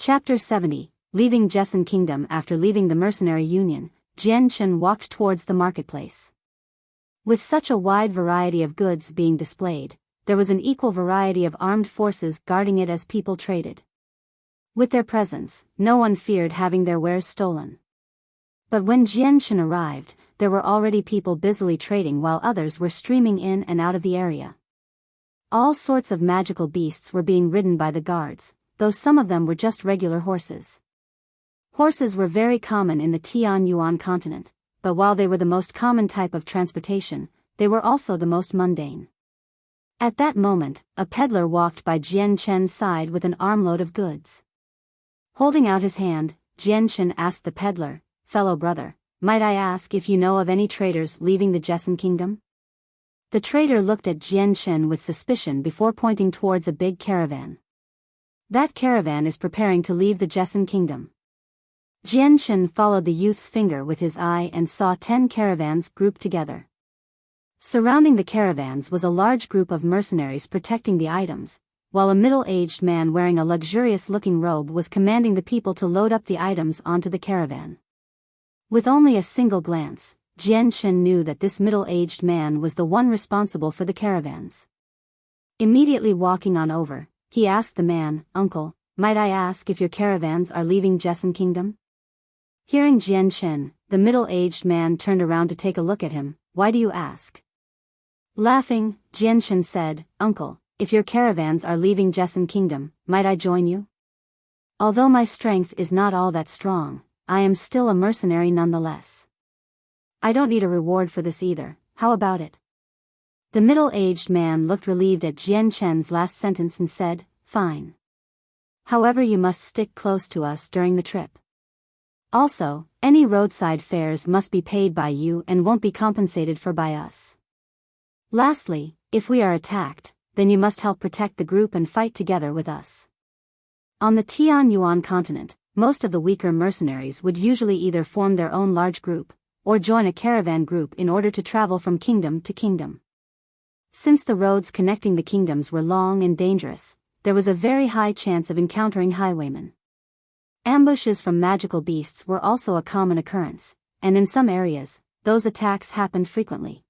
Chapter 70, Leaving Jessan Kingdom. After leaving the mercenary union, Jian Chen walked towards the marketplace. With such a wide variety of goods being displayed, there was an equal variety of armed forces guarding it as people traded. With their presence, no one feared having their wares stolen. But when Jian Chen arrived, there were already people busily trading while others were streaming in and out of the area. All sorts of magical beasts were being ridden by the guards, though some of them were just regular horses. Horses were very common in the Tianyuan continent, but while they were the most common type of transportation, they were also the most mundane. At that moment, a peddler walked by Jian Chen's side with an armload of goods. Holding out his hand, Jian Chen asked the peddler, "Fellow brother, might I ask if you know of any traders leaving the Jessan Kingdom?" The trader looked at Jian Chen with suspicion before pointing towards a big caravan. "That caravan is preparing to leave the Jessan Kingdom." Jian Chen followed the youth's finger with his eye and saw 10 caravans grouped together. Surrounding the caravans was a large group of mercenaries protecting the items, while a middle-aged man wearing a luxurious-looking robe was commanding the people to load up the items onto the caravan. With only a single glance, Jian Chen knew that this middle-aged man was the one responsible for the caravans. Immediately walking on over, he asked the man, "Uncle, might I ask if your caravans are leaving Jessan Kingdom?" Hearing Jian Chen, the middle-aged man turned around to take a look at him. "Why do you ask?" Laughing, Jian Chen said, "Uncle, if your caravans are leaving Jessan Kingdom, might I join you? Although my strength is not all that strong, I am still a mercenary nonetheless. I don't need a reward for this either, how about it?" The middle-aged man looked relieved at Jian Chen's last sentence and said, "Fine. However, you must stick close to us during the trip. Also, any roadside fares must be paid by you and won't be compensated for by us. Lastly, if we are attacked, then you must help protect the group and fight together with us." On the Tianyuan continent, most of the weaker mercenaries would usually either form their own large group, or join a caravan group in order to travel from kingdom to kingdom. Since the roads connecting the kingdoms were long and dangerous, there was a very high chance of encountering highwaymen. Ambushes from magical beasts were also a common occurrence, and in some areas, those attacks happened frequently.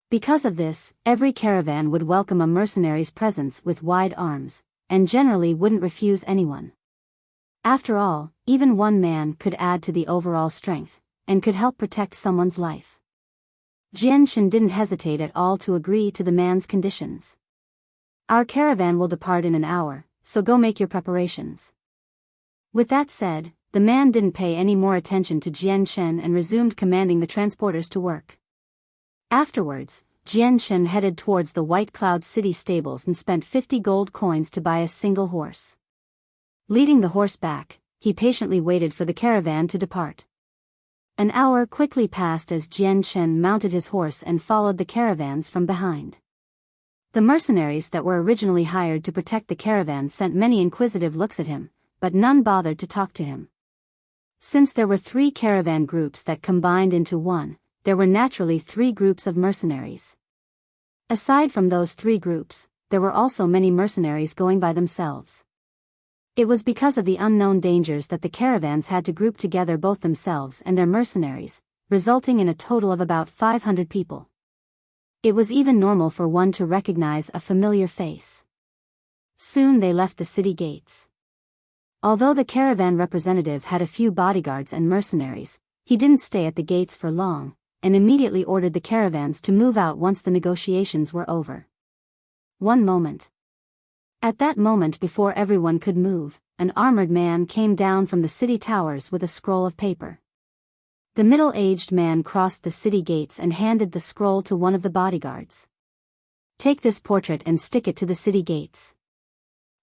Because of this, every caravan would welcome a mercenary's presence with wide arms, and generally wouldn't refuse anyone. After all, even one man could add to the overall strength, and could help protect someone's life. Jian Chen didn't hesitate at all to agree to the man's conditions. "Our caravan will depart in an hour, so go make your preparations." With that said, the man didn't pay any more attention to Jian Chen and resumed commanding the transporters to work. Afterwards, Jian Chen headed towards the White Cloud City stables and spent 50 gold coins to buy a single horse. Leading the horse back, he patiently waited for the caravan to depart. An hour quickly passed as Jian Chen mounted his horse and followed the caravans from behind. The mercenaries that were originally hired to protect the caravan sent many inquisitive looks at him, but none bothered to talk to him. Since there were 3 caravan groups that combined into one, there were naturally 3 groups of mercenaries. Aside from those 3 groups, there were also many mercenaries going by themselves. It was because of the unknown dangers that the caravans had to group together both themselves and their mercenaries, resulting in a total of about 500 people. It was even normal for one to recognize a familiar face. Soon they left the city gates. Although the caravan representative had a few bodyguards and mercenaries, he didn't stay at the gates for long, and immediately ordered the caravans to move out once the negotiations were over. One moment. At that moment, before everyone could move, an armored man came down from the city towers with a scroll of paper. The middle-aged man crossed the city gates and handed the scroll to one of the bodyguards. "Take this portrait and stick it to the city gates.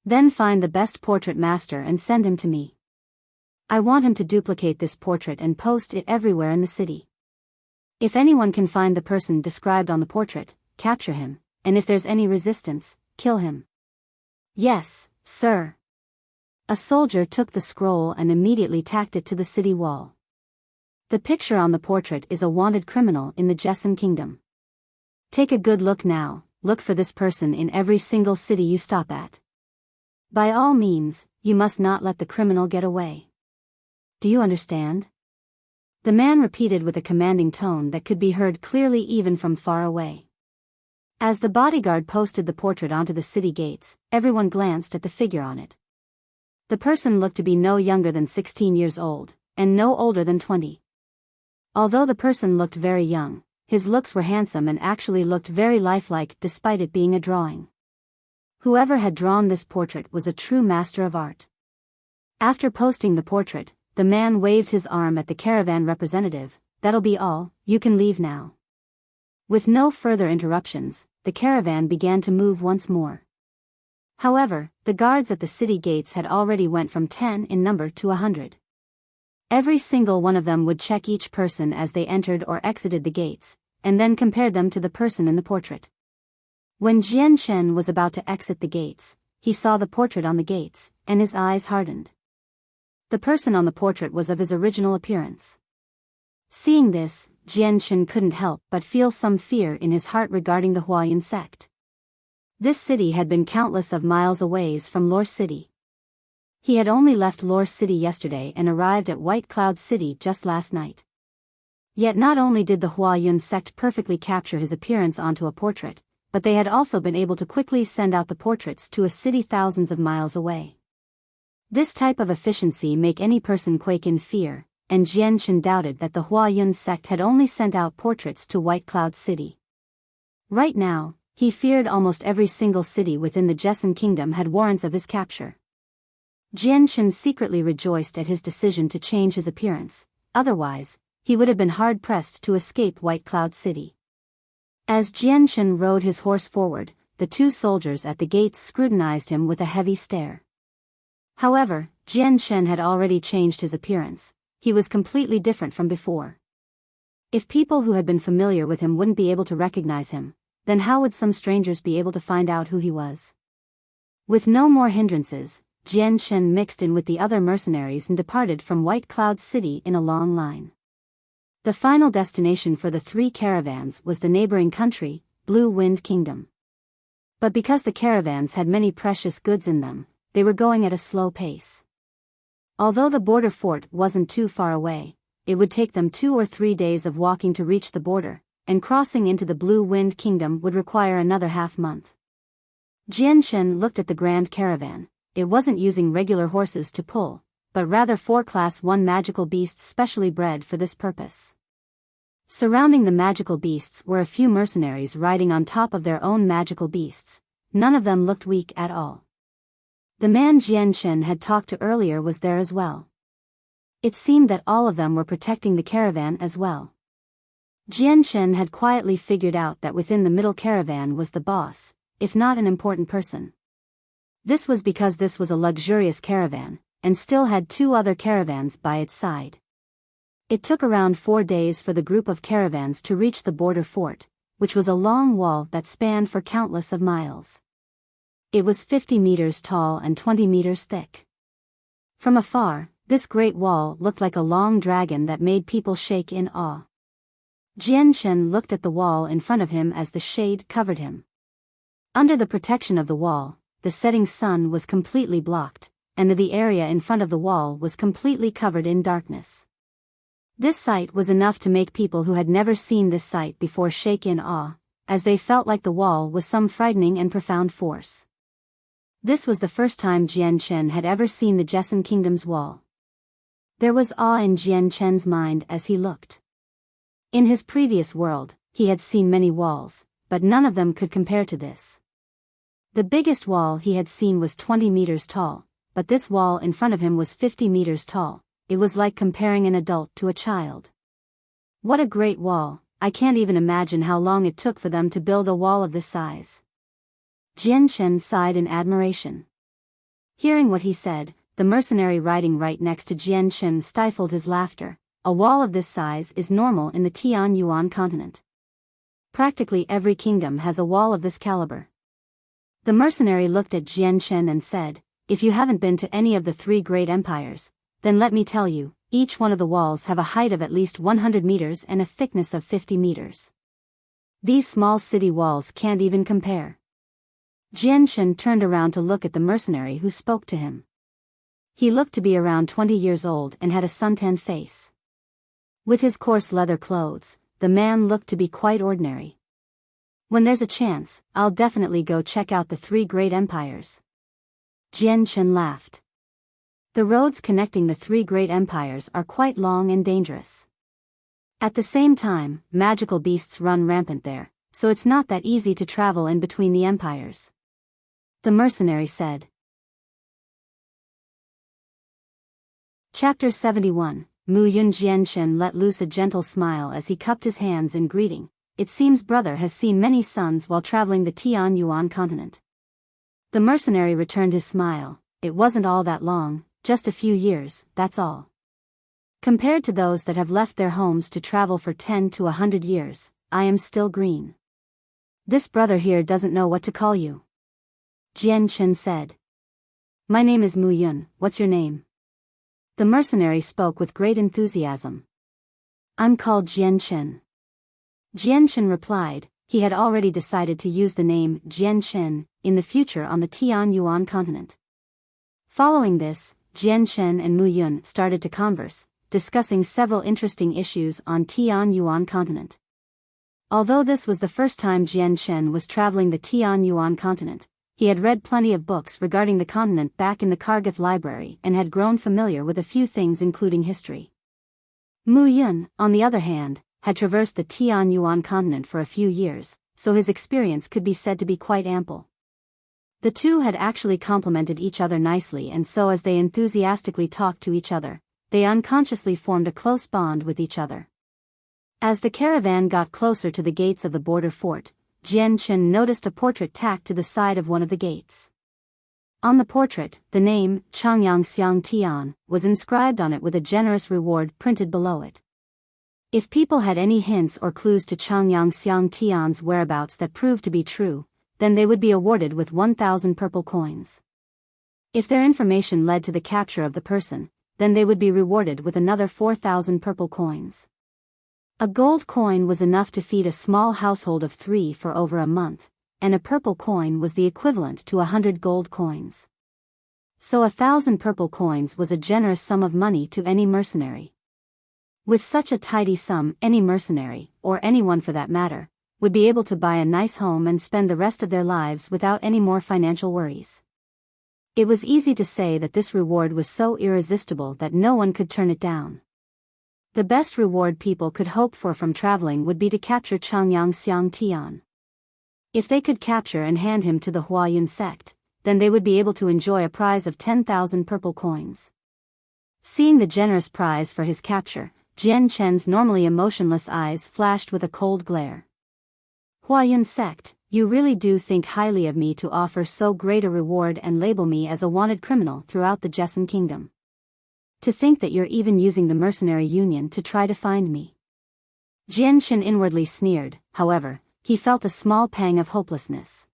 Then find the best portrait master and send him to me. I want him to duplicate this portrait and post it everywhere in the city. If anyone can find the person described on the portrait, capture him, and if there's any resistance, kill him." "Yes, sir." A soldier took the scroll and immediately tacked it to the city wall. The picture on the portrait is a wanted criminal in the Jessan Kingdom. "Take a good look now, look for this person in every single city you stop at. By all means, you must not let the criminal get away. Do you understand? The man repeated with a commanding tone that could be heard clearly even from far away. As the bodyguard posted the portrait onto the city gates, everyone glanced at the figure on it. The person looked to be no younger than 16 years old, and no older than 20. Although the person looked very young, his looks were handsome and actually looked very lifelike despite it being a drawing. Whoever had drawn this portrait was a true master of art. After posting the portrait, the man waved his arm at the caravan representative. "That'll be all, you can leave now." With no further interruptions, the caravan began to move once more. However, the guards at the city gates had already went from 10 in number to 100. Every single one of them would check each person as they entered or exited the gates, and then compared them to the person in the portrait. When Jian Shen was about to exit the gates, he saw the portrait on the gates, and his eyes hardened. The person on the portrait was of his original appearance. Seeing this, Jian Shen couldn't help but feel some fear in his heart regarding the Huayan sect. This city had been countless of miles away from Lore City. He had only left Lore City yesterday and arrived at White Cloud City just last night. Yet not only did the Huayan sect perfectly capture his appearance onto a portrait, but they had also been able to quickly send out the portraits to a city thousands of miles away. This type of efficiency make any person quake in fear, and Jian Shen doubted that the Huayan sect had only sent out portraits to White Cloud City. Right now, he feared almost every single city within the Jessan Kingdom had warrants of his capture. Jian Shen secretly rejoiced at his decision to change his appearance, otherwise, he would have been hard-pressed to escape White Cloud City. As Jian Shen rode his horse forward, the two soldiers at the gates scrutinized him with a heavy stare. However, Jian Shen had already changed his appearance. He was completely different from before. If people who had been familiar with him wouldn't be able to recognize him, then how would some strangers be able to find out who he was? With no more hindrances, Jian Shen mixed in with the other mercenaries and departed from White Cloud City in a long line. The final destination for the three caravans was the neighboring country, Blue Wind Kingdom. But because the caravans had many precious goods in them, they were going at a slow pace. Although the border fort wasn't too far away, it would take them 2 or 3 days of walking to reach the border, and crossing into the Blue Wind Kingdom would require another half-month. Jian Shen looked at the grand caravan. It wasn't using regular horses to pull, but rather 4 Class 1 magical beasts specially bred for this purpose. Surrounding the magical beasts were a few mercenaries riding on top of their own magical beasts. None of them looked weak at all. The man Jian Shen had talked to earlier was there as well. It seemed that all of them were protecting the caravan as well. Jian Shen had quietly figured out that within the middle caravan was the boss, if not an important person. This was because this was a luxurious caravan, and still had 2 other caravans by its side. It took around 4 days for the group of caravans to reach the border fort, which was a long wall that spanned for countless of miles. It was 50 meters tall and 20 meters thick. From afar, this great wall looked like a long dragon that made people shake in awe. Jian Shen looked at the wall in front of him as the shade covered him. Under the protection of the wall, the setting sun was completely blocked, and the area in front of the wall was completely covered in darkness. This sight was enough to make people who had never seen this sight before shake in awe, as they felt like the wall was some frightening and profound force. This was the first time Jian Shen had ever seen the Jessan Kingdom's wall. There was awe in Jian Shen's mind as he looked. In his previous world, he had seen many walls, but none of them could compare to this. The biggest wall he had seen was 20 meters tall, but this wall in front of him was 50 meters tall. It was like comparing an adult to a child. What a great wall! I can't even imagine how long it took for them to build a wall of this size. Jian Shen sighed in admiration. Hearing what he said, the mercenary riding right next to Jian Shen stifled his laughter. A wall of this size is normal in the Tian Yuan continent. Practically every kingdom has a wall of this caliber. The mercenary looked at Jian Shen and said, "If you haven't been to any of the 3 great empires, then let me tell you, each one of the walls have a height of at least 100 meters and a thickness of 50 meters. These small city walls can't even compare." Jian turned around to look at the mercenary who spoke to him. He looked to be around 20 years old and had a suntanned face. With his coarse leather clothes, the man looked to be quite ordinary. When there's a chance, I'll definitely go check out the 3 great empires. Jian laughed. The roads connecting the 3 great empires are quite long and dangerous. At the same time, magical beasts run rampant there, so it's not that easy to travel in between the empires. The mercenary said. Chapter 71. Mu Yun. Jian let loose a gentle smile as he cupped his hands in greeting. It seems brother has seen many suns while traveling the Tianyuan continent. The mercenary returned his smile. It wasn't all that long, just a few years, that's all. Compared to those that have left their homes to travel for 10 to 100 years, I am still green. This brother here doesn't know what to call you. Jian said. My name is Mu Yun, what's your name? The mercenary spoke with great enthusiasm. I'm called Jian. Jian replied. He had already decided to use the name Jian in the future on the Tianyuan continent. Following this, Jian and Mu Yun started to converse, discussing several interesting issues on Tianyuan continent. Although this was the first time Jian was traveling the Tianyuan continent, he had read plenty of books regarding the continent back in the Kargath library and had grown familiar with a few things including history. Mu Yun, on the other hand, had traversed the Tianyuan continent for a few years, so his experience could be said to be quite ample. The two had actually complemented each other nicely, and so as they enthusiastically talked to each other, they unconsciously formed a close bond with each other. As the caravan got closer to the gates of the border fort, Jian noticed a portrait tacked to the side of one of the gates. On the portrait, the name, Changyang Xiang Tian, was inscribed on it with a generous reward printed below it. If people had any hints or clues to Changyang Xiang Tian's whereabouts that proved to be true, then they would be awarded with 1,000 purple coins. If their information led to the capture of the person, then they would be rewarded with another 4,000 purple coins. A gold coin was enough to feed a small household of 3 for over a month, and a purple coin was the equivalent to 100 gold coins. So 1,000 purple coins was a generous sum of money to any mercenary. With such a tidy sum, any mercenary, or anyone for that matter, would be able to buy a nice home and spend the rest of their lives without any more financial worries. It was easy to say that this reward was so irresistible that no one could turn it down. The best reward people could hope for from traveling would be to capture Changyang Xiang Tian. If they could capture and hand him to the Huayun sect, then they would be able to enjoy a prize of 10,000 purple coins. Seeing the generous prize for his capture, Jian normally emotionless eyes flashed with a cold glare. Huayun sect, you really do think highly of me to offer so great a reward and label me as a wanted criminal throughout the Jessan kingdom. To think that you're even using the mercenary union to try to find me. Jian inwardly sneered. However, he felt a small pang of hopelessness.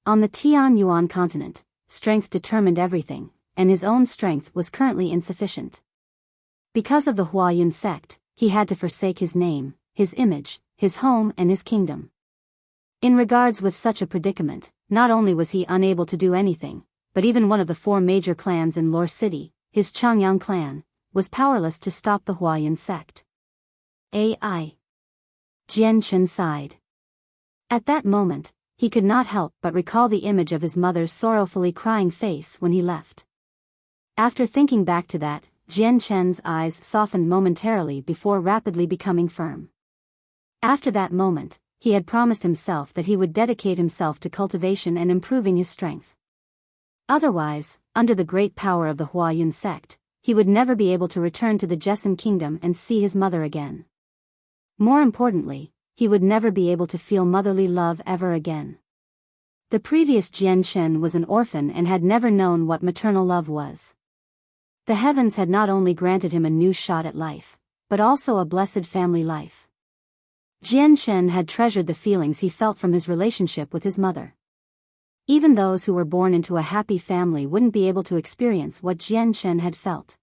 On the Tianyuan continent, strength determined everything, and his own strength was currently insufficient. Because of the Huayun sect, he had to forsake his name, his image, his home and his kingdom. In regards with such a predicament, not only was he unable to do anything, but even one of the 4 major clans in Lore City, his Changyang clan, was powerless to stop the Huayun sect. Ai. Jian sighed. At that moment, he could not help but recall the image of his mother's sorrowfully crying face when he left. After thinking back to that, Jian eyes softened momentarily before rapidly becoming firm. After that moment, he had promised himself that he would dedicate himself to cultivation and improving his strength. Otherwise, under the great power of the Huayun sect, he would never be able to return to the Jessan kingdom and see his mother again. More importantly, he would never be able to feel motherly love ever again. The previous Jian was an orphan and had never known what maternal love was. The heavens had not only granted him a new shot at life, but also a blessed family life. Jian had treasured the feelings he felt from his relationship with his mother. Even those who were born into a happy family wouldn't be able to experience what Jian had felt.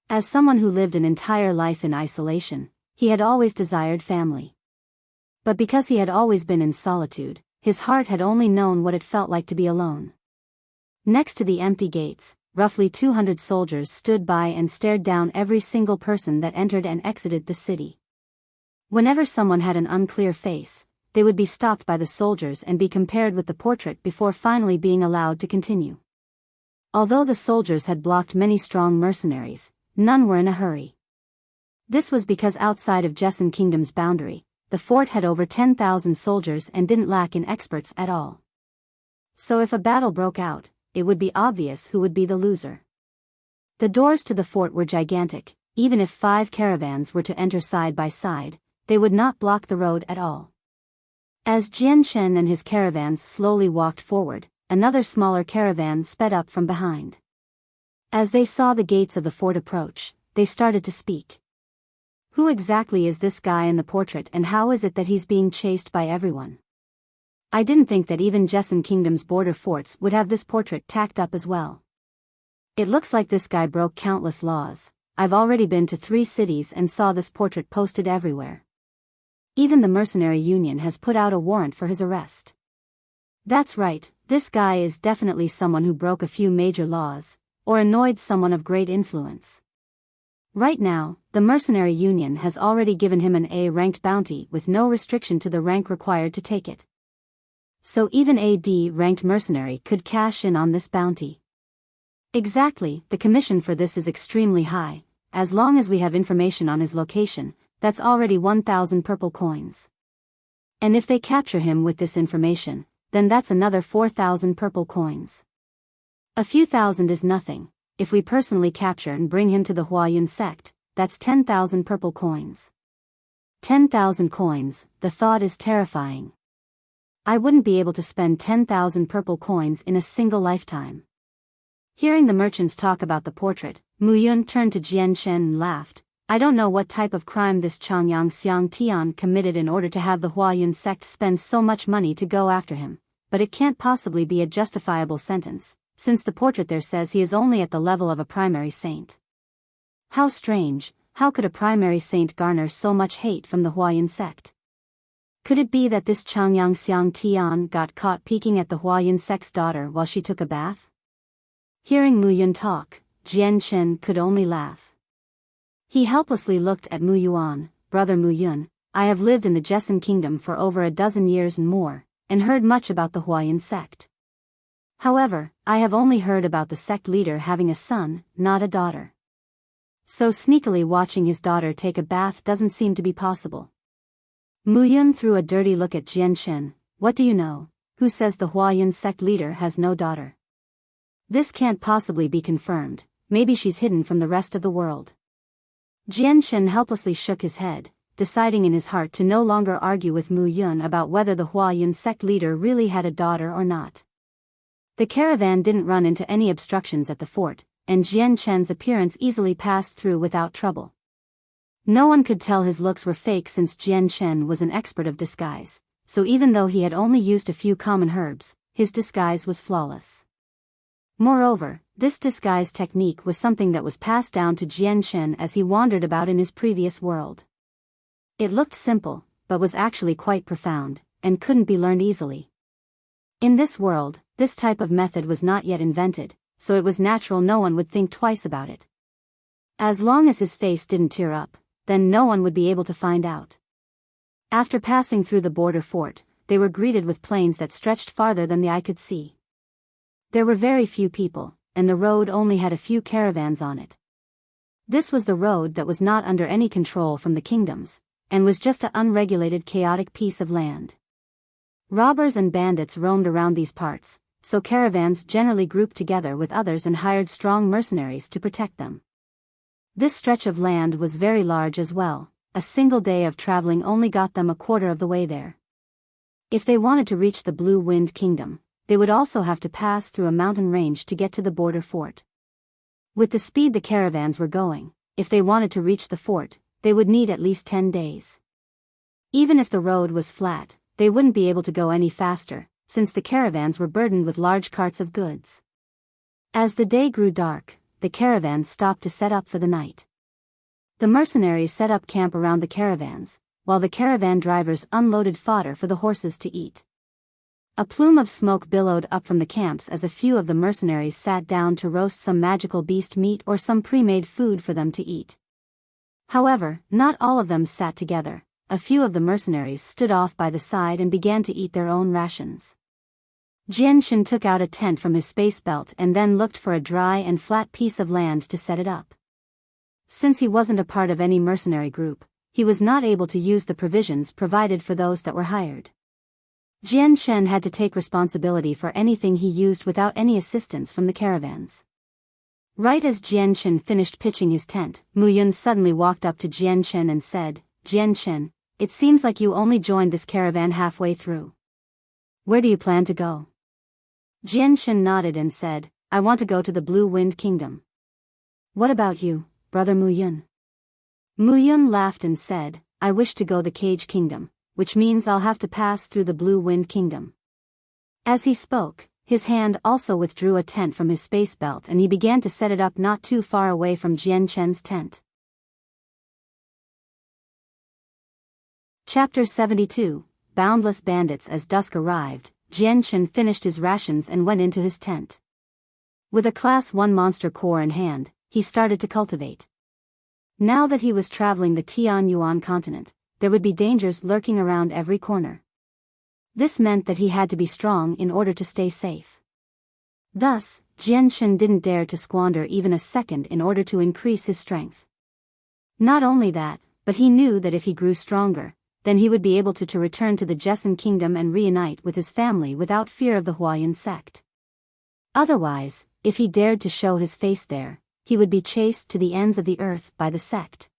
As someone who lived an entire life in isolation, he had always desired family. But because he had always been in solitude, his heart had only known what it felt like to be alone. Next to the empty gates, roughly 200 soldiers stood by and stared down every single person that entered and exited the city. Whenever someone had an unclear face, they would be stopped by the soldiers and be compared with the portrait before finally being allowed to continue. Although the soldiers had blocked many strong mercenaries, none were in a hurry. This was because outside of Jesson Kingdom's boundary, the fort had over 10,000 soldiers and didn't lack in experts at all. So if a battle broke out, it would be obvious who would be the loser. The doors to the fort were gigantic. Even if 5 caravans were to enter side by side, they would not block the road at all. As Jian Shen and his caravans slowly walked forward, another smaller caravan sped up from behind. As they saw the gates of the fort approach, they started to speak. Who exactly is this guy in the portrait, and how is it that he's being chased by everyone? I didn't think that even Jesson Kingdom's border forts would have this portrait tacked up as well. It looks like this guy broke countless laws. I've already been to 3 cities and saw this portrait posted everywhere. Even the mercenary union has put out a warrant for his arrest. That's right, this guy is definitely someone who broke a few major laws, or annoyed someone of great influence. Right now, the mercenary union has already given him an A-ranked bounty with no restriction to the rank required to take it. So even a D-ranked mercenary could cash in on this bounty. Exactly, the commission for this is extremely high. As long as we have information on his location, that's already 1,000 purple coins. And if they capture him with this information, then that's another 4,000 purple coins. A few thousand is nothing. If we personally capture and bring him to the Huayun sect, that's 10,000 purple coins. 10,000 coins, the thought is terrifying. I wouldn't be able to spend 10,000 purple coins in a single lifetime. Hearing the merchants talk about the portrait, Mu Yun turned to Jian Shen and laughed. I don't know what type of crime this Changyang Xiang Tian committed in order to have the Huayun sect spend so much money to go after him, but it can't possibly be a justifiable sentence, since the portrait there says he is only at the level of a primary saint. How strange, how could a primary saint garner so much hate from the Huayun sect? Could it be that this Changyang Xiang Tian got caught peeking at the Huayun sect's daughter while she took a bath? Hearing Mu Yun talk, Jian Shen could only laugh. He helplessly looked at Mu Yuan. Brother Mu Yun, I have lived in the Jesson Kingdom for over a dozen years and more, and heard much about the Huayun sect. However, I have only heard about the sect leader having a son, not a daughter. So sneakily watching his daughter take a bath doesn't seem to be possible. Mu Yun threw a dirty look at Jian Shen. What do you know? Who says the Huayun sect leader has no daughter? This can't possibly be confirmed. Maybe she's hidden from the rest of the world. Jian Shen helplessly shook his head, deciding in his heart to no longer argue with Mu Yun about whether the Huayun sect leader really had a daughter or not. The caravan didn't run into any obstructions at the fort, and Jian Shen's appearance easily passed through without trouble. No one could tell his looks were fake since Jian Shen was an expert of disguise, so even though he had only used a few common herbs, his disguise was flawless. Moreover, this disguise technique was something that was passed down to Jian Shen as he wandered about in his previous world. It looked simple, but was actually quite profound, and couldn't be learned easily. In this world, this type of method was not yet invented, so it was natural no one would think twice about it. As long as his face didn't tear up, then no one would be able to find out. After passing through the border fort, they were greeted with plains that stretched farther than the eye could see. There were very few people, and the road only had a few caravans on it. This was the road that was not under any control from the kingdoms, and was just an unregulated chaotic piece of land. Robbers and bandits roamed around these parts, so caravans generally grouped together with others and hired strong mercenaries to protect them. This stretch of land was very large as well. A single day of traveling only got them a quarter of the way there. If they wanted to reach the Blue Wind Kingdom, they would also have to pass through a mountain range to get to the border fort. With the speed the caravans were going, if they wanted to reach the fort, they would need at least 10 days. Even if the road was flat, they wouldn't be able to go any faster, since the caravans were burdened with large carts of goods. As the day grew dark, the caravans stopped to set up for the night. The mercenaries set up camp around the caravans, while the caravan drivers unloaded fodder for the horses to eat. A plume of smoke billowed up from the camps as a few of the mercenaries sat down to roast some magical beast meat or some pre-made food for them to eat. However, not all of them sat together. A few of the mercenaries stood off by the side and began to eat their own rations. Jianshan took out a tent from his space belt and then looked for a dry and flat piece of land to set it up. Since he wasn't a part of any mercenary group, he was not able to use the provisions provided for those that were hired. Jianshan had to take responsibility for anything he used without any assistance from the caravans. Right as Jianshan finished pitching his tent, Mu Yun suddenly walked up to Jianshan and said, "Jianshan, it seems like you only joined this caravan halfway through. Where do you plan to go?" Jianshan nodded and said, "I want to go to the Blue Wind Kingdom." "What about you, brother Mu Yun?" Mu Yun laughed and said, "I wish to go the Cage Kingdom, which means I'll have to pass through the Blue Wind Kingdom." As he spoke, his hand also withdrew a tent from his space belt and he began to set it up not too far away from Jianshan's tent. Chapter 72, Boundless Bandits. As dusk arrived, Jianshan finished his rations and went into his tent. With a Class 1 monster core in hand, he started to cultivate. Now that he was traveling the Tianyuan continent, there would be dangers lurking around every corner. This meant that he had to be strong in order to stay safe. Thus, Jianshan didn't dare to squander even a second in order to increase his strength. Not only that, but he knew that if he grew stronger, then he would be able to return to the Jessan Kingdom and reunite with his family without fear of the Huayan sect. Otherwise, if he dared to show his face there, he would be chased to the ends of the earth by the sect.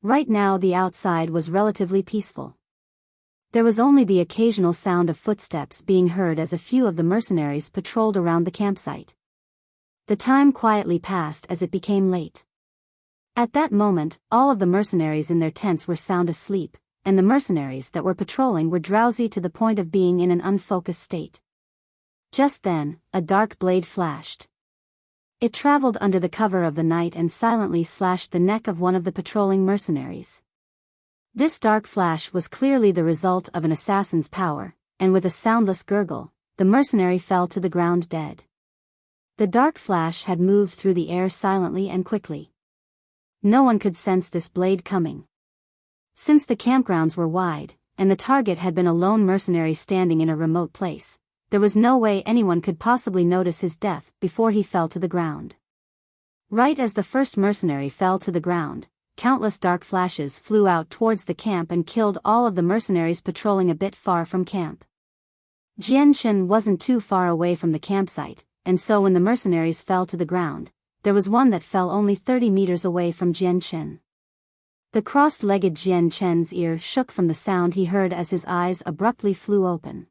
Right now the outside was relatively peaceful. There was only the occasional sound of footsteps being heard as a few of the mercenaries patrolled around the campsite. The time quietly passed as it became late. At that moment, all of the mercenaries in their tents were sound asleep, and the mercenaries that were patrolling were drowsy to the point of being in an unfocused state. Just then, a dark blade flashed. It traveled under the cover of the night and silently slashed the neck of one of the patrolling mercenaries. This dark flash was clearly the result of an assassin's power, and with a soundless gurgle, the mercenary fell to the ground dead. The dark flash had moved through the air silently and quickly. No one could sense this blade coming. Since the campgrounds were wide, and the target had been a lone mercenary standing in a remote place, there was no way anyone could possibly notice his death before he fell to the ground. Right as the first mercenary fell to the ground, countless dark flashes flew out towards the camp and killed all of the mercenaries patrolling a bit far from camp. Jianshan wasn't too far away from the campsite, and so when the mercenaries fell to the ground, there was one that fell only 30 meters away from Jianshan. The crossed-legged Jianshan's ear shook from the sound he heard as his eyes abruptly flew open.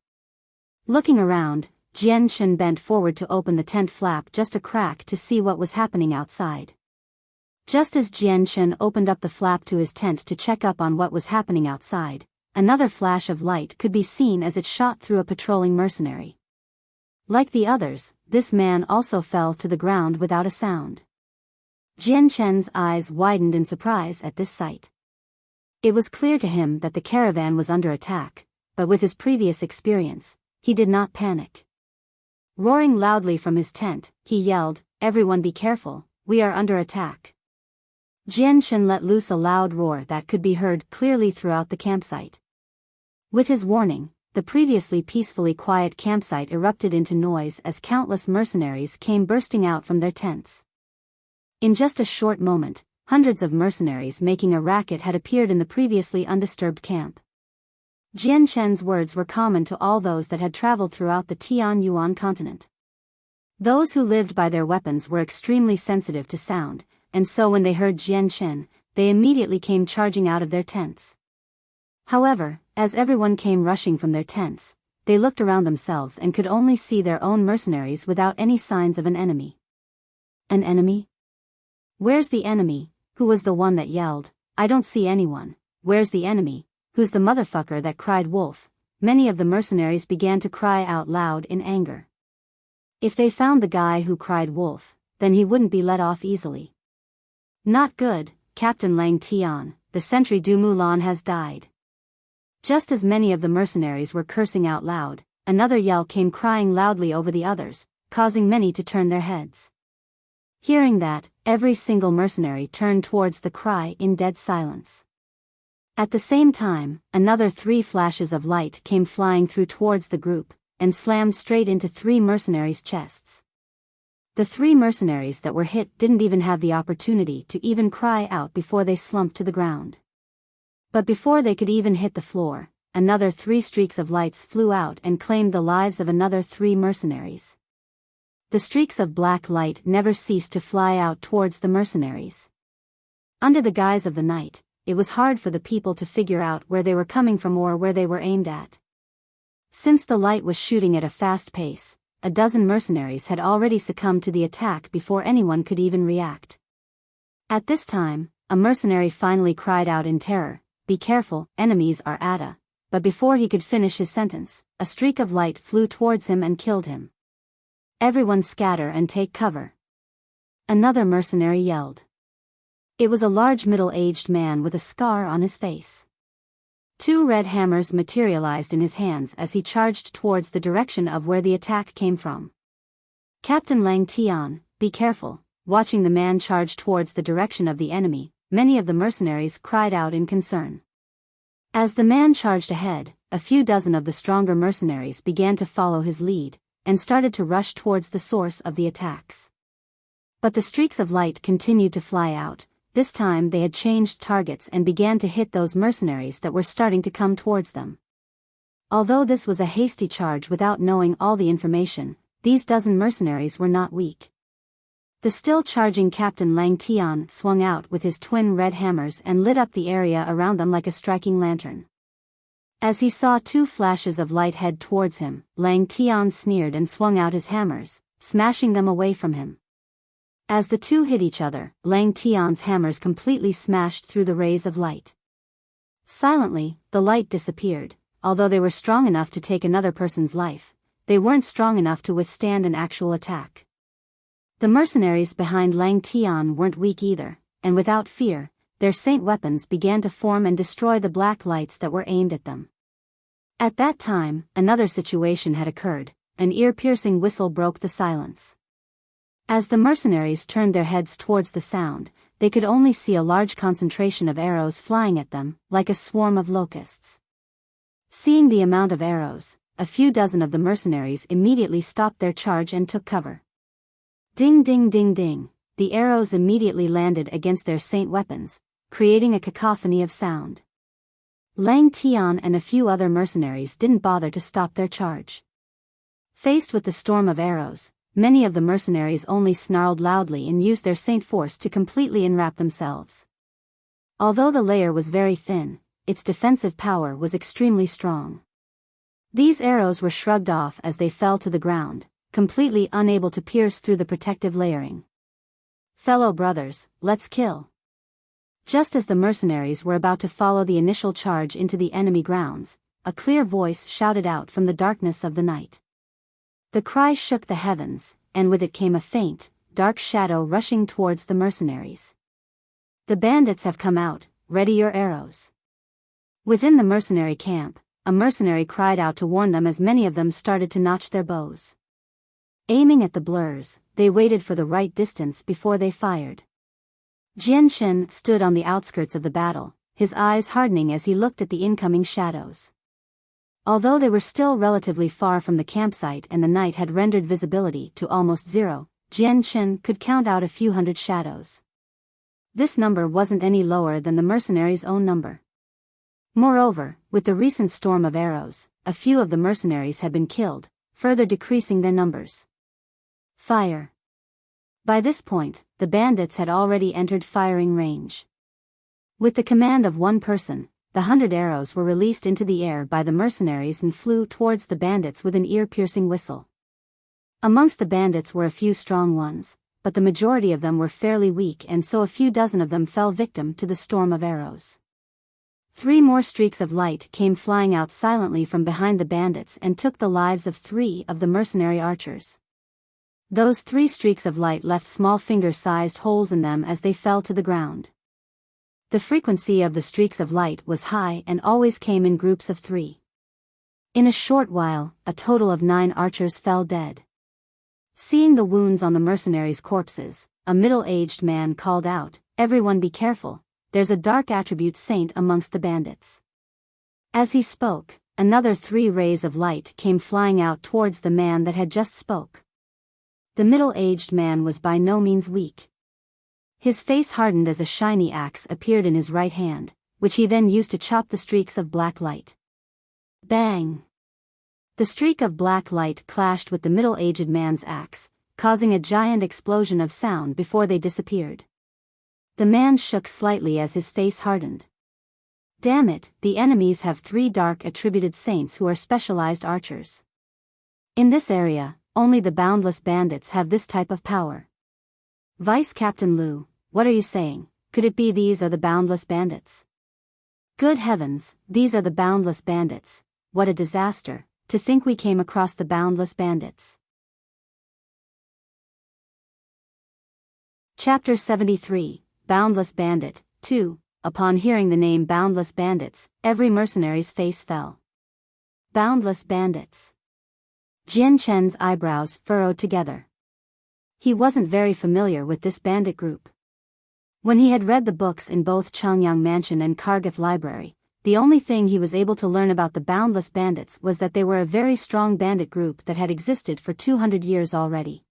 Looking around, Jianshan bent forward to open the tent flap just a crack to see what was happening outside. Just as Jianshan opened up the flap to his tent to check up on what was happening outside, another flash of light could be seen as it shot through a patrolling mercenary. Like the others, this man also fell to the ground without a sound. Jianshan's eyes widened in surprise at this sight. It was clear to him that the caravan was under attack, but with his previous experience, he did not panic. Roaring loudly from his tent, he yelled, "Everyone be careful, we are under attack." Jianshan let loose a loud roar that could be heard clearly throughout the campsite. With his warning, the previously peacefully quiet campsite erupted into noise as countless mercenaries came bursting out from their tents. In just a short moment, hundreds of mercenaries making a racket had appeared in the previously undisturbed camp. Jianshan's words were common to all those that had traveled throughout the Tianyuan continent. Those who lived by their weapons were extremely sensitive to sound, and so when they heard Jianshan, they immediately came charging out of their tents. However, as everyone came rushing from their tents, they looked around themselves and could only see their own mercenaries without any signs of an enemy. An enemy? Where's the enemy? Who was the one that yelled, "I don't see anyone"? Where's the enemy? Who's the motherfucker that cried wolf? Many of the mercenaries began to cry out loud in anger. If they found the guy who cried wolf, then he wouldn't be let off easily. Not good, Captain Lang Tian, the sentry Du Mulan has died. Just as many of the mercenaries were cursing out loud, another yell came crying loudly over the others, causing many to turn their heads. Hearing that, every single mercenary turned towards the cry in dead silence. At the same time, another 3 flashes of light came flying through towards the group, and slammed straight into 3 mercenaries' chests. The 3 mercenaries that were hit didn't even have the opportunity to even cry out before they slumped to the ground. But before they could even hit the floor, another 3 streaks of lights flew out and claimed the lives of another 3 mercenaries. The streaks of black light never ceased to fly out towards the mercenaries. Under the guise of the night, it was hard for the people to figure out where they were coming from or where they were aimed at. Since the light was shooting at a fast pace, a dozen mercenaries had already succumbed to the attack before anyone could even react. At this time, a mercenary finally cried out in terror, "Be careful, enemies are Ada." But before he could finish his sentence, a streak of light flew towards him and killed him. "Everyone scatter and take cover," another mercenary yelled. It was a large middle-aged man with a scar on his face. 2 red hammers materialized in his hands as he charged towards the direction of where the attack came from. "Captain Lang Tian, be careful." Watching the man charge towards the direction of the enemy, many of the mercenaries cried out in concern. As the man charged ahead, a few dozen of the stronger mercenaries began to follow his lead, and started to rush towards the source of the attacks. But the streaks of light continued to fly out. This time they had changed targets and began to hit those mercenaries that were starting to come towards them. Although this was a hasty charge without knowing all the information, these dozen mercenaries were not weak. The still charging Captain Lang Tian swung out with his twin red hammers and lit up the area around them like a striking lantern. As he saw 2 flashes of light head towards him, Lang Tian sneered and swung out his hammers, smashing them away from him. As the 2 hit each other, Lang Tian's hammers completely smashed through the rays of light. Silently, the light disappeared. Although they were strong enough to take another person's life, they weren't strong enough to withstand an actual attack. The mercenaries behind Lang Tian weren't weak either, and without fear, their saint weapons began to form and destroy the black lights that were aimed at them. At that time, another situation had occurred. An ear-piercing whistle broke the silence. As the mercenaries turned their heads towards the sound, they could only see a large concentration of arrows flying at them, like a swarm of locusts. Seeing the amount of arrows, a few dozen of the mercenaries immediately stopped their charge and took cover. Ding ding ding ding, the arrows immediately landed against their saint weapons, creating a cacophony of sound. Lang Tian and a few other mercenaries didn't bother to stop their charge. Faced with the storm of arrows, many of the mercenaries only snarled loudly and used their saint force to completely enwrap themselves. Although the layer was very thin, its defensive power was extremely strong. These arrows were shrugged off as they fell to the ground, completely unable to pierce through the protective layering. "Fellow brothers, let's kill." Just as the mercenaries were about to follow the initial charge into the enemy grounds, a clear voice shouted out from the darkness of the night. The cry shook the heavens, and with it came a faint, dark shadow rushing towards the mercenaries. "The bandits have come out, ready your arrows." Within the mercenary camp, a mercenary cried out to warn them as many of them started to notch their bows. Aiming at the blurs, they waited for the right distance before they fired. Jian Chen stood on the outskirts of the battle, his eyes hardening as he looked at the incoming shadows. Although they were still relatively far from the campsite and the night had rendered visibility to almost zero, Jian Chen could count out a few hundred shadows. This number wasn't any lower than the mercenaries' own number. Moreover, with the recent storm of arrows, a few of the mercenaries had been killed, further decreasing their numbers. Fire. By this point, the bandits had already entered firing range. With the command of one person, the 100 arrows were released into the air by the mercenaries and flew towards the bandits with an ear-piercing whistle. Amongst the bandits were a few strong ones, but the majority of them were fairly weak, and so a few dozen of them fell victim to the storm of arrows. 3 more streaks of light came flying out silently from behind the bandits and took the lives of 3 of the mercenary archers. Those 3 streaks of light left small finger-sized holes in them as they fell to the ground. The frequency of the streaks of light was high and always came in groups of 3. In a short while, a total of 9 archers fell dead. Seeing the wounds on the mercenaries' corpses, a middle-aged man called out, "Everyone be careful, there's a dark attribute saint amongst the bandits." As he spoke, another 3 rays of light came flying out towards the man that had just spoke. The middle-aged man was by no means weak. His face hardened as a shiny axe appeared in his right hand, which he then used to chop the streaks of black light. Bang! The streak of black light clashed with the middle-aged man's axe, causing a giant explosion of sound before they disappeared. The man shook slightly as his face hardened. Damn it, the enemies have 3 dark attributed saints who are specialized archers. In this area, only the boundless bandits have this type of power. Vice Captain Liu, what are you saying? Could it be these are the boundless bandits? Good heavens, these are the boundless bandits. What a disaster, to think we came across the boundless bandits. Chapter 73, Boundless Bandit, 2. Upon hearing the name Boundless Bandits, every mercenary's face fell. Boundless Bandits. Jian Chen's eyebrows furrowed together. He wasn't very familiar with this bandit group. When he had read the books in both Changyang Mansion and Kargath Library, the only thing he was able to learn about the Boundless Bandits was that they were a very strong bandit group that had existed for 200 years already.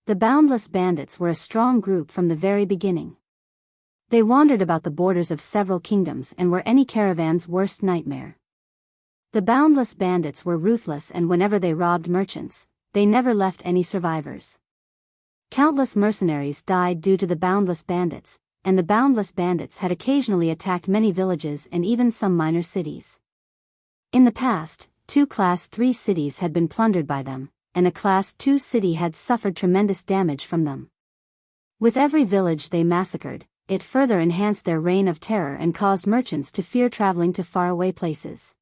The Boundless Bandits were a strong group from the very beginning. They wandered about the borders of several kingdoms and were any caravan's worst nightmare. The Boundless Bandits were ruthless, and whenever they robbed merchants, they never left any survivors. Countless mercenaries died due to the Boundless Bandits, and the Boundless Bandits had occasionally attacked many villages and even some minor cities. In the past, 2 Class 3 cities had been plundered by them, and a Class 2 city had suffered tremendous damage from them. With every village they massacred, it further enhanced their reign of terror and caused merchants to fear traveling to faraway places.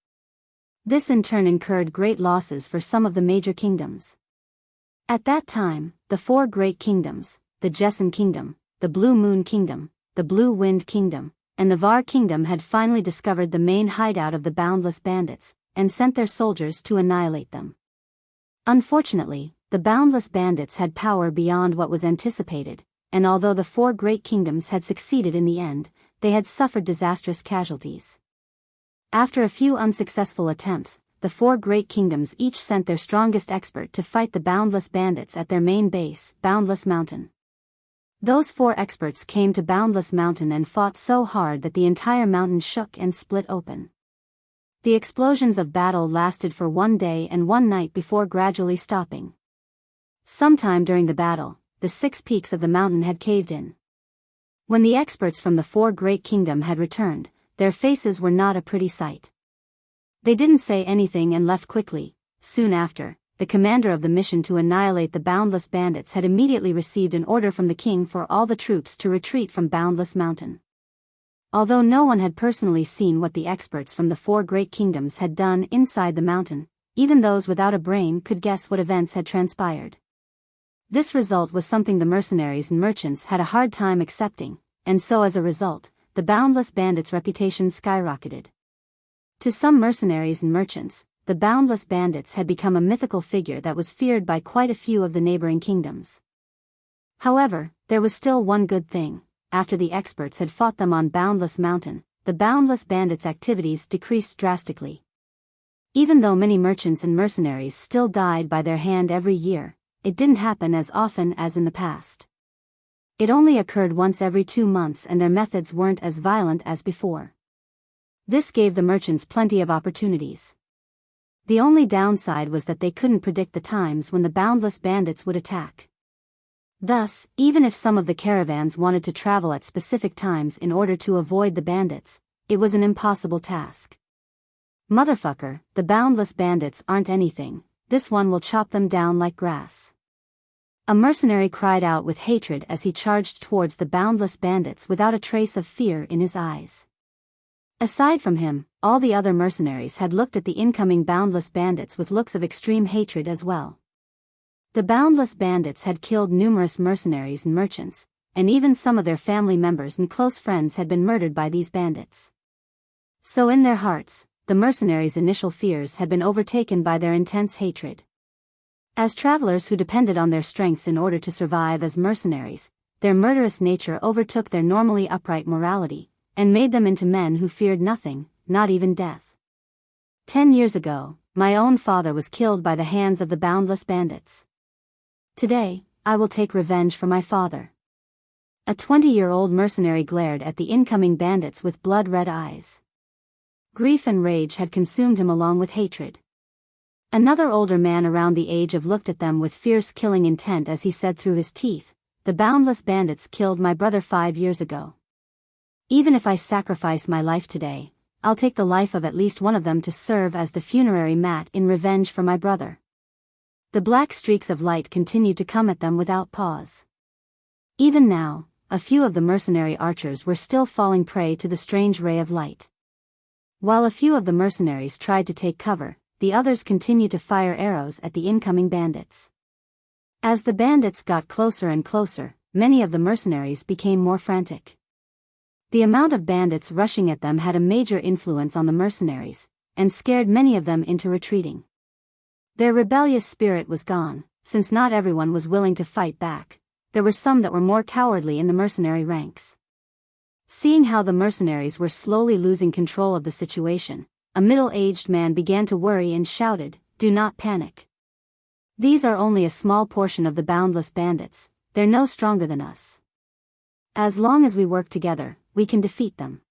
This in turn incurred great losses for some of the major kingdoms. At that time, the 4 great kingdoms, the Jesson Kingdom, the Blue Moon Kingdom, the Blue Wind Kingdom, and the Var Kingdom had finally discovered the main hideout of the Boundless Bandits, and sent their soldiers to annihilate them. Unfortunately, the Boundless Bandits had power beyond what was anticipated, and although the 4 great kingdoms had succeeded in the end, they had suffered disastrous casualties. After a few unsuccessful attempts, the 4 great kingdoms each sent their strongest expert to fight the Boundless Bandits at their main base, Boundless Mountain. Those 4 experts came to Boundless Mountain and fought so hard that the entire mountain shook and split open. The explosions of battle lasted for 1 day and 1 night before gradually stopping. Sometime during the battle, the 6 peaks of the mountain had caved in. When the experts from the 4 great kingdom had returned, their faces were not a pretty sight. They didn't say anything and left quickly. Soon after, the commander of the mission to annihilate the Boundless Bandits had immediately received an order from the king for all the troops to retreat from Boundless Mountain. Although no one had personally seen what the experts from the 4 great kingdoms had done inside the mountain, even those without a brain could guess what events had transpired. This result was something the mercenaries and merchants had a hard time accepting, and so as a result, the Boundless Bandits' reputation skyrocketed. To some mercenaries and merchants, the Boundless Bandits had become a mythical figure that was feared by quite a few of the neighboring kingdoms. However, there was still one good thing. After the experts had fought them on Boundless Mountain, the Boundless Bandits' activities decreased drastically. Even though many merchants and mercenaries still died by their hand every year, it didn't happen as often as in the past. It only occurred once every 2 months, and their methods weren't as violent as before. This gave the merchants plenty of opportunities. The only downside was that they couldn't predict the times when the Boundless Bandits would attack. Thus, even if some of the caravans wanted to travel at specific times in order to avoid the bandits, it was an impossible task. Motherfucker, the Boundless Bandits aren't anything, this one will chop them down like grass. A mercenary cried out with hatred as he charged towards the Boundless Bandits without a trace of fear in his eyes. Aside from him, all the other mercenaries had looked at the incoming Boundless Bandits with looks of extreme hatred as well. The Boundless Bandits had killed numerous mercenaries and merchants, and even some of their family members and close friends had been murdered by these bandits. So in their hearts, the mercenaries' initial fears had been overtaken by their intense hatred. As travelers who depended on their strengths in order to survive as mercenaries, their murderous nature overtook their normally upright morality, and made them into men who feared nothing, not even death. 10 years ago, my own father was killed by the hands of the boundless bandits. Today, I will take revenge for my father. A 20-year-old mercenary glared at the incoming bandits with blood-red eyes. Grief and rage had consumed him along with hatred. Another older man around the age of looked at them with fierce killing intent as he said through his teeth, "The boundless bandits killed my brother 5 years ago. Even if I sacrifice my life today, I'll take the life of at least one of them to serve as the funerary mat in revenge for my brother." The black streaks of light continued to come at them without pause. Even now, a few of the mercenary archers were still falling prey to the strange ray of light. While a few of the mercenaries tried to take cover, the others continued to fire arrows at the incoming bandits. As the bandits got closer and closer, many of the mercenaries became more frantic. The amount of bandits rushing at them had a major influence on the mercenaries, and scared many of them into retreating. Their rebellious spirit was gone, since not everyone was willing to fight back. There were some that were more cowardly in the mercenary ranks. Seeing how the mercenaries were slowly losing control of the situation, a middle-aged man began to worry and shouted, "Do not panic. These are only a small portion of the boundless bandits, they're no stronger than us. As long as we work together, we can defeat them.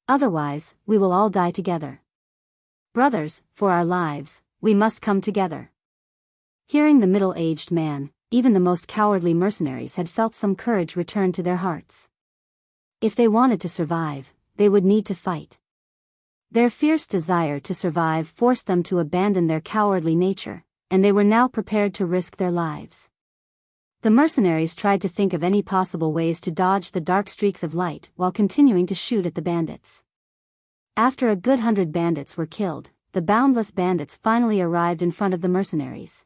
Otherwise, we will all die together. Brothers, for our lives, we must come together." Hearing the middle-aged man, even the most cowardly mercenaries had felt some courage return to their hearts. If they wanted to survive, they would need to fight. Their fierce desire to survive forced them to abandon their cowardly nature, and they were now prepared to risk their lives. The mercenaries tried to think of any possible ways to dodge the dark streaks of light while continuing to shoot at the bandits. After a good 100 bandits were killed, the boundless bandits finally arrived in front of the mercenaries.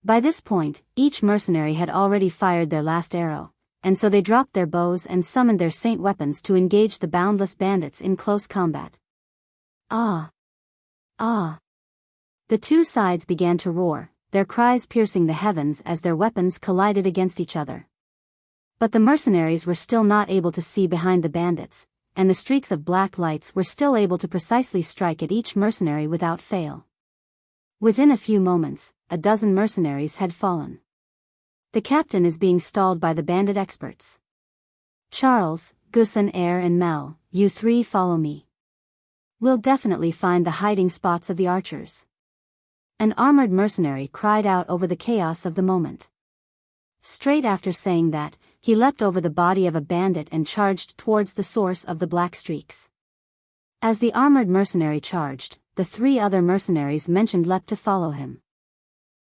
By this point, each mercenary had already fired their last arrow, and so they dropped their bows and summoned their saint weapons to engage the boundless bandits in close combat. Ah! Ah! The two sides began to roar, their cries piercing the heavens as their weapons collided against each other. But the mercenaries were still not able to see behind the bandits, and the streaks of black lights were still able to precisely strike at each mercenary without fail. Within a few moments, a dozen mercenaries had fallen. The captain is being stalled by the bandit experts. "Charles, Gusan, Air and Mel, you three follow me. We'll definitely find the hiding spots of the archers." An armored mercenary cried out over the chaos of the moment. Straight after saying that, he leapt over the body of a bandit and charged towards the source of the black streaks. As the armored mercenary charged, the 3 other mercenaries mentioned leapt to follow him.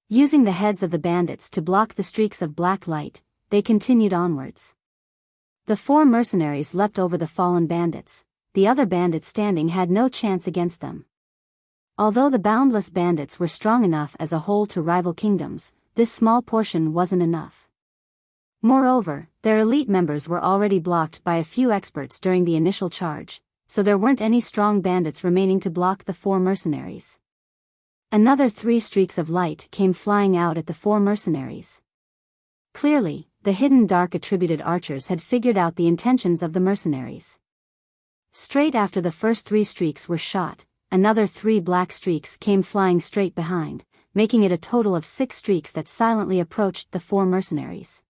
Using the heads of the bandits to block the streaks of black light, they continued onwards. The 4 mercenaries leapt over the fallen bandits. The other bandits standing had no chance against them. Although the boundless bandits were strong enough as a whole to rival kingdoms, this small portion wasn't enough. Moreover, their elite members were already blocked by a few experts during the initial charge, so there weren't any strong bandits remaining to block the 4 mercenaries. Another 3 streaks of light came flying out at the 4 mercenaries. Clearly, the hidden dark attributed archers had figured out the intentions of the mercenaries. Straight after the first 3 streaks were shot, another 3 black streaks came flying straight behind, making it a total of 6 streaks that silently approached the 4 mercenaries.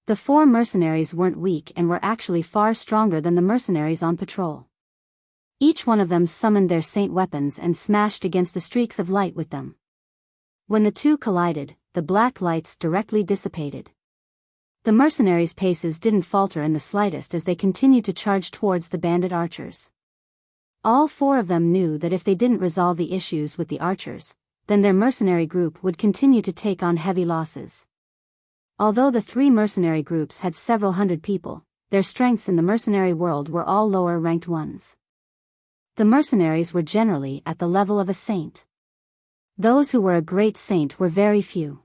The 4 mercenaries weren't weak and were actually far stronger than the mercenaries on patrol. Each one of them summoned their saint weapons and smashed against the streaks of light with them. When the two collided, the black lights directly dissipated. The mercenaries' paces didn't falter in the slightest as they continued to charge towards the bandit archers. All 4 of them knew that if they didn't resolve the issues with the archers, then their mercenary group would continue to take on heavy losses. Although the 3 mercenary groups had several hundred people, their strengths in the mercenary world were all lower-ranked ones. The mercenaries were generally at the level of a saint. Those who were a great saint were very few.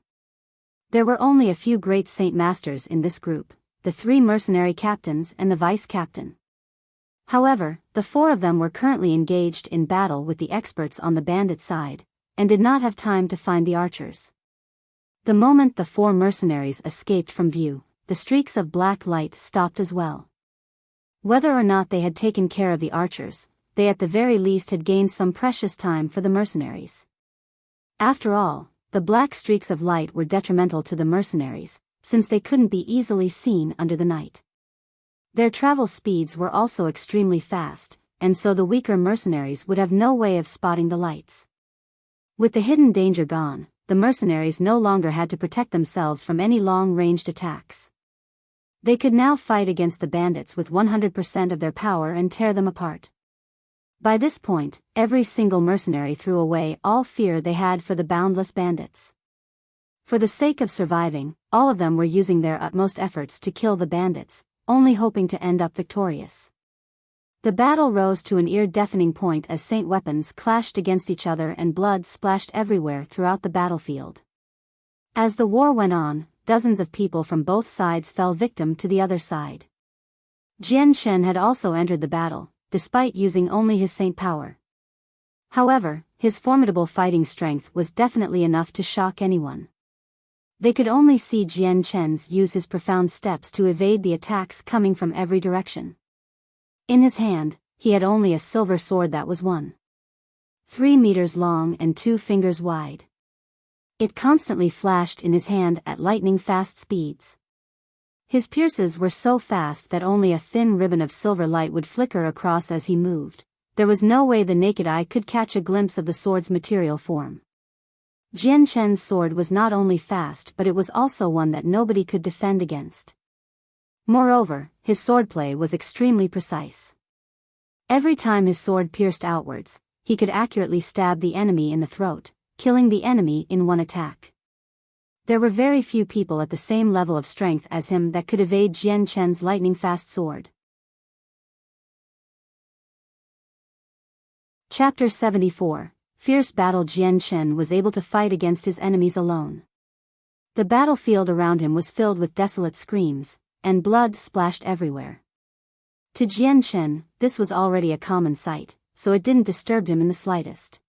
There were only a few great saint masters in this group, the 3 mercenary captains and the vice captain. However, the four of them were currently engaged in battle with the experts on the bandit side, and did not have time to find the archers. The moment the four mercenaries escaped from view, the streaks of black light stopped as well. Whether or not they had taken care of the archers, they at the very least had gained some precious time for the mercenaries. After all, the black streaks of light were detrimental to the mercenaries, since they couldn't be easily seen under the night. Their travel speeds were also extremely fast, and so the weaker mercenaries would have no way of spotting the lights. With the hidden danger gone, the mercenaries no longer had to protect themselves from any long-ranged attacks. They could now fight against the bandits with 100% of their power and tear them apart. By this point, every single mercenary threw away all fear they had for the boundless bandits. For the sake of surviving, all of them were using their utmost efforts to kill the bandits, only hoping to end up victorious. The battle rose to an ear-deafening point as saint weapons clashed against each other and blood splashed everywhere throughout the battlefield. As the war went on, dozens of people from both sides fell victim to the other side. Jian Shen had also entered the battle, despite using only his saint power. However, his formidable fighting strength was definitely enough to shock anyone. They could only see Jian Shen's use his profound steps to evade the attacks coming from every direction. In his hand, he had only a silver sword that was 1.3 meters long and 2 fingers wide. It constantly flashed in his hand at lightning-fast speeds. His pierces were so fast that only a thin ribbon of silver light would flicker across as he moved. There was no way the naked eye could catch a glimpse of the sword's material form. Jian Shen's sword was not only fast but it was also one that nobody could defend against. Moreover, his swordplay was extremely precise. Every time his sword pierced outwards, he could accurately stab the enemy in the throat, killing the enemy in one attack. There were very few people at the same level of strength as him that could evade Jian Shen's lightning-fast sword. Chapter 74. Fierce Battle. Jian Shen was able to fight against his enemies alone. The battlefield around him was filled with desolate screams, and blood splashed everywhere. To Jian Shen, this was already a common sight, so it didn't disturb him in the slightest.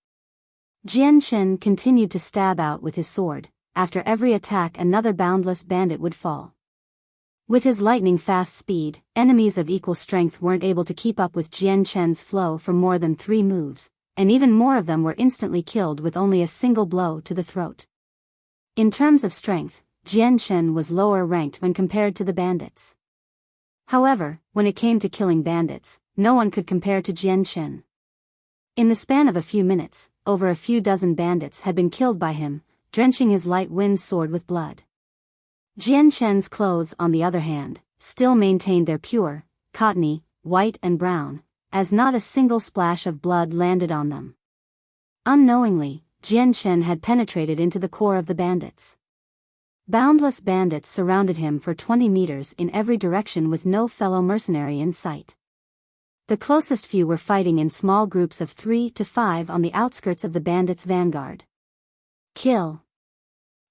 Jian Shen continued to stab out with his sword. After every attack another boundless bandit would fall. With his lightning-fast speed, enemies of equal strength weren't able to keep up with Jian Shen's flow for more than 3 moves, and even more of them were instantly killed with only a single blow to the throat. In terms of strength, Jian Shen was lower ranked when compared to the bandits. However, when it came to killing bandits, no one could compare to Jian Shen. In the span of a few minutes, over a few dozen bandits had been killed by him, drenching his light-wind sword with blood. Jian Shen's clothes, on the other hand, still maintained their pure, cottony, white and brown, as not a single splash of blood landed on them. Unknowingly, Jian Shen had penetrated into the core of the bandits. Boundless bandits surrounded him for 20 meters in every direction with no fellow mercenary in sight. The closest few were fighting in small groups of 3 to 5 on the outskirts of the bandits' vanguard. Kill!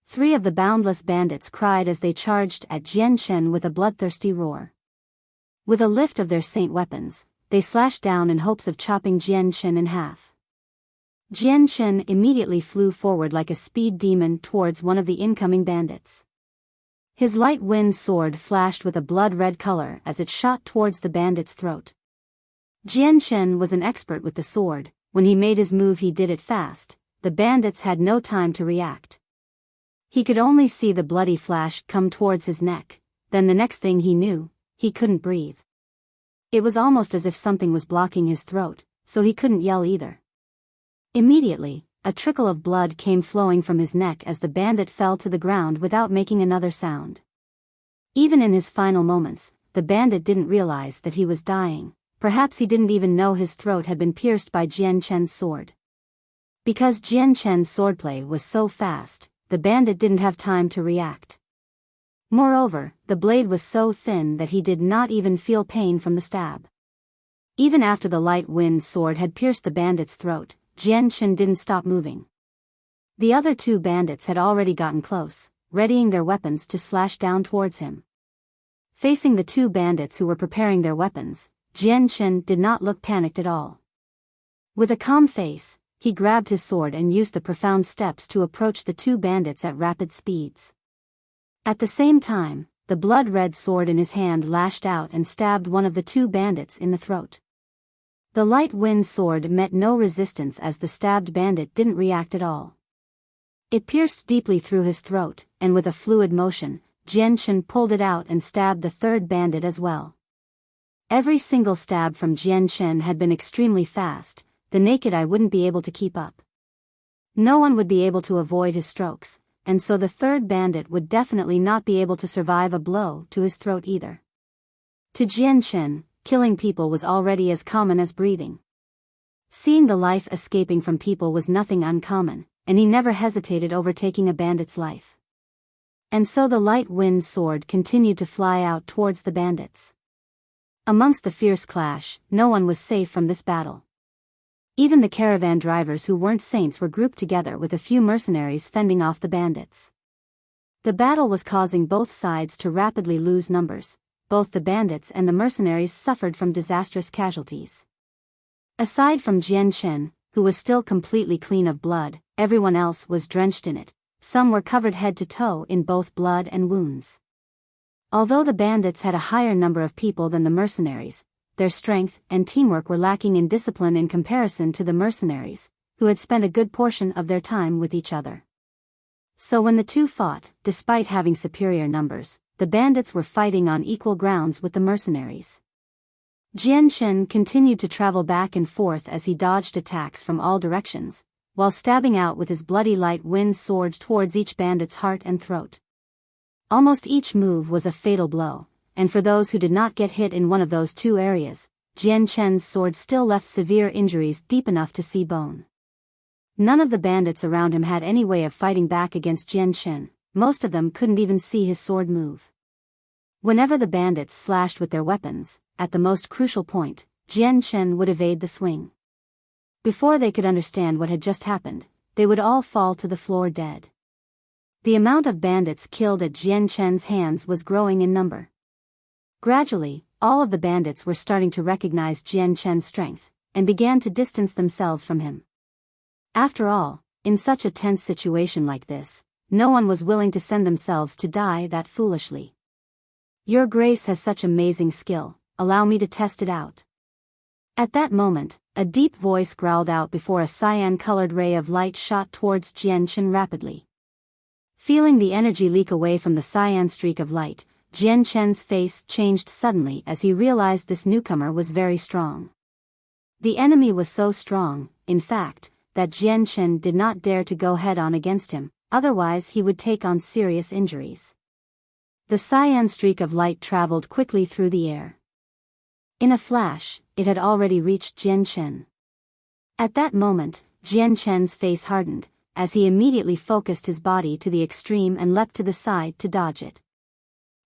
3 of the boundless bandits cried as they charged at Jian Shen with a bloodthirsty roar. With a lift of their saint weapons, they slashed down in hopes of chopping Jian Shen in half. Jian Shen immediately flew forward like a speed demon towards one of the incoming bandits. His light-wind sword flashed with a blood-red color as it shot towards the bandit's throat. Jian Shen was an expert with the sword. When he made his move he did it fast. The bandits had no time to react. He could only see the bloody flash come towards his neck, then the next thing he knew, he couldn't breathe. It was almost as if something was blocking his throat, so he couldn't yell either. Immediately, a trickle of blood came flowing from his neck as the bandit fell to the ground without making another sound. Even in his final moments, the bandit didn't realize that he was dying. Perhaps he didn't even know his throat had been pierced by Jian Shen's sword. Because Jian Shen's swordplay was so fast, the bandit didn't have time to react. Moreover, the blade was so thin that he did not even feel pain from the stab. Even after the light-wind sword had pierced the bandit's throat, Jian Shen didn't stop moving. The other 2 bandits had already gotten close, readying their weapons to slash down towards him. Facing the 2 bandits who were preparing their weapons, Jian Chen did not look panicked at all. With a calm face, he grabbed his sword and used the profound steps to approach the two bandits at rapid speeds. At the same time, the blood-red sword in his hand lashed out and stabbed one of the two bandits in the throat. The light wind sword met no resistance as the stabbed bandit didn't react at all. It pierced deeply through his throat, and with a fluid motion, Jian Chen pulled it out and stabbed the third bandit as well. Every single stab from Jian Chen had been extremely fast. The naked eye wouldn't be able to keep up. No one would be able to avoid his strokes, and so the third bandit would definitely not be able to survive a blow to his throat either. To Jian Chen, killing people was already as common as breathing. Seeing the life escaping from people was nothing uncommon, and he never hesitated over taking a bandit's life. And so the light wind sword continued to fly out towards the bandits. Amongst the fierce clash, no one was safe from this battle. Even the caravan drivers who weren't saints were grouped together with a few mercenaries fending off the bandits. The battle was causing both sides to rapidly lose numbers. Both the bandits and the mercenaries suffered from disastrous casualties. Aside from Jian Chen, who was still completely clean of blood, everyone else was drenched in it. Some were covered head to toe in both blood and wounds. Although the bandits had a higher number of people than the mercenaries, their strength and teamwork were lacking in discipline in comparison to the mercenaries, who had spent a good portion of their time with each other. So when the two fought, despite having superior numbers, the bandits were fighting on equal grounds with the mercenaries. Jian Chen continued to travel back and forth as he dodged attacks from all directions, while stabbing out with his bloody light wind sword towards each bandit's heart and throat. Almost each move was a fatal blow, and for those who did not get hit in one of those two areas, Jian Chen's sword still left severe injuries deep enough to see bone. None of the bandits around him had any way of fighting back against Jian Chen. Most of them couldn't even see his sword move. Whenever the bandits slashed with their weapons, at the most crucial point, Jian Chen would evade the swing. Before they could understand what had just happened, they would all fall to the floor dead. The amount of bandits killed at Jian Chen's hands was growing in number. Gradually, all of the bandits were starting to recognize Jian Chen's strength, and began to distance themselves from him. After all, in such a tense situation like this, no one was willing to send themselves to die that foolishly. Your Grace has such amazing skill, allow me to test it out. At that moment, a deep voice growled out before a cyan-colored ray of light shot towards Jian Chen rapidly. Feeling the energy leak away from the cyan streak of light, Jian Chen's face changed suddenly as he realized this newcomer was very strong. The enemy was so strong, in fact, that Jian Chen did not dare to go head-on against him, otherwise he would take on serious injuries. The cyan streak of light traveled quickly through the air. In a flash, it had already reached Jian Chen. At that moment, Jian Chen's face hardened, as he immediately focused his body to the extreme and leapt to the side to dodge it.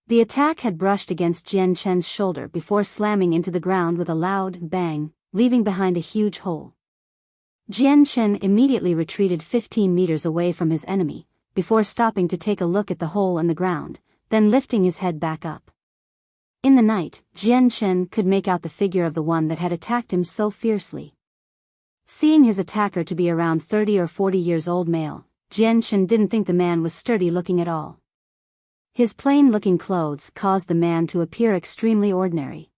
The attack had brushed against Jian Chen's shoulder before slamming into the ground with a loud bang, leaving behind a huge hole. Jian Chen immediately retreated 15 meters away from his enemy, before stopping to take a look at the hole in the ground, then lifting his head back up. In the night, Jian Chen could make out the figure of the one that had attacked him so fiercely. Seeing his attacker to be around 30 or 40 years old male, Jian Chen didn't think the man was sturdy looking at all. His plain-looking clothes caused the man to appear extremely ordinary.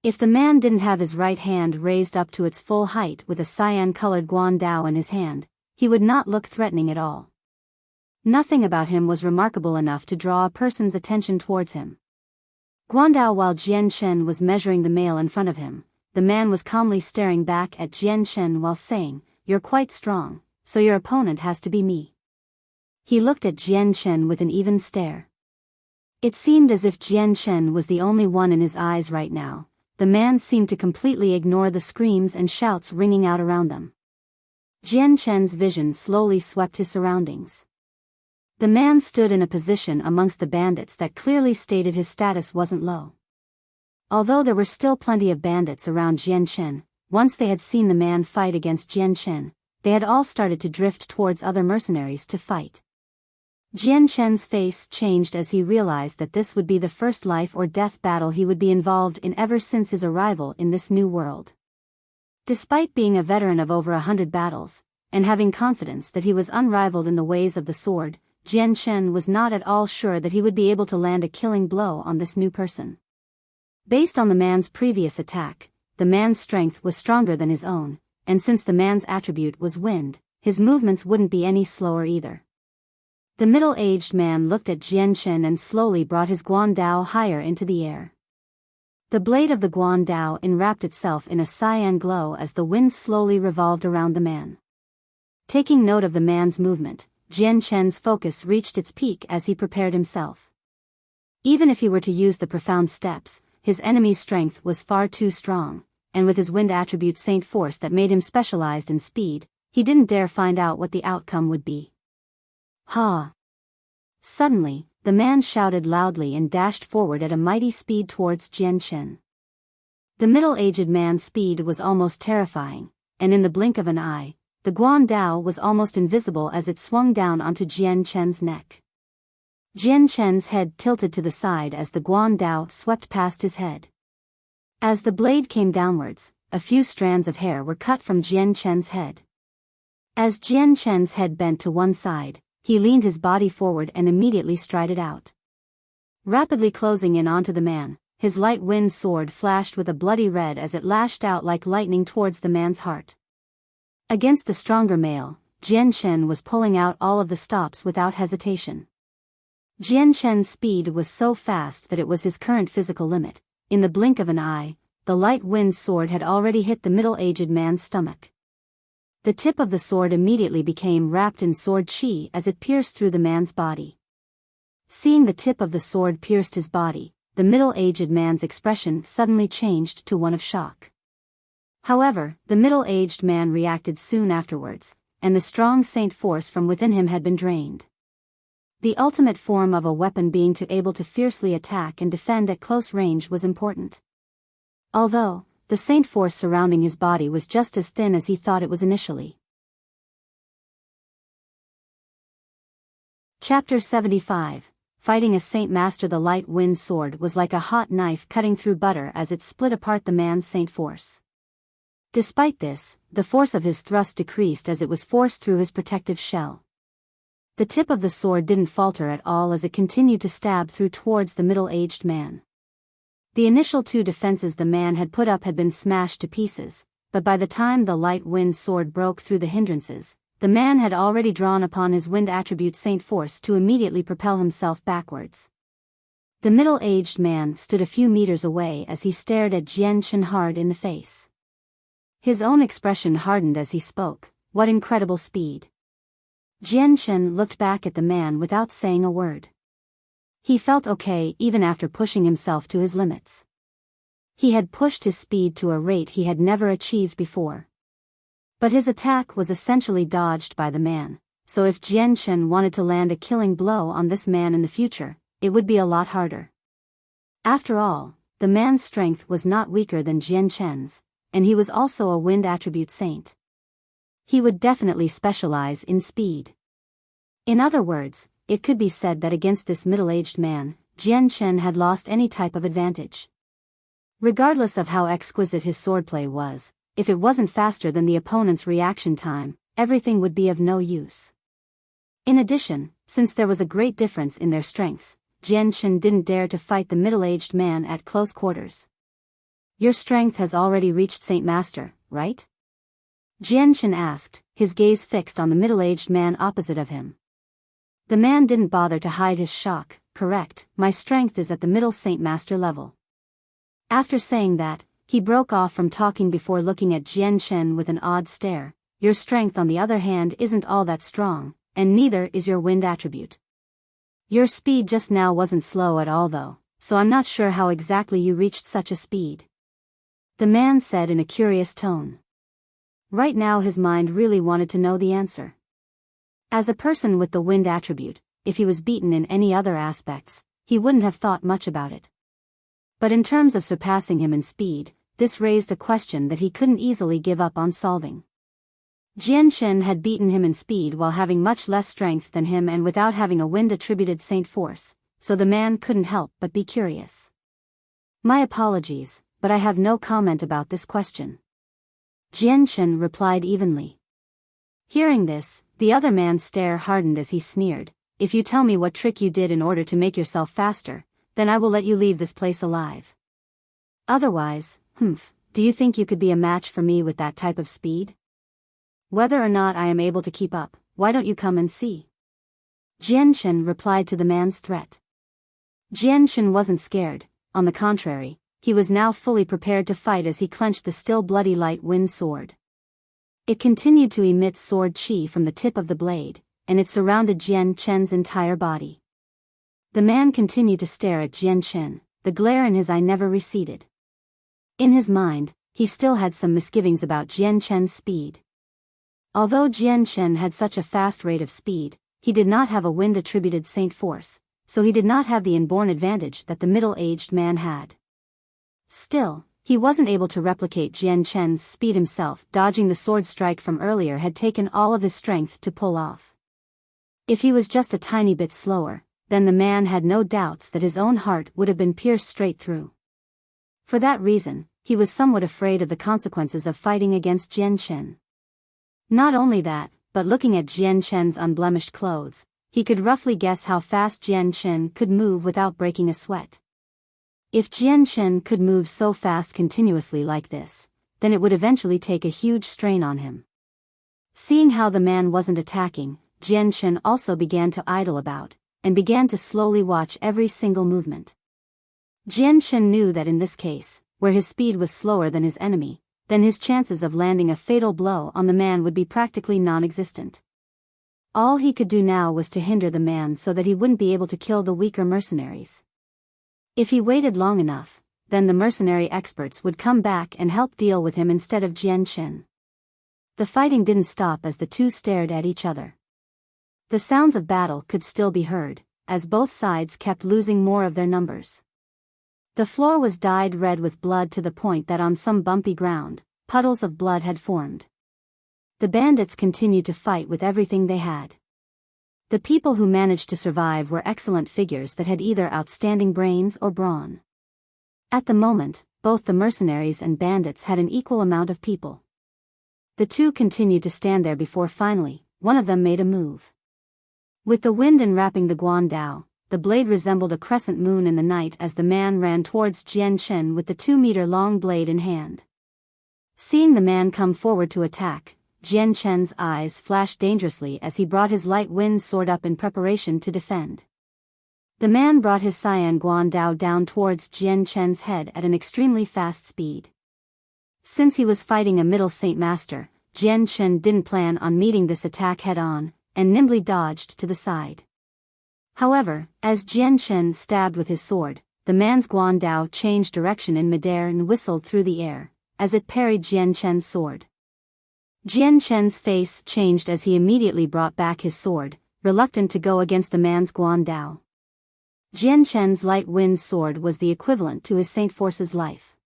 If the man didn't have his right hand raised up to its full height with a cyan-colored guandao in his hand, he would not look threatening at all. Nothing about him was remarkable enough to draw a person's attention towards him. Guandao. While Jian Chen was measuring the male in front of him, the man was calmly staring back at Jian Chen while saying, "You're quite strong, so your opponent has to be me." He looked at Jian Chen with an even stare. It seemed as if Jian Chen was the only one in his eyes right now. The man seemed to completely ignore the screams and shouts ringing out around them. Jian Chen's vision slowly swept his surroundings. The man stood in a position amongst the bandits that clearly stated his status wasn't low. Although there were still plenty of bandits around Jian Chen, once they had seen the man fight against Jian Chen, they had all started to drift towards other mercenaries to fight. Jian Chen's face changed as he realized that this would be the first life or death battle he would be involved in ever since his arrival in this new world. Despite being a veteran of over 100 battles, and having confidence that he was unrivaled in the ways of the sword, Jian Chen was not at all sure that he would be able to land a killing blow on this new person. Based on the man's previous attack, the man's strength was stronger than his own, and since the man's attribute was wind, his movements wouldn't be any slower either. The middle-aged man looked at Jian Chen and slowly brought his guandao higher into the air. The blade of the guandao enwrapped itself in a cyan glow as the wind slowly revolved around the man. Taking note of the man's movement, Jian Chen's focus reached its peak as he prepared himself. Even if he were to use the profound steps, his enemy's strength was far too strong, and with his wind attribute Saint Force that made him specialized in speed, he didn't dare find out what the outcome would be. Ha! Suddenly, the man shouted loudly and dashed forward at a mighty speed towards Jian Chen. The middle-aged man's speed was almost terrifying, and in the blink of an eye, the guandao was almost invisible as it swung down onto Jian Chen's neck. Jian Chen's head tilted to the side as the guandao swept past his head. As the blade came downwards, a few strands of hair were cut from Jian Chen's head. As Jian Chen's head bent to one side, he leaned his body forward and immediately strided out. Rapidly closing in onto the man, his light wind sword flashed with a bloody red as it lashed out like lightning towards the man's heart. Against the stronger male, Jian Chen was pulling out all of the stops without hesitation. Jian Chen's speed was so fast that it was his current physical limit. In the blink of an eye, the light wind sword had already hit the middle-aged man's stomach. The tip of the sword immediately became wrapped in sword chi as it pierced through the man's body. Seeing the tip of the sword pierced his body, the middle-aged man's expression suddenly changed to one of shock. However, the middle-aged man reacted soon afterwards, and the strong Saint Force from within him had been drained. The ultimate form of a weapon being to able to fiercely attack and defend at close range was important. Although, the Saint Force surrounding his body was just as thin as he thought it was initially. Chapter 75. Fighting a Saint Master. The light wind sword was like a hot knife cutting through butter as it split apart the man's Saint Force. Despite this, the force of his thrust decreased as it was forced through his protective shell. The tip of the sword didn't falter at all as it continued to stab through towards the middle-aged man. The initial two defenses the man had put up had been smashed to pieces, but by the time the light wind sword broke through the hindrances, the man had already drawn upon his wind attribute Saint Force to immediately propel himself backwards. The middle-aged man stood a few meters away as he stared at Jian Chen hard in the face. His own expression hardened as he spoke. What incredible speed! Jian Chen looked back at the man without saying a word. He felt okay even after pushing himself to his limits. He had pushed his speed to a rate he had never achieved before. But his attack was essentially dodged by the man, so if Jian Chen wanted to land a killing blow on this man in the future, it would be a lot harder. After all, the man's strength was not weaker than Jian Chen's, and he was also a wind attribute saint. He would definitely specialize in speed. In other words, it could be said that against this middle-aged man, Jian Chen had lost any type of advantage. Regardless of how exquisite his swordplay was, if it wasn't faster than the opponent's reaction time, everything would be of no use. In addition, since there was a great difference in their strengths, Jian Chen didn't dare to fight the middle-aged man at close quarters. Your strength has already reached Saint Master, right? Jian Chen asked, his gaze fixed on the middle-aged man opposite of him. The man didn't bother to hide his shock. Correct, my strength is at the middle Saint Master level. After saying that, he broke off from talking before looking at Jian Chen with an odd stare. Your strength on the other hand isn't all that strong, and neither is your wind attribute. Your speed just now wasn't slow at all though, so I'm not sure how exactly you reached such a speed. The man said in a curious tone. Right now his mind really wanted to know the answer. As a person with the wind attribute, if he was beaten in any other aspects, he wouldn't have thought much about it. But in terms of surpassing him in speed, this raised a question that he couldn't easily give up on solving. Jian Shen had beaten him in speed while having much less strength than him and without having a wind-attributed saint force, so the man couldn't help but be curious. My apologies, but I have no comment about this question. Jian Shen replied evenly. Hearing this, the other man's stare hardened as he sneered, if you tell me what trick you did in order to make yourself faster, then I will let you leave this place alive. Otherwise, do you think you could be a match for me with that type of speed? Whether or not I am able to keep up, why don't you come and see? Jian Shen replied to the man's threat. Jian Shen wasn't scared, on the contrary, he was now fully prepared to fight as he clenched the still bloody light wind sword. It continued to emit sword qi from the tip of the blade, and it surrounded Jian Shen's entire body. The man continued to stare at Jian Shen, the glare in his eye never receded. In his mind, he still had some misgivings about Jian Shen's speed. Although Jian Shen had such a fast rate of speed, he did not have a wind-attributed saint force, so he did not have the inborn advantage that the middle-aged man had. Still, he wasn't able to replicate Jian Shen's speed himself. Dodging the sword strike from earlier had taken all of his strength to pull off. If he was just a tiny bit slower, then the man had no doubts that his own heart would have been pierced straight through. For that reason, he was somewhat afraid of the consequences of fighting against Jian Shen. Not only that, but looking at Jian Shen's unblemished clothes, he could roughly guess how fast Jian Shen could move without breaking a sweat. If Jian Shen could move so fast continuously like this, then it would eventually take a huge strain on him. Seeing how the man wasn't attacking, Jian Shen also began to idle about, and began to slowly watch every single movement. Jian Shen knew that in this case, where his speed was slower than his enemy, then his chances of landing a fatal blow on the man would be practically non-existent. All he could do now was to hinder the man so that he wouldn't be able to kill the weaker mercenaries. If he waited long enough, then the mercenary experts would come back and help deal with him instead of Jian Shen. The fighting didn't stop as the two stared at each other. The sounds of battle could still be heard, as both sides kept losing more of their numbers. The floor was dyed red with blood to the point that on some bumpy ground, puddles of blood had formed. The bandits continued to fight with everything they had. The people who managed to survive were excellent figures that had either outstanding brains or brawn. At the moment, both the mercenaries and bandits had an equal amount of people. The two continued to stand there before finally, one of them made a move. With the wind enwrapping the Guandao, the blade resembled a crescent moon in the night as the man ran towards Jian Shen with the 2-meter-long blade in hand. Seeing the man come forward to attack, Jian Shen's eyes flashed dangerously as he brought his light wind sword up in preparation to defend. The man brought his Cyan Guandao down towards Jian Shen's head at an extremely fast speed. Since he was fighting a middle Saint Master, Jian Shen didn't plan on meeting this attack head-on, and nimbly dodged to the side. However, as Jian Shen stabbed with his sword, the man's Guandao changed direction in midair and whistled through the air, as it parried Jian Shen's sword. Jian Shen's face changed as he immediately brought back his sword, reluctant to go against the man's Guandao. Jian Shen's light wind sword was the equivalent to his Saint Force's life.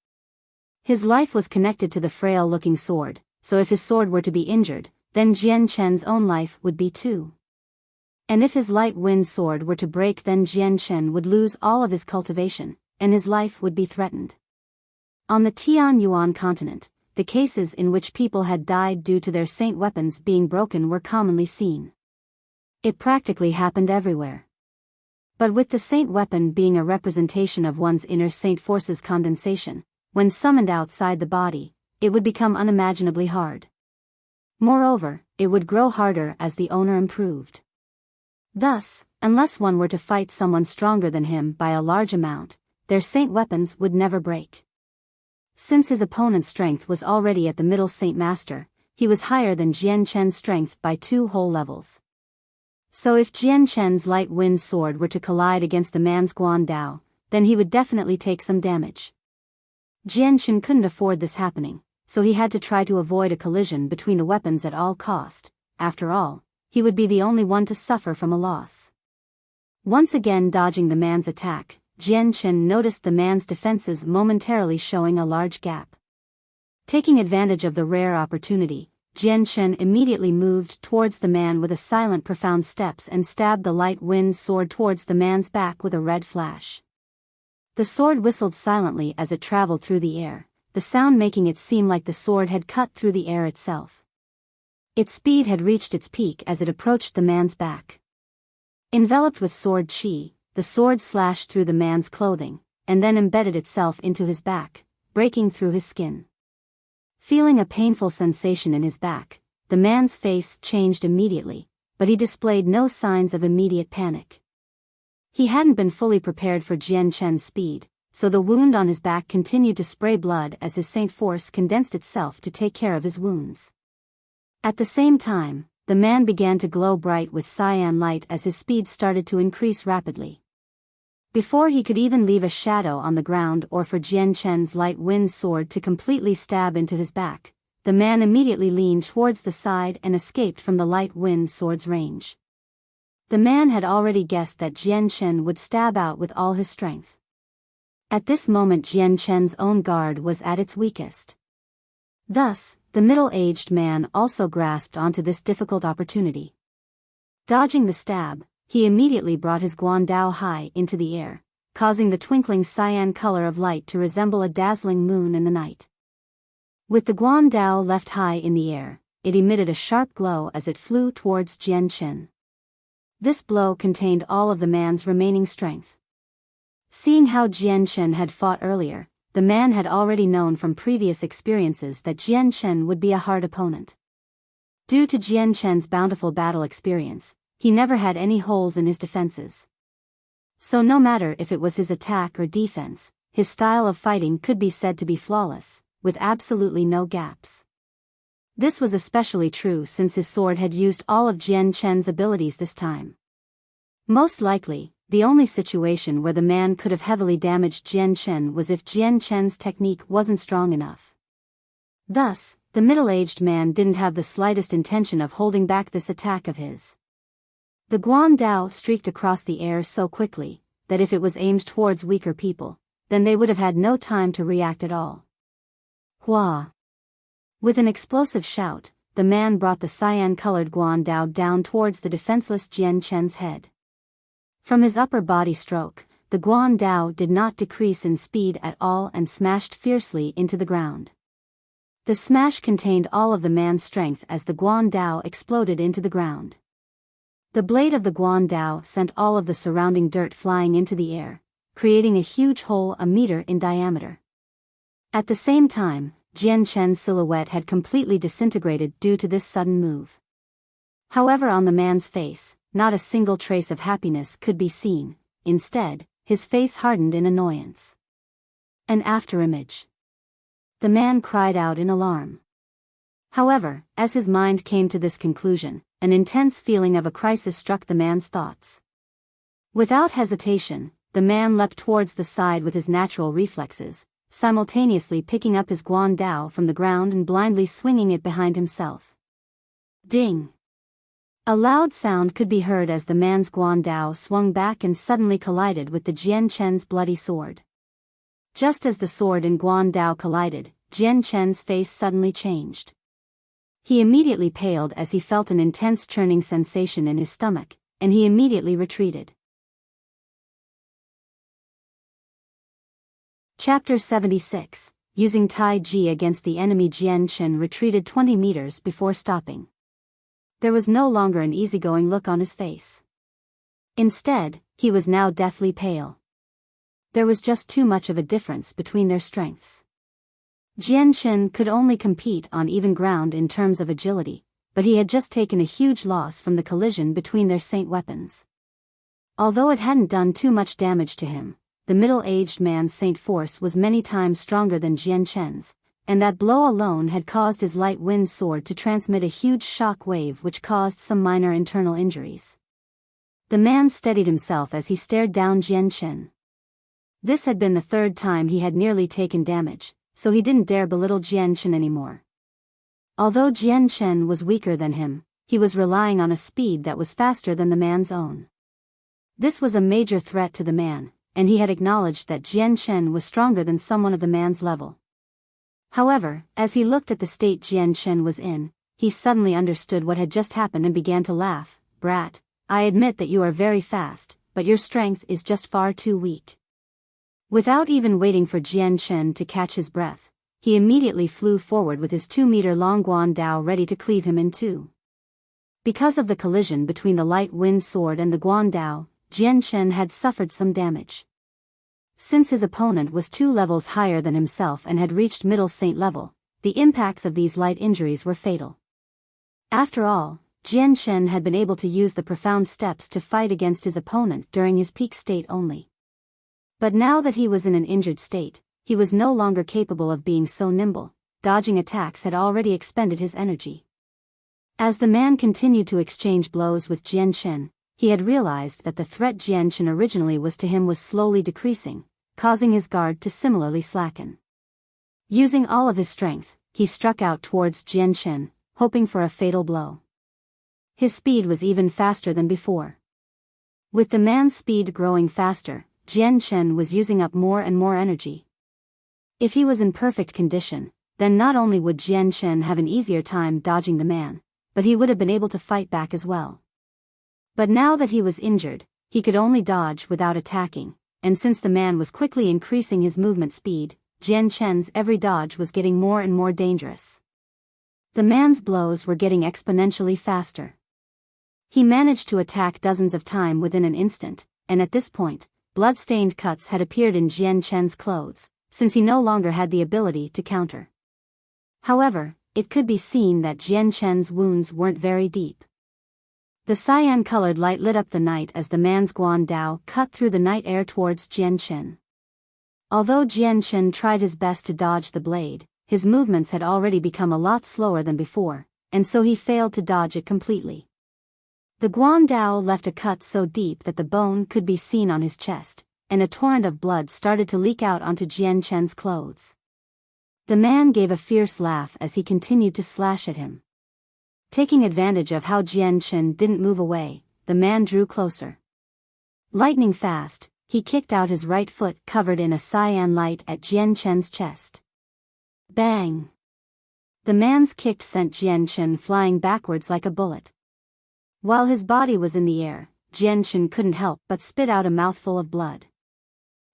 His life was connected to the frail-looking sword, so if his sword were to be injured, then Jian Shen's own life would be too. And if his light wind sword were to break, then Jian Shen would lose all of his cultivation, and his life would be threatened. On the Tian Yuan continent, the cases in which people had died due to their saint weapons being broken were commonly seen. It practically happened everywhere. But with the saint weapon being a representation of one's inner saint force's condensation, when summoned outside the body, it would become unimaginably hard. Moreover, it would grow harder as the owner improved. Thus, unless one were to fight someone stronger than him by a large amount, their saint weapons would never break. Since his opponent's strength was already at the middle Saint Master, he was higher than Jian Shen's strength by 2 whole levels. So if Jian Shen's light wind sword were to collide against the man's Guandao, then he would definitely take some damage. Jian Shen couldn't afford this happening, so he had to try to avoid a collision between the weapons at all cost. After all, he would be the only one to suffer from a loss. Once again dodging the man's attack, Jian Shen noticed the man's defenses momentarily showing a large gap. Taking advantage of the rare opportunity, Jian Chen immediately moved towards the man with a silent profound steps and stabbed the light wind sword towards the man's back with a red flash. The sword whistled silently as it traveled through the air, the sound making it seem like the sword had cut through the air itself. Its speed had reached its peak as it approached the man's back. Enveloped with sword chi, the sword slashed through the man's clothing, and then embedded itself into his back, breaking through his skin. Feeling a painful sensation in his back, the man's face changed immediately, but he displayed no signs of immediate panic. He hadn't been fully prepared for Jian Chen's speed, so the wound on his back continued to spray blood as his Saint Force condensed itself to take care of his wounds. At the same time, the man began to glow bright with cyan light as his speed started to increase rapidly. Before he could even leave a shadow on the ground or for Jian Chen's light wind sword to completely stab into his back, the man immediately leaned towards the side and escaped from the light wind sword's range. The man had already guessed that Jian Chen would stab out with all his strength. At this moment Jian Chen's own guard was at its weakest. Thus, the middle-aged man also grasped onto this difficult opportunity. Dodging the stab, he immediately brought his guandao high into the air, causing the twinkling cyan color of light to resemble a dazzling moon in the night. With the guandao left high in the air, it emitted a sharp glow as it flew towards Jian Chen. This blow contained all of the man's remaining strength. Seeing how Jian Chen had fought earlier, the man had already known from previous experiences that Jian Chen would be a hard opponent. Due to Jian Chen's bountiful battle experience, he never had any holes in his defenses. So no matter if it was his attack or defense, his style of fighting could be said to be flawless, with absolutely no gaps. This was especially true since his sword had used all of Jian Chen's abilities this time. Most likely, the only situation where the man could have heavily damaged Jian Chen was if Jian Chen's technique wasn't strong enough. Thus, the middle-aged man didn't have the slightest intention of holding back this attack of his. The guandao streaked across the air so quickly, that if it was aimed towards weaker people, then they would have had no time to react at all. Hua! With an explosive shout, the man brought the cyan-colored guandao down towards the defenseless Jian Chen's head. From his upper body stroke, the guandao did not decrease in speed at all and smashed fiercely into the ground. The smash contained all of the man's strength as the guandao exploded into the ground. The blade of the guandao sent all of the surrounding dirt flying into the air, creating a huge hole a meter in diameter. At the same time, Jian Chen's silhouette had completely disintegrated due to this sudden move. However, on the man's face, not a single trace of happiness could be seen. Instead, his face hardened in annoyance. An afterimage. The man cried out in alarm. However, as his mind came to this conclusion, an intense feeling of a crisis struck the man's thoughts. Without hesitation, the man leapt towards the side with his natural reflexes, simultaneously picking up his guandao from the ground and blindly swinging it behind himself. Ding! A loud sound could be heard as the man's guandao swung back and suddenly collided with the Jian Chen's bloody sword. Just as the sword and guandao collided, Jian Chen's face suddenly changed. He immediately paled as he felt an intense churning sensation in his stomach, and he immediately retreated. Chapter 76, Using Tai Ji against the enemy. Jian Chen retreated 20 meters before stopping. There was no longer an easygoing look on his face. Instead, he was now deathly pale. There was just too much of a difference between their strengths. Jian Chen could only compete on even ground in terms of agility, but he had just taken a huge loss from the collision between their saint weapons. Although it hadn't done too much damage to him, the middle-aged man's Saint Force was many times stronger than Jian Chen's, and that blow alone had caused his light wind sword to transmit a huge shock wave which caused some minor internal injuries. The man steadied himself as he stared down Jian Chen. This had been the third time he had nearly taken damage, so he didn't dare belittle Jian Chen anymore. Although Jian Chen was weaker than him, he was relying on a speed that was faster than the man's own. This was a major threat to the man, and he had acknowledged that Jian Chen was stronger than someone of the man's level. However, as he looked at the state Jian Chen was in, he suddenly understood what had just happened and began to laugh. "Brat, I admit that you are very fast, but your strength is just far too weak." Without even waiting for Jian Chen to catch his breath, he immediately flew forward with his 2-meter-long guandao ready to cleave him in two. Because of the collision between the light wind sword and the guandao, Jian Chen had suffered some damage. Since his opponent was 2 levels higher than himself and had reached middle saint level, the impacts of these light injuries were fatal. After all, Jian Chen had been able to use the profound steps to fight against his opponent during his peak state only. But now that he was in an injured state, he was no longer capable of being so nimble. Dodging attacks had already expended his energy. As the man continued to exchange blows with Jian Chen, he had realized that the threat Jian Chen originally was to him was slowly decreasing, causing his guard to similarly slacken. Using all of his strength, he struck out towards Jian Chen, hoping for a fatal blow. His speed was even faster than before. With the man's speed growing faster, Jian Chen was using up more and more energy. If he was in perfect condition, then not only would Jian Chen have an easier time dodging the man, but he would have been able to fight back as well. But now that he was injured, he could only dodge without attacking, and since the man was quickly increasing his movement speed, Jian Chen's every dodge was getting more and more dangerous. The man's blows were getting exponentially faster. He managed to attack dozens of times within an instant, and at this point, blood-stained cuts had appeared in Jian Chen's clothes, since he no longer had the ability to counter. However, it could be seen that Jian Chen's wounds weren't very deep. The cyan-colored light lit up the night as the man's guandao cut through the night air towards Jian Chen. Although Jian Chen tried his best to dodge the blade, his movements had already become a lot slower than before, and so he failed to dodge it completely. The guandao left a cut so deep that the bone could be seen on his chest, and a torrent of blood started to leak out onto Jian Chen's clothes. The man gave a fierce laugh as he continued to slash at him. Taking advantage of how Jian Chen didn't move away, the man drew closer. Lightning fast, he kicked out his right foot covered in a cyan light at Jian Chen's chest. Bang! The man's kick sent Jian Chen flying backwards like a bullet. While his body was in the air, Jian Chen couldn't help but spit out a mouthful of blood.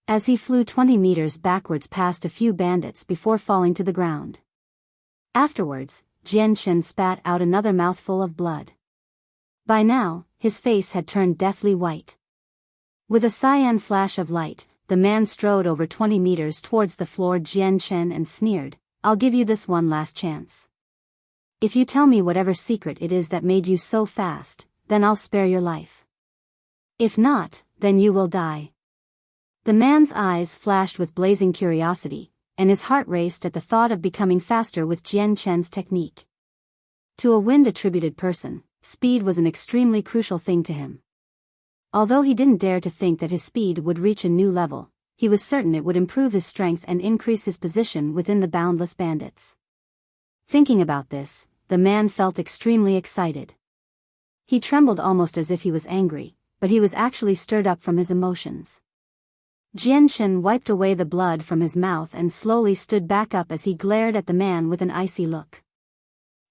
As he flew 20 meters backwards past a few bandits before falling to the ground. Afterwards, Jian Chen spat out another mouthful of blood. By now, his face had turned deathly white. With a cyan flash of light, the man strode over 20 meters towards the floored Jian Chen and sneered, "I'll give you this one last chance. If you tell me whatever secret it is that made you so fast, then I'll spare your life. If not, then you will die." The man's eyes flashed with blazing curiosity, and his heart raced at the thought of becoming faster with Jian Chen's technique. To a wind-attributed person, speed was an extremely crucial thing to him. Although he didn't dare to think that his speed would reach a new level, he was certain it would improve his strength and increase his position within the boundless bandits. Thinking about this, the man felt extremely excited. He trembled almost as if he was angry, but he was actually stirred up from his emotions. Jian Chen wiped away the blood from his mouth and slowly stood back up as he glared at the man with an icy look.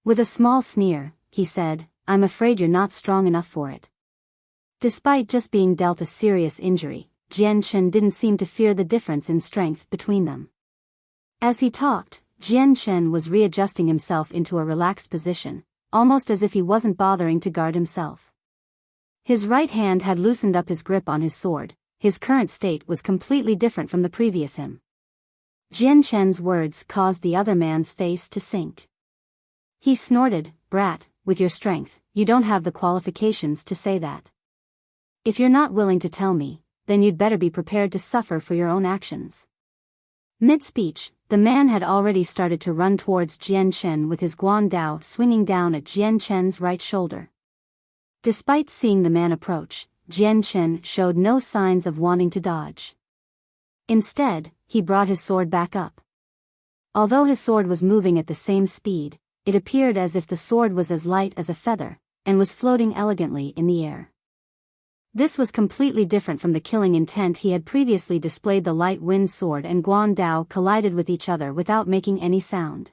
With a small sneer, he said, "I'm afraid you're not strong enough for it." Despite just being dealt a serious injury, Jian Chen didn't seem to fear the difference in strength between them. As he talked, Jian Chen was readjusting himself into a relaxed position, almost as if he wasn't bothering to guard himself. His right hand had loosened up his grip on his sword. His current state was completely different from the previous him. Jian Chen's words caused the other man's face to sink. He snorted, "Brat, with your strength, you don't have the qualifications to say that. If you're not willing to tell me, then you'd better be prepared to suffer for your own actions." Mid-speech, the man had already started to run towards Jian Chen with his guandao swinging down at Jian Chen's right shoulder. Despite seeing the man approach, Jian Chen showed no signs of wanting to dodge. Instead, he brought his sword back up. Although his sword was moving at the same speed, it appeared as if the sword was as light as a feather, and was floating elegantly in the air. This was completely different from the killing intent he had previously displayed. The light wind sword and guandao collided with each other without making any sound.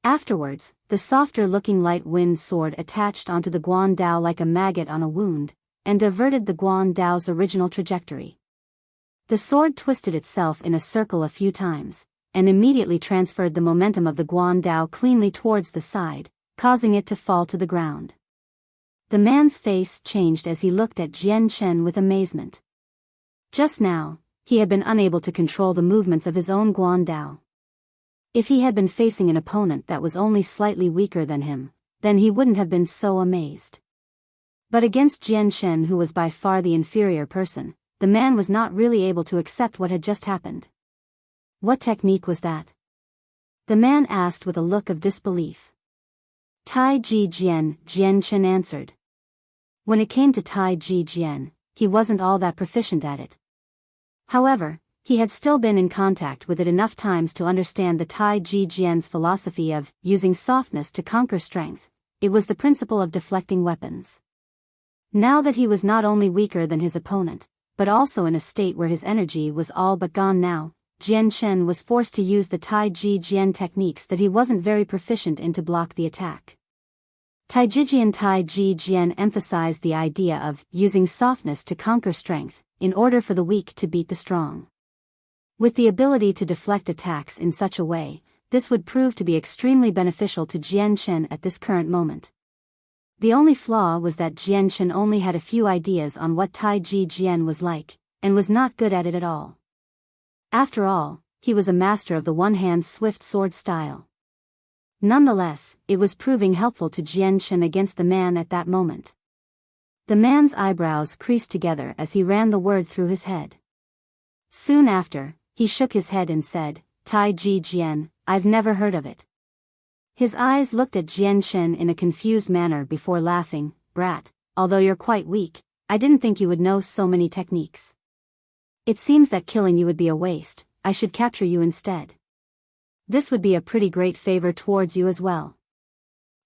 Afterwards, the softer-looking light wind sword attached onto the Guandao like a maggot on a wound, and diverted the Guandao's original trajectory. The sword twisted itself in a circle a few times, and immediately transferred the momentum of the Guandao cleanly towards the side, causing it to fall to the ground. The man's face changed as he looked at Jian Chen with amazement. Just now, he had been unable to control the movements of his own Guandao. If he had been facing an opponent that was only slightly weaker than him, then he wouldn't have been so amazed. But against Jian Chen, who was by far the inferior person, the man was not really able to accept what had just happened. What technique was that? The man asked with a look of disbelief. Tai Ji Jian, Jian Chen answered. When it came to Tai Ji Jian, he wasn't all that proficient at it. However, he had still been in contact with it enough times to understand the Tai Ji Jian's philosophy of using softness to conquer strength. It was the principle of deflecting weapons. Now that he was not only weaker than his opponent, but also in a state where his energy was all but gone now, Jian Chen was forced to use the Tai Ji Jian techniques that he wasn't very proficient in to block the attack. Tai Ji Jian emphasized the idea of using softness to conquer strength, in order for the weak to beat the strong. With the ability to deflect attacks in such a way, this would prove to be extremely beneficial to Jian Chen at this current moment. The only flaw was that Jian Chen only had a few ideas on what Tai Ji Jian was like, and was not good at it at all. After all, he was a master of the one-hand swift sword style. Nonetheless, it was proving helpful to Jian Chen against the man at that moment. The man's eyebrows creased together as he ran the word through his head. Soon after, he shook his head and said, Tai Ji Jian, I've never heard of it. His eyes looked at Jian Chen in a confused manner before laughing. Brat, although you're quite weak, I didn't think you would know so many techniques. It seems that killing you would be a waste. I should capture you instead. This would be a pretty great favor towards you as well.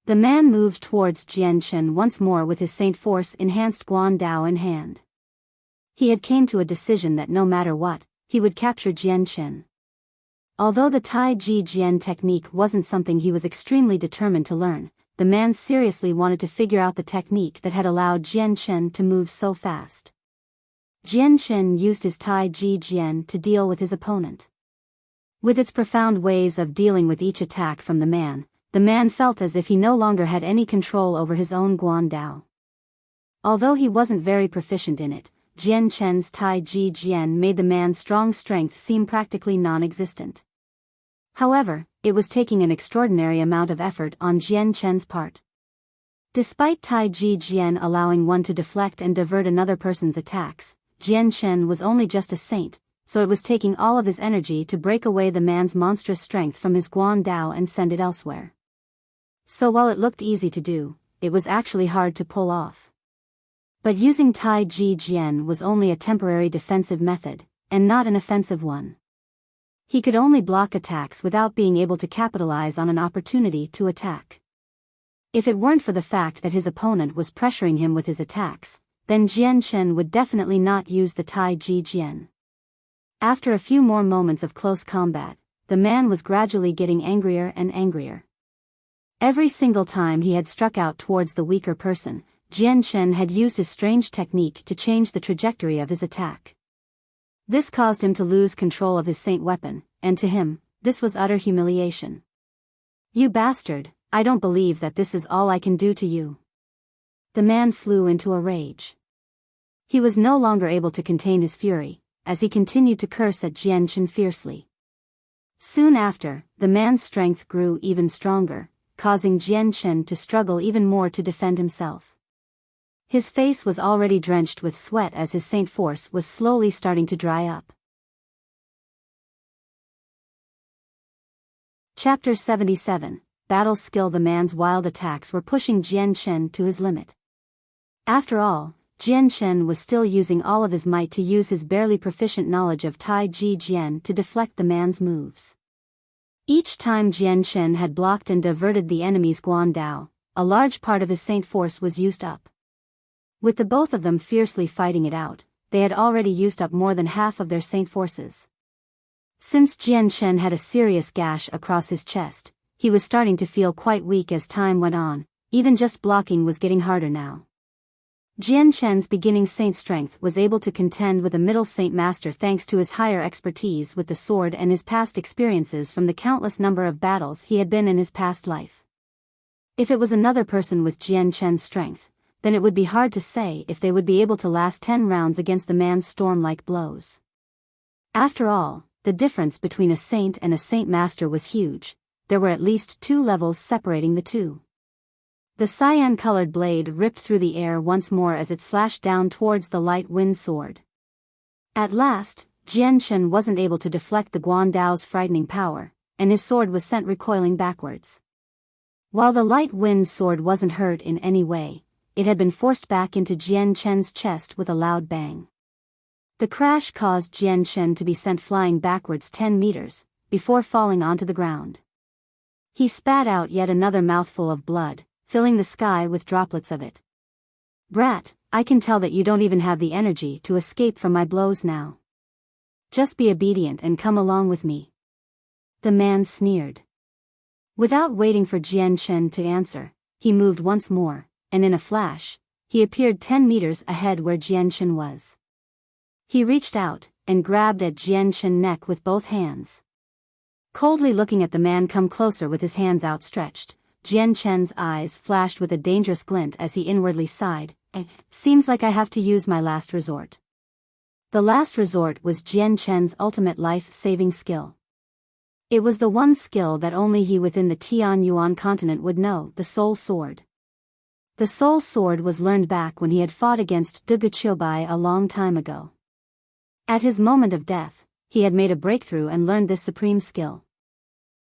The man moved towards Jian Chen once more with his Saint Force enhanced Guandao in hand. He had came to a decision that no matter what, he would capture Jian Chen. Although the Tai Ji Jian technique wasn't something he was extremely determined to learn, the man seriously wanted to figure out the technique that had allowed Jian Chen to move so fast. Jian Chen used his Tai Ji Jian to deal with his opponent. With its profound ways of dealing with each attack from the man felt as if he no longer had any control over his own Guandao. Although he wasn't very proficient in it, Jian Chen's Tai Ji Jian made the man's strong strength seem practically non-existent. However, it was taking an extraordinary amount of effort on Jian Chen's part. Despite Tai Ji Jian allowing one to deflect and divert another person's attacks, Jian Chen was only just a saint, so it was taking all of his energy to break away the man's monstrous strength from his Guandao and send it elsewhere. So while it looked easy to do, it was actually hard to pull off. But using Tai Ji Jian was only a temporary defensive method, and not an offensive one. He could only block attacks without being able to capitalize on an opportunity to attack. If it weren't for the fact that his opponent was pressuring him with his attacks, then Jian Chen would definitely not use the Tai Ji Jian. After a few more moments of close combat, the man was gradually getting angrier and angrier. Every single time he had struck out towards the weaker person, Jian Chen had used his strange technique to change the trajectory of his attack. This caused him to lose control of his saint weapon, and to him, this was utter humiliation. You bastard, I don't believe that this is all I can do to you. The man flew into a rage. He was no longer able to contain his fury, as he continued to curse at Jian Chen fiercely. Soon after, the man's strength grew even stronger, causing Jian Chen to struggle even more to defend himself. His face was already drenched with sweat as his Saint Force was slowly starting to dry up. Chapter 77, Battle Skill. The man's wild attacks were pushing Jian Chen to his limit. After all, Jian Chen was still using all of his might to use his barely proficient knowledge of Tai Ji Jian to deflect the man's moves. Each time Jian Chen had blocked and diverted the enemy's Guandao, a large part of his Saint Force was used up. With the both of them fiercely fighting it out, they had already used up more than half of their Saint Forces. Since Jian Chen had a serious gash across his chest, he was starting to feel quite weak as time went on, even just blocking was getting harder now. Jian Chen's beginning saint strength was able to contend with a middle saint master thanks to his higher expertise with the sword and his past experiences from the countless number of battles he had been in his past life. If it was another person with Jian Chen's strength, then it would be hard to say if they would be able to last 10 rounds against the man's storm-like blows. After all, the difference between a saint and a saint master was huge. There were at least 2 levels separating the two. The cyan-colored blade ripped through the air once more as it slashed down towards the light wind sword. At last, Jian Chen wasn't able to deflect the Guandao's frightening power, and his sword was sent recoiling backwards. While the light wind sword wasn't hurt in any way, it had been forced back into Jian Chen's chest with a loud bang. The crash caused Jian Chen to be sent flying backwards 10 meters, before falling onto the ground. He spat out yet another mouthful of blood, filling the sky with droplets of it. "Brat, I can tell that you don't even have the energy to escape from my blows now. Just be obedient and come along with me." The man sneered. Without waiting for Jian Chen to answer, he moved once more, and in a flash, he appeared 10 meters ahead where Jian Chen was. He reached out, and grabbed at Jian Chen's neck with both hands. Coldly looking at the man come closer with his hands outstretched, Jian Chen's eyes flashed with a dangerous glint as he inwardly sighed, "Seems like I have to use my last resort." The last resort was Jian Chen's ultimate life-saving skill. It was the one skill that only he within the Tian Yuan continent would know, the Soul Sword. The Soul Sword was learned back when he had fought against Dugu Qiubai a long time ago. At his moment of death, he had made a breakthrough and learned this supreme skill.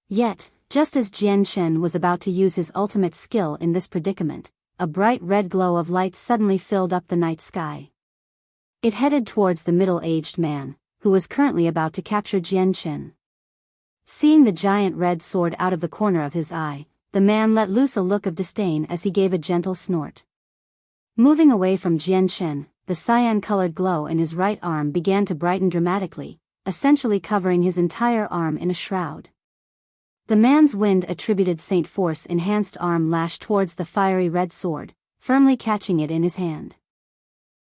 Yet, just as Jian Chen was about to use his ultimate skill in this predicament, a bright red glow of light suddenly filled up the night sky. It headed towards the middle-aged man, who was currently about to capture Jian Chen. Seeing the giant red sword out of the corner of his eye, the man let loose a look of disdain as he gave a gentle snort. Moving away from Jian Chen, the cyan-colored glow in his right arm began to brighten dramatically, essentially covering his entire arm in a shroud. The man's wind-attributed Saint Force-enhanced arm lashed towards the fiery red sword, firmly catching it in his hand.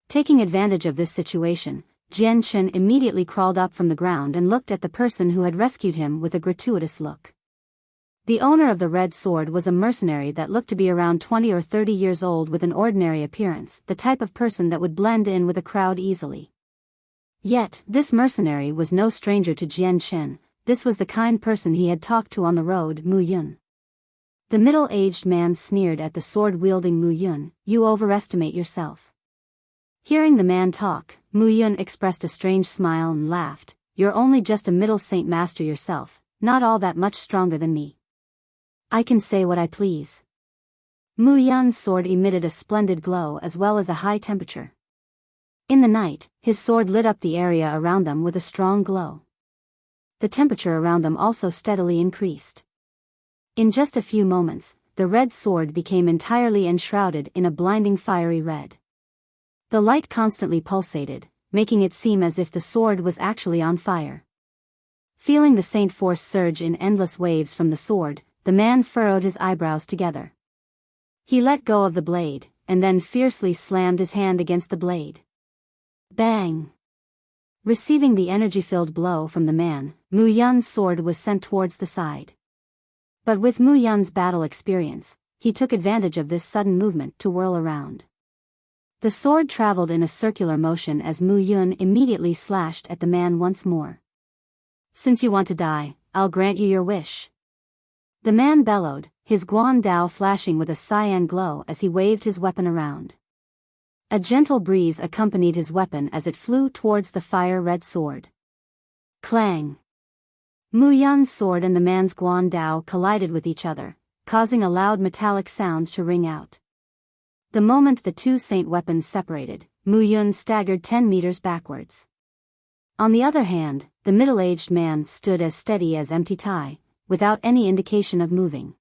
Taking advantage of this situation, Jian Chen immediately crawled up from the ground and looked at the person who had rescued him with a gratuitous look. The owner of the red sword was a mercenary that looked to be around 20 or 30 years old with an ordinary appearance, the type of person that would blend in with a crowd easily. Yet, this mercenary was no stranger to Jian Chen. This was the kind person he had talked to on the road, Mu Yun. The middle-aged man sneered at the sword-wielding Mu Yun. "You overestimate yourself." Hearing the man talk, Mu Yun expressed a strange smile and laughed. "You're only just a middle saint master yourself, not all that much stronger than me. I can say what I please." Mu Yun's sword emitted a splendid glow as well as a high temperature. In the night, his sword lit up the area around them with a strong glow. The temperature around them also steadily increased. In just a few moments, the red sword became entirely enshrouded in a blinding fiery red. The light constantly pulsated, making it seem as if the sword was actually on fire. Feeling the Saint Force surge in endless waves from the sword, the man furrowed his eyebrows together. He let go of the blade, and then fiercely slammed his hand against the blade. Bang! Receiving the energy-filled blow from the man, Mu Yun's sword was sent towards the side. But with Mu Yun's battle experience, he took advantage of this sudden movement to whirl around. The sword traveled in a circular motion as Mu Yun immediately slashed at the man once more. "Since you want to die, I'll grant you your wish." The man bellowed, his Guan Dao flashing with a cyan glow as he waved his weapon around. A gentle breeze accompanied his weapon as it flew towards the fire-red sword. Clang! Mu Yun's sword and the man's Guan Dao collided with each other, causing a loud metallic sound to ring out. The moment the two saint weapons separated, Mu Yun staggered 10 meters backwards. On the other hand, the middle-aged man stood as steady as empty tie, without any indication of moving.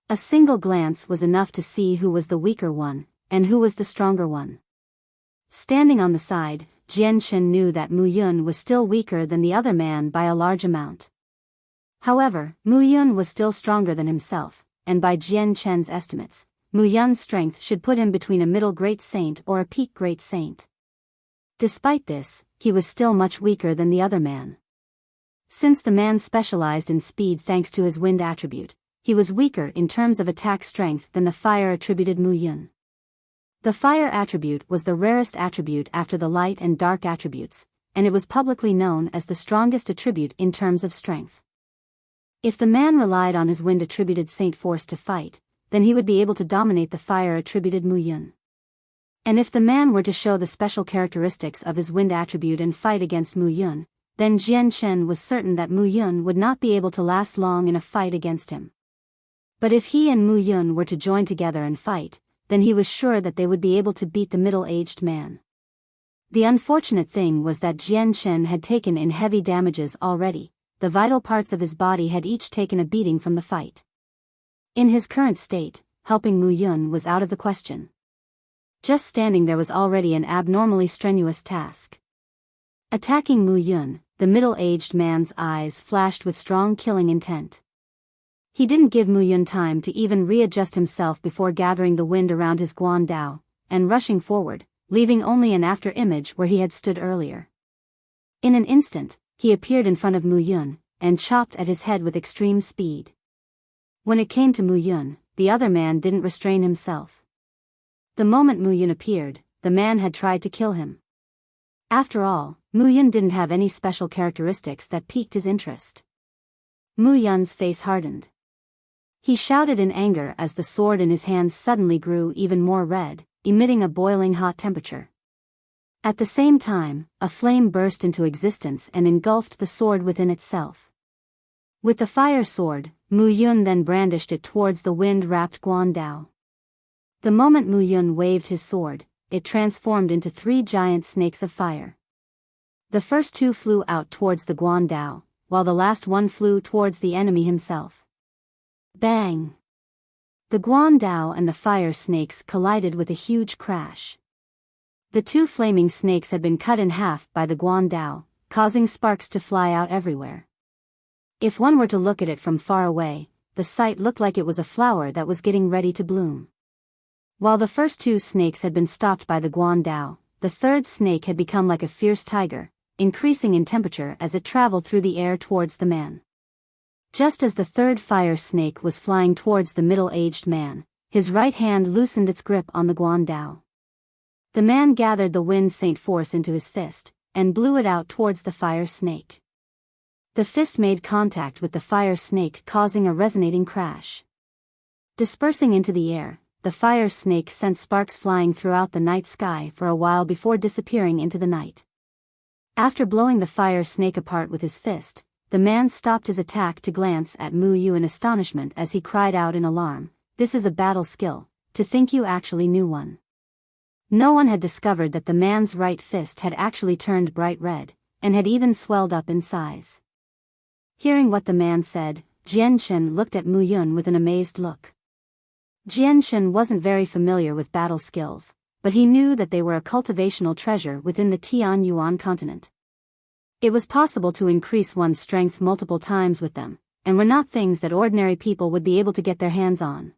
A single glance was enough to see who was the weaker one, and who was the stronger one. Standing on the side, Jian Chen knew that Mu Yun was still weaker than the other man by a large amount. However, Mu Yun was still stronger than himself, and by Jian Chen's estimates, Mu Yun's strength should put him between a middle great saint or a peak great saint. Despite this, he was still much weaker than the other man. Since the man specialized in speed thanks to his wind attribute, he was weaker in terms of attack strength than the fire attributed Mu Yun. The fire attribute was the rarest attribute after the light and dark attributes, and it was publicly known as the strongest attribute in terms of strength. If the man relied on his wind-attributed saint force to fight, then he would be able to dominate the fire-attributed Mu Yun. And if the man were to show the special characteristics of his wind attribute and fight against Mu Yun, then Jian Chen was certain that Mu Yun would not be able to last long in a fight against him. But if he and Mu Yun were to join together and fight, then he was sure that they would be able to beat the middle-aged man. The unfortunate thing was that Jian Chen had taken in heavy damages already. The vital parts of his body had each taken a beating from the fight. In his current state, helping Mu Yun was out of the question. Just standing there was already an abnormally strenuous task. Attacking Mu Yun, the middle-aged man's eyes flashed with strong killing intent. He didn't give Mu Yun time to even readjust himself before gathering the wind around his guan dao, and rushing forward, leaving only an after-image where he had stood earlier. In an instant, he appeared in front of Mu Yun, and chopped at his head with extreme speed. When it came to Mu Yun, the other man didn't restrain himself. The moment Mu Yun appeared, the man had tried to kill him. After all, Mu Yun didn't have any special characteristics that piqued his interest. Mu Yun's face hardened. He shouted in anger as the sword in his hands suddenly grew even more red, emitting a boiling hot temperature. At the same time, a flame burst into existence and engulfed the sword within itself. With the fire sword, Mu Yun then brandished it towards the wind-wrapped guan dao. The moment Mu Yun waved his sword, it transformed into 3 giant snakes of fire. The first 2 flew out towards the guan dao, while the last one flew towards the enemy himself. Bang! The guan dao and the fire snakes collided with a huge crash. The 2 flaming snakes had been cut in half by the guan dao, causing sparks to fly out everywhere. If one were to look at it from far away, the sight looked like it was a flower that was getting ready to bloom. While the first 2 snakes had been stopped by the guan dao, the third snake had become like a fierce tiger, increasing in temperature as it traveled through the air towards the man. Just as the third fire snake was flying towards the middle-aged man, his right hand loosened its grip on the guan dao. The man gathered the wind saint force into his fist, and blew it out towards the fire snake. The fist made contact with the fire snake, causing a resonating crash. Dispersing into the air, the fire snake sent sparks flying throughout the night sky for a while before disappearing into the night. After blowing the fire snake apart with his fist, the man stopped his attack to glance at Mu Yu in astonishment as he cried out in alarm, "This is a battle skill, to think you actually knew one." No one had discovered that the man's right fist had actually turned bright red, and had even swelled up in size. Hearing what the man said, Jian Chen looked at Mu Yun with an amazed look. Jian Chen wasn't very familiar with battle skills, but he knew that they were a cultivational treasure within the Tianyuan continent. It was possible to increase one's strength multiple times with them, and were not things that ordinary people would be able to get their hands on.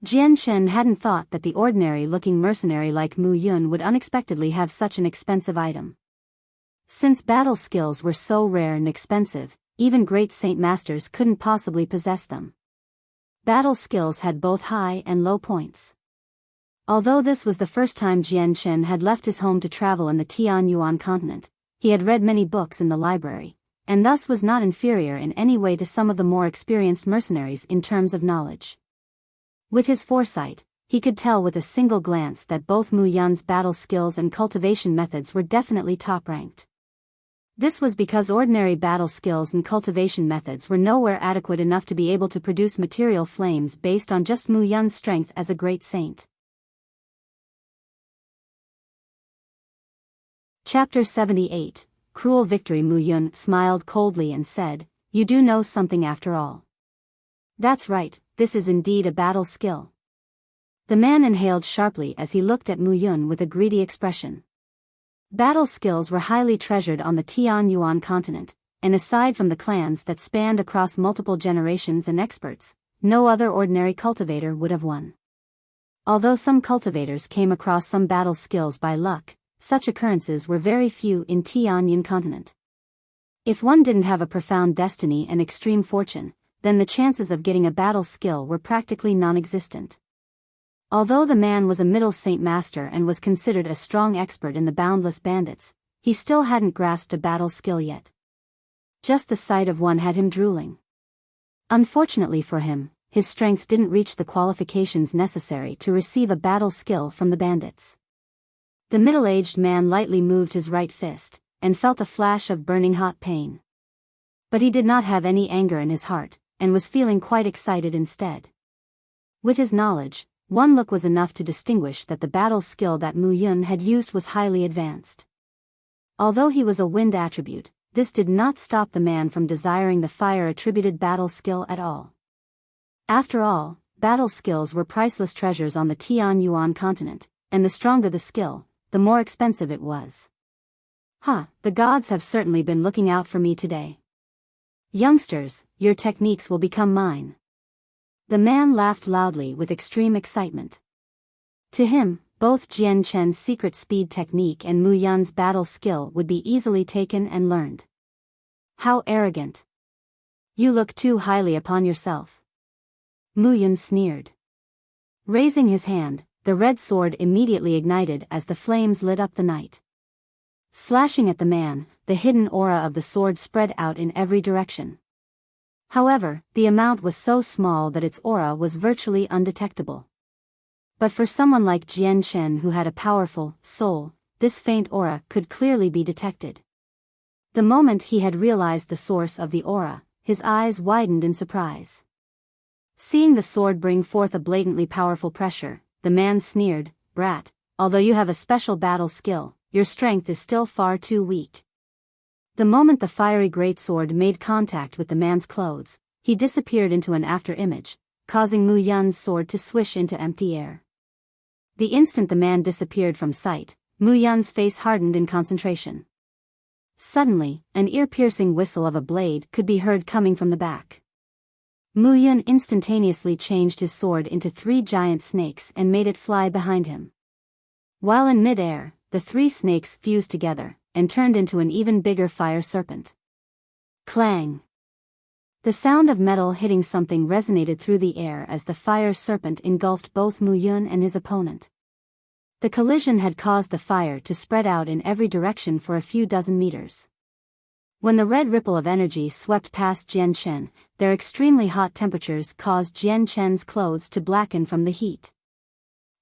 Jian Chen hadn't thought that the ordinary-looking mercenary like Mu Yun would unexpectedly have such an expensive item. Since battle skills were so rare and expensive, even great saint masters couldn't possibly possess them. Battle skills had both high and low points. Although this was the first time Jian Chen had left his home to travel in the Tianyuan continent, he had read many books in the library, and thus was not inferior in any way to some of the more experienced mercenaries in terms of knowledge. With his foresight, he could tell with a single glance that both Mu Yun's battle skills and cultivation methods were definitely top-ranked. This was because ordinary battle skills and cultivation methods were nowhere adequate enough to be able to produce material flames based on just Mu Yun's strength as a great saint. Chapter 78, Cruel Victory. Mu Yun smiled coldly and said, "You do know something after all." "That's right, this is indeed a battle skill." The man inhaled sharply as he looked at Mu Yun with a greedy expression. Battle skills were highly treasured on the Tianyuan continent, and aside from the clans that spanned across multiple generations and experts, no other ordinary cultivator would have won. Although some cultivators came across some battle skills by luck, such occurrences were very few in Tianyuan continent. If one didn't have a profound destiny and extreme fortune, then the chances of getting a battle skill were practically non-existent. Although the man was a middle Saint Master and was considered a strong expert in the boundless bandits, he still hadn't grasped a battle skill yet. Just the sight of one had him drooling. Unfortunately for him, his strength didn't reach the qualifications necessary to receive a battle skill from the bandits. The middle-aged man lightly moved his right fist, and felt a flash of burning hot pain. But he did not have any anger in his heart, and was feeling quite excited instead. With his knowledge, one look was enough to distinguish that the battle skill that Mu Yun had used was highly advanced. Although he was a wind attribute, this did not stop the man from desiring the fire-attributed battle skill at all. After all, battle skills were priceless treasures on the Tianyuan continent, and the stronger the skill, the more expensive it was. The gods have certainly been looking out for me today. Youngsters, your techniques will become mine. The man laughed loudly with extreme excitement. To him, both Jian Chen's secret speed technique and Mu Yun's battle skill would be easily taken and learned. How arrogant! You look too highly upon yourself. Mu Yun sneered. Raising his hand, the red sword immediately ignited as the flames lit up the night. Slashing at the man, the hidden aura of the sword spread out in every direction. However, the amount was so small that its aura was virtually undetectable. But for someone like Jian Chen who had a powerful soul, this faint aura could clearly be detected. The moment he had realized the source of the aura, his eyes widened in surprise. Seeing the sword bring forth a blatantly powerful pressure, the man sneered, "Brat, although you have a special battle skill, your strength is still far too weak." The moment the fiery greatsword made contact with the man's clothes, he disappeared into an after-image, causing Mu Yun's sword to swish into empty air. The instant the man disappeared from sight, Mu Yun's face hardened in concentration. Suddenly, an ear-piercing whistle of a blade could be heard coming from the back. Mu Yun instantaneously changed his sword into 3 giant snakes and made it fly behind him. While in mid-air, the 3 snakes fused together, and turned into an even bigger fire serpent. Clang! The sound of metal hitting something resonated through the air as the fire serpent engulfed both Mu Yun and his opponent. The collision had caused the fire to spread out in every direction for a few dozen meters. When the red ripple of energy swept past Jian Chen, their extremely hot temperatures caused Jian Chen's clothes to blacken from the heat.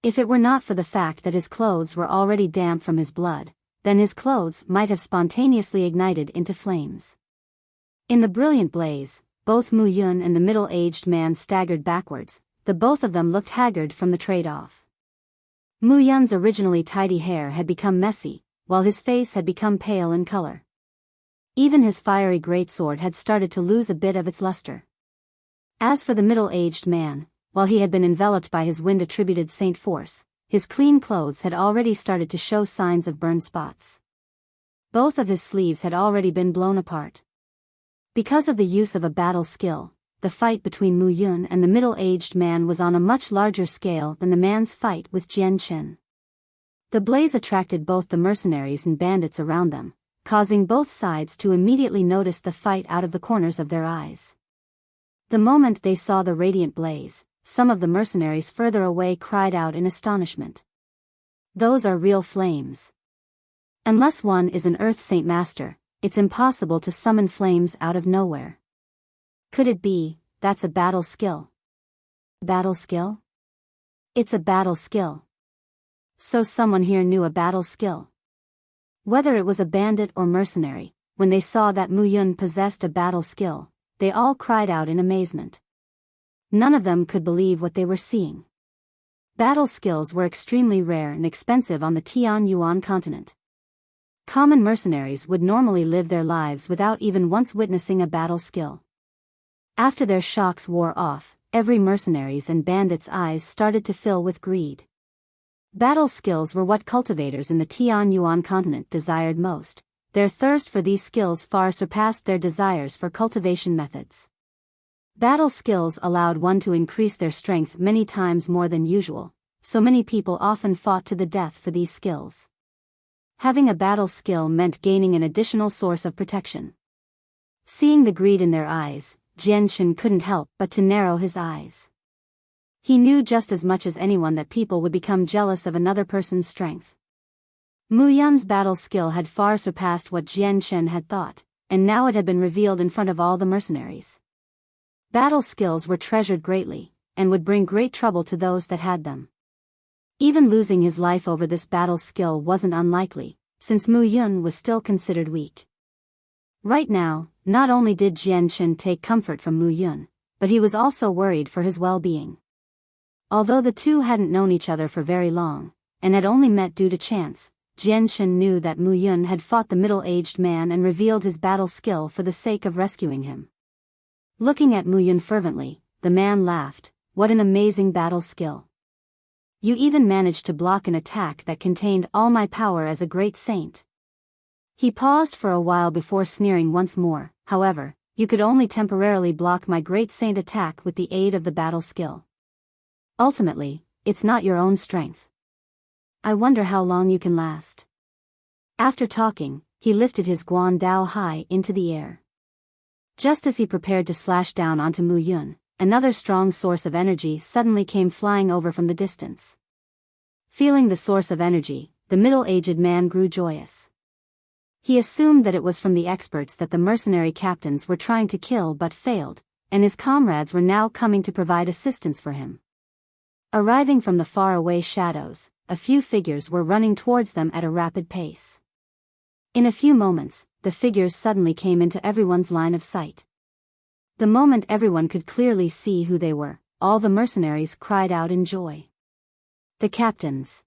If it were not for the fact that his clothes were already damp from his blood, then his clothes might have spontaneously ignited into flames. In the brilliant blaze, both Mu Yun and the middle-aged man staggered backwards, the both of them looked haggard from the trade-off. Mu Yun's originally tidy hair had become messy, while his face had become pale in color. Even his fiery greatsword had started to lose a bit of its luster. As for the middle-aged man, while he had been enveloped by his wind-attributed saint force, his clean clothes had already started to show signs of burn spots. Both of his sleeves had already been blown apart. Because of the use of a battle skill, the fight between Mu Yun and the middle-aged man was on a much larger scale than the man's fight with Jian Chen. The blaze attracted both the mercenaries and bandits around them, causing both sides to immediately notice the fight out of the corners of their eyes. The moment they saw the radiant blaze, some of the mercenaries further away cried out in astonishment. Those are real flames. Unless one is an Earth Saint Master, it's impossible to summon flames out of nowhere. Could it be, that's a battle skill? Battle skill? It's a battle skill. So someone here knew a battle skill. Whether it was a bandit or mercenary, when they saw that Mu Yun possessed a battle skill, they all cried out in amazement. None of them could believe what they were seeing. Battle skills were extremely rare and expensive on the Tianyuan continent. Common mercenaries would normally live their lives without even once witnessing a battle skill. After their shocks wore off, every mercenary's and bandit's eyes started to fill with greed. Battle skills were what cultivators in the Tianyuan continent desired most. Their thirst for these skills far surpassed their desires for cultivation methods. Battle skills allowed one to increase their strength many times more than usual, so many people often fought to the death for these skills. Having a battle skill meant gaining an additional source of protection. Seeing the greed in their eyes, Jianchen couldn't help but to narrow his eyes. He knew just as much as anyone that people would become jealous of another person's strength. Mu Yun's battle skill had far surpassed what Jianchen had thought, and now it had been revealed in front of all the mercenaries. Battle skills were treasured greatly, and would bring great trouble to those that had them. Even losing his life over this battle skill wasn't unlikely, since Mu Yun was still considered weak. Right now, not only did Jianchen take comfort from Mu Yun, but he was also worried for his well-being. Although the two hadn't known each other for very long, and had only met due to chance, Jianchen knew that Mu Yun had fought the middle-aged man and revealed his battle skill for the sake of rescuing him. Looking at Mu Yun fervently, the man laughed. "What an amazing battle skill. You even managed to block an attack that contained all my power as a great saint." He paused for a while before sneering once more. "However, you could only temporarily block my great saint attack with the aid of the battle skill. Ultimately, it's not your own strength. I wonder how long you can last." After talking, he lifted his Guan Dao high into the air. Just as he prepared to slash down onto Mu Yun, another strong source of energy suddenly came flying over from the distance. Feeling the source of energy, the middle-aged man grew joyous. He assumed that it was from the experts that the mercenary captains were trying to kill but failed, and his comrades were now coming to provide assistance for him. Arriving from the far-away shadows, a few figures were running towards them at a rapid pace. In a few moments, the figures suddenly came into everyone's line of sight. The moment everyone could clearly see who they were, all the mercenaries cried out in joy. The captains!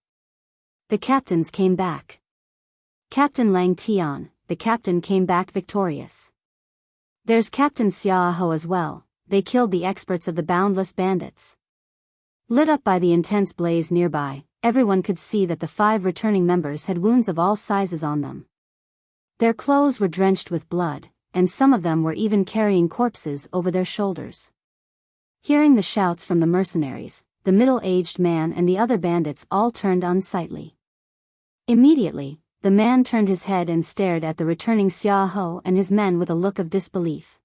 The captains came back! Captain Lang Tian, the captain came back victorious. There's Captain Xia Ho as well, they killed the experts of the boundless bandits. Lit up by the intense blaze nearby, everyone could see that the 5 returning members had wounds of all sizes on them. Their clothes were drenched with blood, and some of them were even carrying corpses over their shoulders. Hearing the shouts from the mercenaries, the middle-aged man and the other bandits all turned unsightly. Immediately, the man turned his head and stared at the returning Xia Ho and his men with a look of disbelief.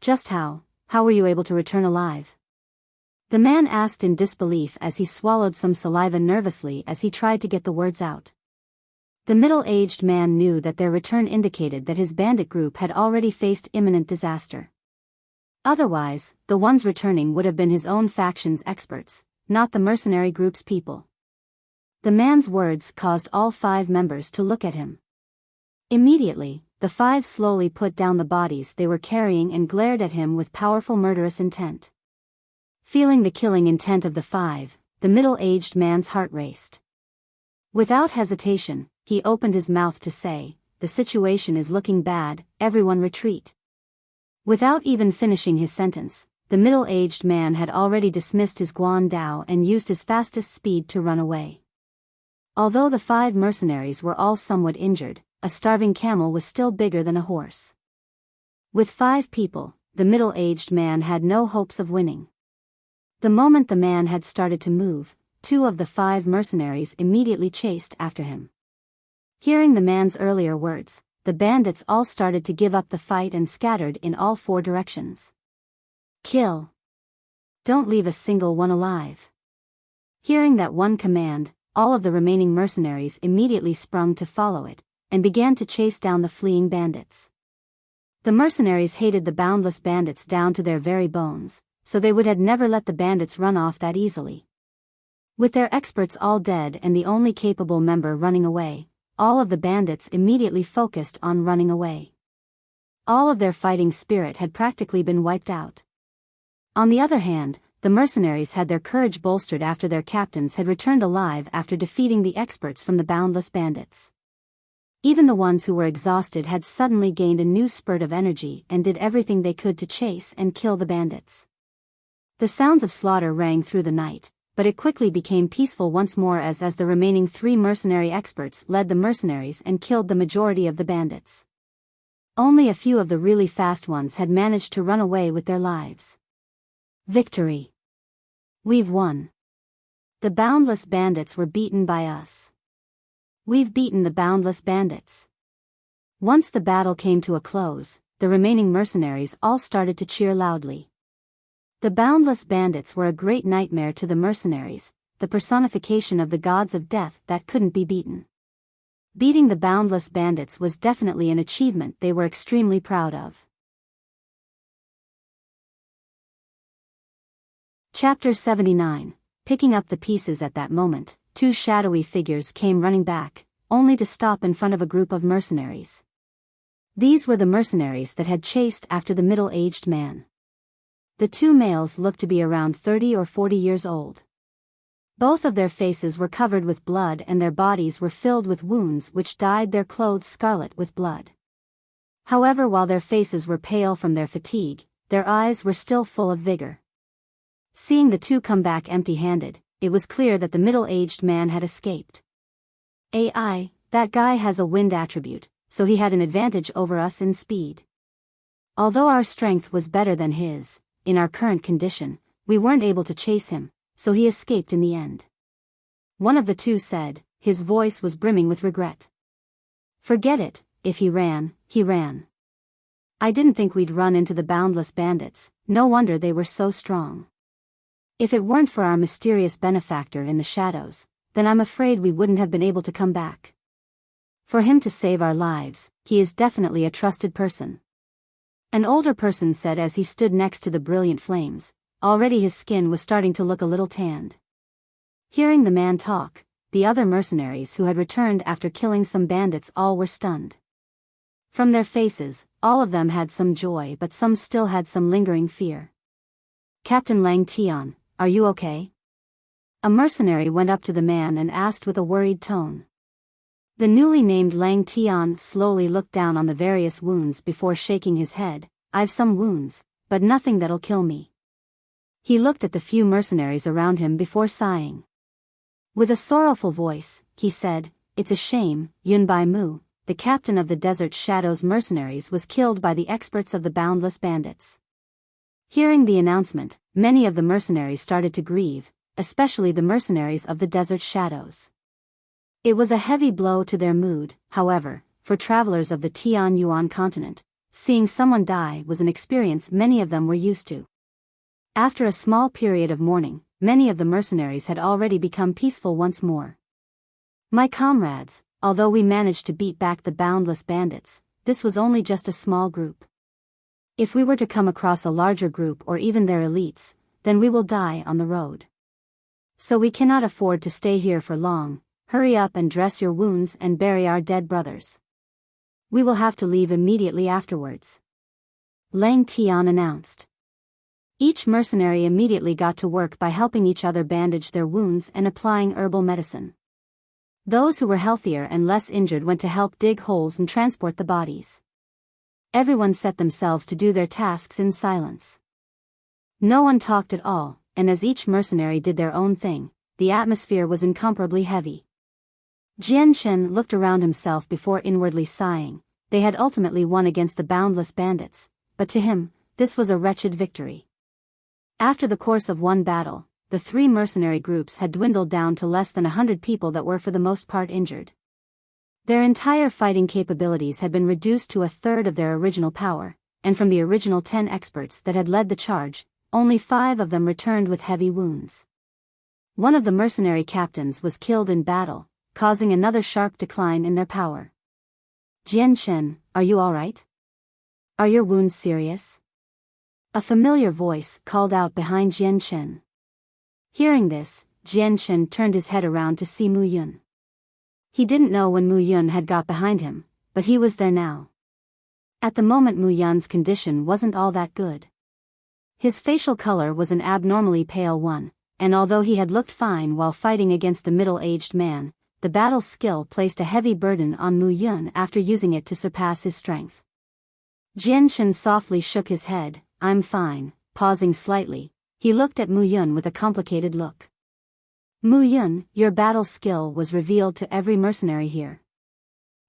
Just how were you able to return alive?" The man asked in disbelief as he swallowed some saliva nervously as he tried to get the words out. The middle-aged man knew that their return indicated that his bandit group had already faced imminent disaster. Otherwise, the ones returning would have been his own faction's experts, not the mercenary group's people. The man's words caused all 5 members to look at him. Immediately, the 5 slowly put down the bodies they were carrying and glared at him with powerful murderous intent. Feeling the killing intent of the 5, the middle-aged man's heart raced. Without hesitation, he opened his mouth to say, "The situation is looking bad, everyone retreat." Without even finishing his sentence, the middle-aged man had already dismissed his Guan Dao and used his fastest speed to run away. Although the 5 mercenaries were all somewhat injured, a starving camel was still bigger than a horse. With 5 people, the middle-aged man had no hopes of winning. The moment the man had started to move, 2 of the 5 mercenaries immediately chased after him. Hearing the man's earlier words, the bandits all started to give up the fight and scattered in all 4 directions. "Kill! Don't leave a single one alive." Hearing that one command, all of the remaining mercenaries immediately sprung to follow it, and began to chase down the fleeing bandits. The mercenaries hated the boundless bandits down to their very bones, so they would have never let the bandits run off that easily. With their experts all dead and the only capable member running away, all of the bandits immediately focused on running away. All of their fighting spirit had practically been wiped out. On the other hand, the mercenaries had their courage bolstered after their captains had returned alive after defeating the experts from the boundless bandits. Even the ones who were exhausted had suddenly gained a new spurt of energy and did everything they could to chase and kill the bandits. The sounds of slaughter rang through the night, but it quickly became peaceful once more as the remaining 3 mercenary experts led the mercenaries and killed the majority of the bandits. Only a few of the really fast ones had managed to run away with their lives. Victory! We've won. The boundless bandits were beaten by us. We've beaten the boundless bandits. Once the battle came to a close, the remaining mercenaries all started to cheer loudly. The boundless bandits were a great nightmare to the mercenaries, the personification of the gods of death that couldn't be beaten. Beating the boundless bandits was definitely an achievement they were extremely proud of. Chapter 79. Picking up the pieces at that moment, 2 shadowy figures came running back, only to stop in front of a group of mercenaries. These were the mercenaries that had chased after the middle-aged man. The 2 males looked to be around 30 or 40 years old. Both of their faces were covered with blood and their bodies were filled with wounds which dyed their clothes scarlet with blood. However, while their faces were pale from their fatigue, their eyes were still full of vigor. Seeing the 2 come back empty-handed, it was clear that the middle-aged man had escaped. AI, that guy has a wind attribute, so he had an advantage over us in speed. Although our strength was better than his, in our current condition, we weren't able to chase him, so he escaped in the end. One of the 2 said, his voice was brimming with regret. Forget it, if he ran, he ran. I didn't think we'd run into the boundless bandits, no wonder they were so strong. If it weren't for our mysterious benefactor in the shadows, then I'm afraid we wouldn't have been able to come back. For him to save our lives, he is definitely a trusted person. An older person said as he stood next to the brilliant flames. Already his skin was starting to look a little tanned. Hearing the man talk, the other mercenaries who had returned after killing some bandits all were stunned. From their faces, all of them had some joy but some still had some lingering fear. Captain Lang Tian, are you okay? A mercenary went up to the man and asked with a worried tone. The newly named Lang Tian slowly looked down on the various wounds before shaking his head. I've some wounds, but nothing that'll kill me. He looked at the few mercenaries around him before sighing. With a sorrowful voice, he said, it's a shame, Yun Bai Mu, the captain of the Desert Shadows mercenaries was killed by the experts of the boundless bandits. Hearing the announcement, many of the mercenaries started to grieve, especially the mercenaries of the Desert Shadows. It was a heavy blow to their mood, however, for travelers of the Tian Yuan continent, seeing someone die was an experience many of them were used to. After a small period of mourning, many of the mercenaries had already become peaceful once more. My comrades, although we managed to beat back the boundless bandits, this was only just a small group. If we were to come across a larger group or even their elites, then we will die on the road. So we cannot afford to stay here for long. Hurry up and dress your wounds and bury our dead brothers. We will have to leave immediately afterwards. Lang Tian announced. Each mercenary immediately got to work by helping each other bandage their wounds and applying herbal medicine. Those who were healthier and less injured went to help dig holes and transport the bodies. Everyone set themselves to do their tasks in silence. No one talked at all, and as each mercenary did their own thing, the atmosphere was incomparably heavy. Jian Shen looked around himself before inwardly sighing. They had ultimately won against the boundless bandits, but to him, this was a wretched victory. After the course of one battle, the 3 mercenary groups had dwindled down to less than 100 people that were for the most part injured. Their entire fighting capabilities had been reduced to a third of their original power, and from the original 10 experts that had led the charge, only 5 of them returned with heavy wounds. One of the mercenary captains was killed in battle, causing another sharp decline in their power. Jian Shen, are you alright? Are your wounds serious? A familiar voice called out behind Jian Shen. Hearing this, Jian Shen turned his head around to see Mu Yun. He didn't know when Mu Yun had got behind him, but he was there now. At the moment Mu Yun's condition wasn't all that good. His facial color was an abnormally pale one, and although he had looked fine while fighting against the middle-aged man, the battle skill placed a heavy burden on Mu Yun after using it to surpass his strength. Jian Shen softly shook his head. I'm fine. Pausing slightly, he looked at Mu Yun with a complicated look. Mu Yun, your battle skill was revealed to every mercenary here.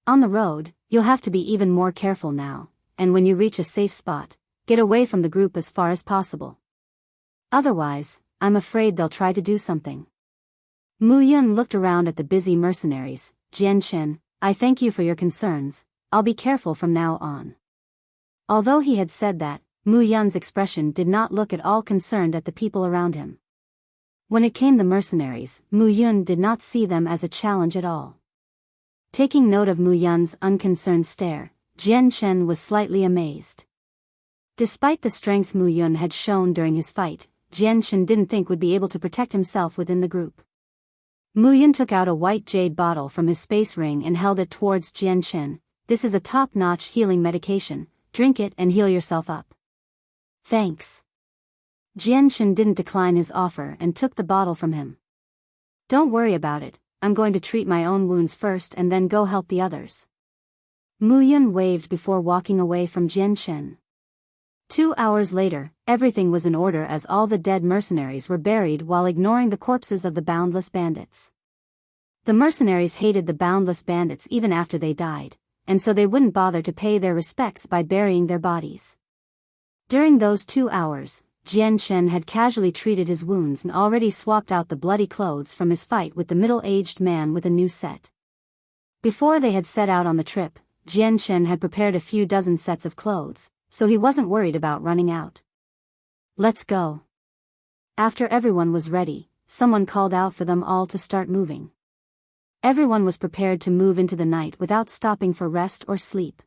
On the road, you'll have to be even more careful now, and when you reach a safe spot, get away from the group as far as possible. Otherwise, I'm afraid they'll try to do something. Mu Yun looked around at the busy mercenaries. Jian Chen, I thank you for your concerns, I'll be careful from now on. Although he had said that, Mu Yun's expression did not look at all concerned at the people around him. When it came to mercenaries, Mu Yun did not see them as a challenge at all. Taking note of Mu Yun's unconcerned stare, Jian Chen was slightly amazed. Despite the strength Mu Yun had shown during his fight, Jian Chen didn't think would be able to protect himself within the group. Mu Yun took out a white jade bottle from his space ring and held it towards Jian Chen. This is a top-notch healing medication, drink it and heal yourself up. Thanks. Jian Chen didn't decline his offer and took the bottle from him. Don't worry about it, I'm going to treat my own wounds first and then go help the others. Mu Yun waved before walking away from Jian Chen. 2 hours later, everything was in order as all the dead mercenaries were buried while ignoring the corpses of the boundless bandits. The mercenaries hated the boundless bandits even after they died, and so they wouldn't bother to pay their respects by burying their bodies. During those 2 hours, Jian Chen had casually treated his wounds and already swapped out the bloody clothes from his fight with the middle-aged man with a new set. Before they had set out on the trip, Jian Chen had prepared a few dozen sets of clothes, so he wasn't worried about running out. Let's go. After everyone was ready, someone called out for them all to start moving. Everyone was prepared to move into the night without stopping for rest or sleep.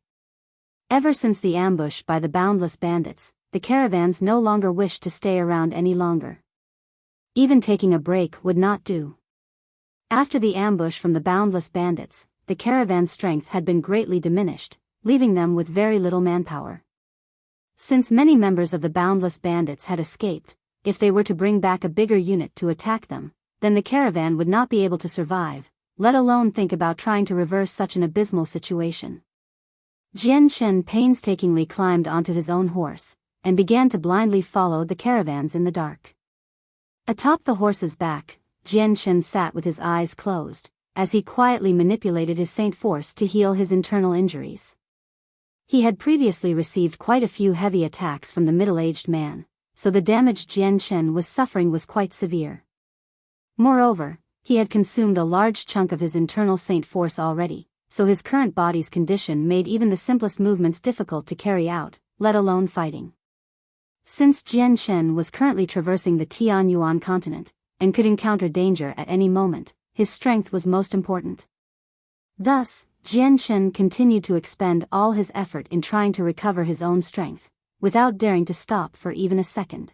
Ever since the ambush by the boundless bandits, the caravans no longer wished to stay around any longer. Even taking a break would not do. After the ambush from the boundless bandits, the caravan's strength had been greatly diminished, leaving them with very little manpower. Since many members of the boundless bandits had escaped, if they were to bring back a bigger unit to attack them, then the caravan would not be able to survive, let alone think about trying to reverse such an abysmal situation. Jian Chen painstakingly climbed onto his own horse, and began to blindly follow the caravans in the dark. Atop the horse's back, Jian Chen sat with his eyes closed, as he quietly manipulated his Saint Force to heal his internal injuries. He had previously received quite a few heavy attacks from the middle-aged man, so the damage Jian Chen was suffering was quite severe. Moreover, he had consumed a large chunk of his internal Saint Force already, so his current body's condition made even the simplest movements difficult to carry out, let alone fighting. Since Jian Chen was currently traversing the Tianyuan continent, and could encounter danger at any moment, his strength was most important. Thus, Jian Chen continued to expend all his effort in trying to recover his own strength, without daring to stop for even a second.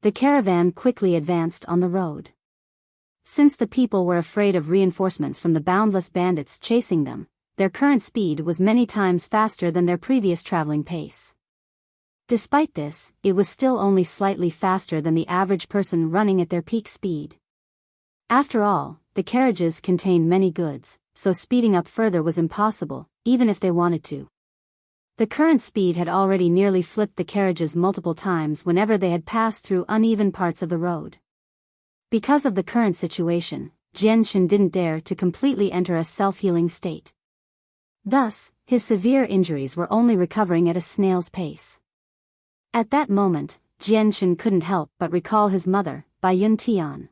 The caravan quickly advanced on the road. Since the people were afraid of reinforcements from the boundless bandits chasing them, their current speed was many times faster than their previous traveling pace. Despite this, it was still only slightly faster than the average person running at their peak speed. After all, the carriages contained many goods, so speeding up further was impossible, even if they wanted to. The current speed had already nearly flipped the carriages multiple times whenever they had passed through uneven parts of the road. Because of the current situation, Jian Chen didn't dare to completely enter a self-healing state. Thus, his severe injuries were only recovering at a snail's pace. At that moment, Jian Chen couldn't help but recall his mother, Biyao Tian.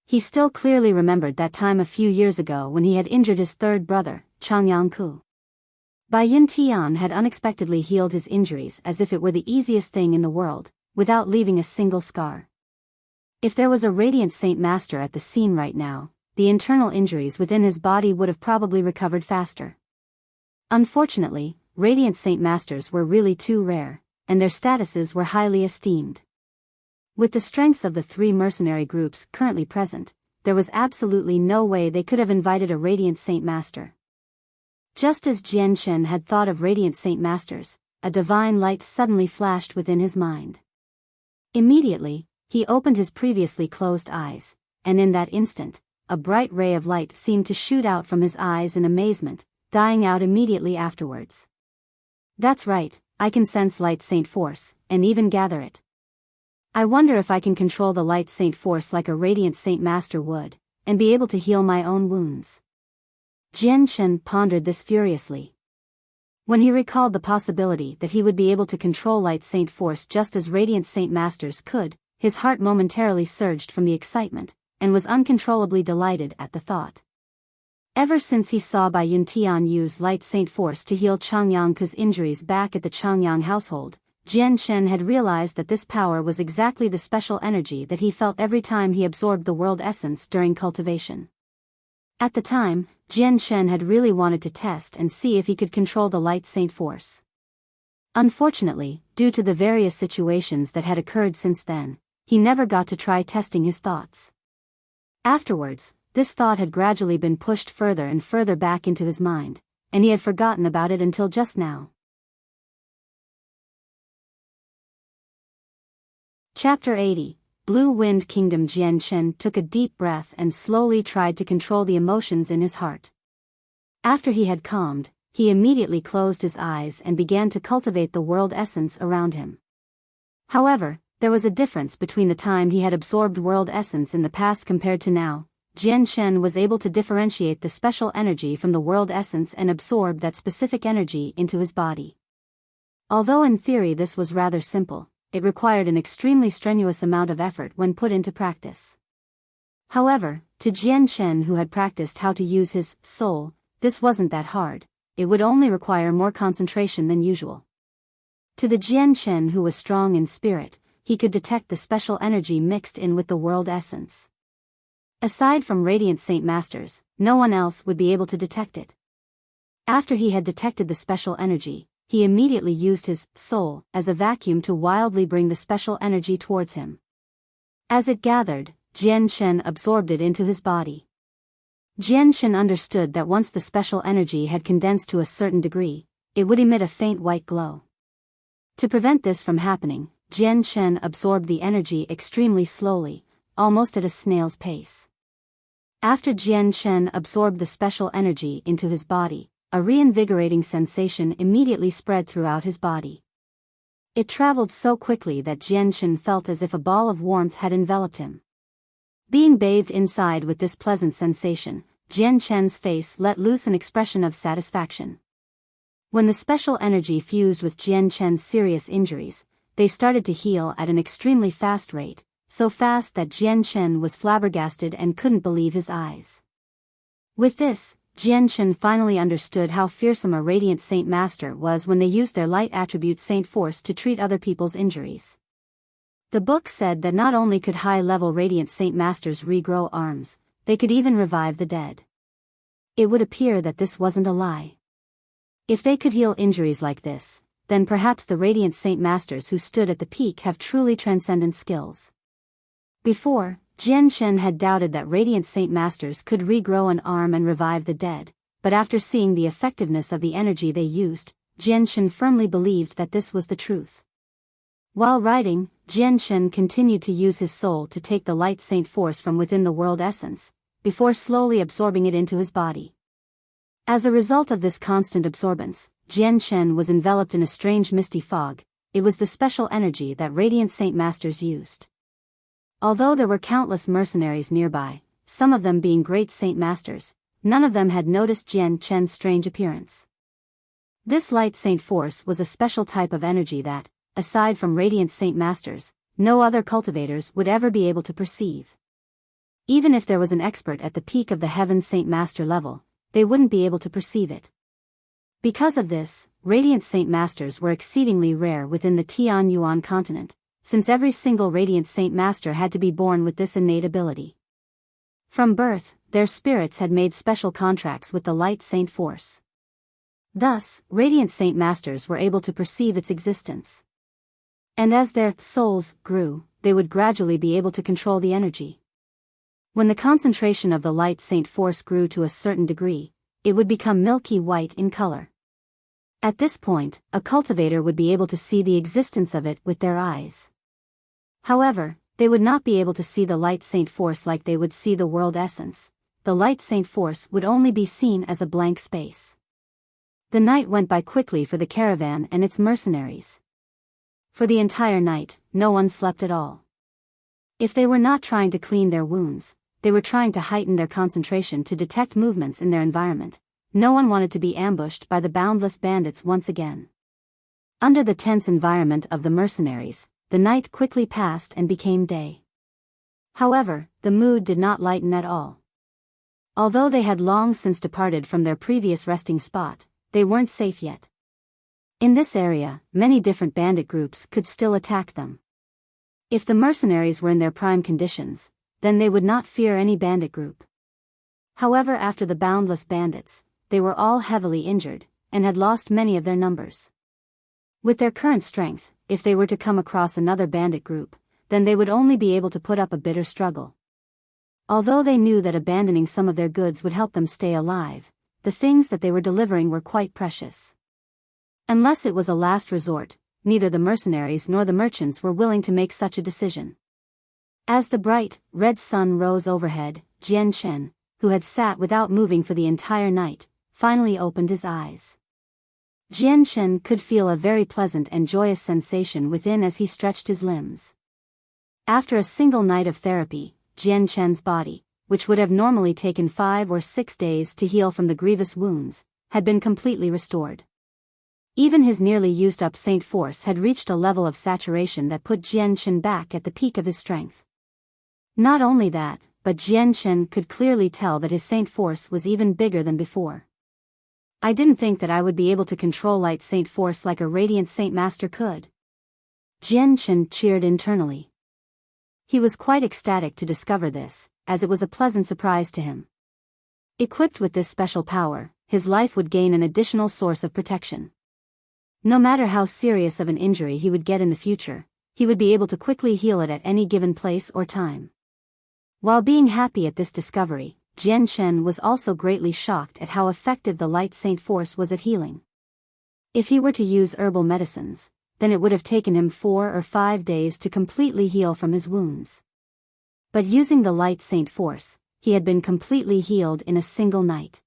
He still clearly remembered that time a few years ago when he had injured his third brother, Changyangku. Biyao Tian had unexpectedly healed his injuries as if it were the easiest thing in the world, without leaving a single scar. If there was a Radiant Saint Master at the scene right now, the internal injuries within his body would have probably recovered faster. Unfortunately, Radiant Saint Masters were really too rare, and their statuses were highly esteemed. With the strengths of the 3 mercenary groups currently present, there was absolutely no way they could have invited a Radiant Saint Master. Just as Jian Chen had thought of Radiant Saint Masters, a divine light suddenly flashed within his mind. Immediately, he opened his previously closed eyes, and in that instant, a bright ray of light seemed to shoot out from his eyes in amazement, dying out immediately afterwards. That's right, I can sense light Saint Force, and even gather it. I wonder if I can control the light saint force like a radiant saint master would, and be able to heal my own wounds. Jian Shen pondered this furiously. When he recalled the possibility that he would be able to control light saint force just as radiant saint masters could, his heart momentarily surged from the excitement, and was uncontrollably delighted at the thought. Ever since he saw Bai Yuntian use light saint force to heal Changyangku's injuries back at the Changyang household, Jian Shen had realized that this power was exactly the special energy that he felt every time he absorbed the world essence during cultivation. At the time, Jian Shen had really wanted to test and see if he could control the light saint force. Unfortunately, due to the various situations that had occurred since then, he never got to try testing his thoughts. Afterwards, this thought had gradually been pushed further and further back into his mind, and he had forgotten about it until just now. Chapter 80, Blue Wind Kingdom. Jian Shen took a deep breath and slowly tried to control the emotions in his heart. After he had calmed, he immediately closed his eyes and began to cultivate the world essence around him. However, there was a difference between the time he had absorbed world essence in the past compared to now. Jian Shen was able to differentiate the special energy from the world essence and absorb that specific energy into his body. Although in theory this was rather simple, it required an extremely strenuous amount of effort when put into practice. However, to Jian Shen, who had practiced how to use his soul, this wasn't that hard. It would only require more concentration than usual. To the Jian Shen who was strong in spirit, he could detect the special energy mixed in with the world essence. Aside from radiant saint masters, no one else would be able to detect it. After he had detected the special energy, he immediately used his soul as a vacuum to wildly bring the special energy towards him. As it gathered, Jian Shen absorbed it into his body. Jian Shen understood that once the special energy had condensed to a certain degree, it would emit a faint white glow. To prevent this from happening, Jian Shen absorbed the energy extremely slowly, almost at a snail's pace. After Jian Shen absorbed the special energy into his body, a reinvigorating sensation immediately spread throughout his body. It traveled so quickly that Jian Shen felt as if a ball of warmth had enveloped him. Being bathed inside with this pleasant sensation, Jian Shen's face let loose an expression of satisfaction. When the special energy fused with Jian Shen's serious injuries, they started to heal at an extremely fast rate, so fast that Jian Shen was flabbergasted and couldn't believe his eyes. With this, Jian Shen finally understood how fearsome a radiant saint master was when they used their light attribute saint force to treat other people's injuries. The book said that not only could high-level radiant saint masters regrow arms, they could even revive the dead. It would appear that this wasn't a lie. If they could heal injuries like this, then perhaps the radiant saint masters who stood at the peak have truly transcendent skills. Before, Jian Shen had doubted that radiant saint masters could regrow an arm and revive the dead, but after seeing the effectiveness of the energy they used, Jian Shen firmly believed that this was the truth. While writing, Jian Shen continued to use his soul to take the light saint force from within the world essence, before slowly absorbing it into his body. As a result of this constant absorbance, Jian Shen was enveloped in a strange misty fog. It was the special energy that radiant saint masters used. Although there were countless mercenaries nearby, some of them being great saint masters, none of them had noticed Jian Shen's strange appearance. This light saint force was a special type of energy that, aside from radiant saint masters, no other cultivators would ever be able to perceive. Even if there was an expert at the peak of the heaven saint master level, they wouldn't be able to perceive it. Because of this, radiant saint masters were exceedingly rare within the Tianyuan continent, since every single radiant saint master had to be born with this innate ability. From birth, their spirits had made special contracts with the light saint force. Thus, radiant saint masters were able to perceive its existence. And as their souls grew, they would gradually be able to control the energy. When the concentration of the light saint force grew to a certain degree, it would become milky white in color. At this point, a cultivator would be able to see the existence of it with their eyes. However, they would not be able to see the light saint force like they would see the world essence. The light saint force would only be seen as a blank space. The night went by quickly for the caravan and its mercenaries. For the entire night, no one slept at all. If they were not trying to clean their wounds, they were trying to heighten their concentration to detect movements in their environment. No one wanted to be ambushed by the boundless bandits once again. Under the tense environment of the mercenaries, the night quickly passed and became day. However, the mood did not lighten at all. Although they had long since departed from their previous resting spot, they weren't safe yet. In this area, many different bandit groups could still attack them. If the mercenaries were in their prime conditions, then they would not fear any bandit group. However, after the boundless bandits, they were all heavily injured, and had lost many of their numbers. With their current strength, if they were to come across another bandit group, then they would only be able to put up a bitter struggle. Although they knew that abandoning some of their goods would help them stay alive, the things that they were delivering were quite precious. Unless it was a last resort, neither the mercenaries nor the merchants were willing to make such a decision. As the bright, red sun rose overhead, Jian Chen, who had sat without moving for the entire night, finally opened his eyes. Jian Chen could feel a very pleasant and joyous sensation within as he stretched his limbs. After a single night of therapy, Jian Chen's body, which would have normally taken 5 or 6 days to heal from the grievous wounds, had been completely restored. Even his nearly used-up Saint Force had reached a level of saturation that put Jian Chen back at the peak of his strength. Not only that, but Jian Chen could clearly tell that his Saint Force was even bigger than before. I didn't think that I would be able to control Light Saint Force like a Radiant Saint Master could. Jian Chen cheered internally. He was quite ecstatic to discover this, as it was a pleasant surprise to him. Equipped with this special power, his life would gain an additional source of protection. No matter how serious of an injury he would get in the future, he would be able to quickly heal it at any given place or time. While being happy at this discovery, Jian Chen was also greatly shocked at how effective the Light Saint Force was at healing. If he were to use herbal medicines, then it would have taken him 4 or 5 days to completely heal from his wounds. But using the Light Saint Force, he had been completely healed in a single night.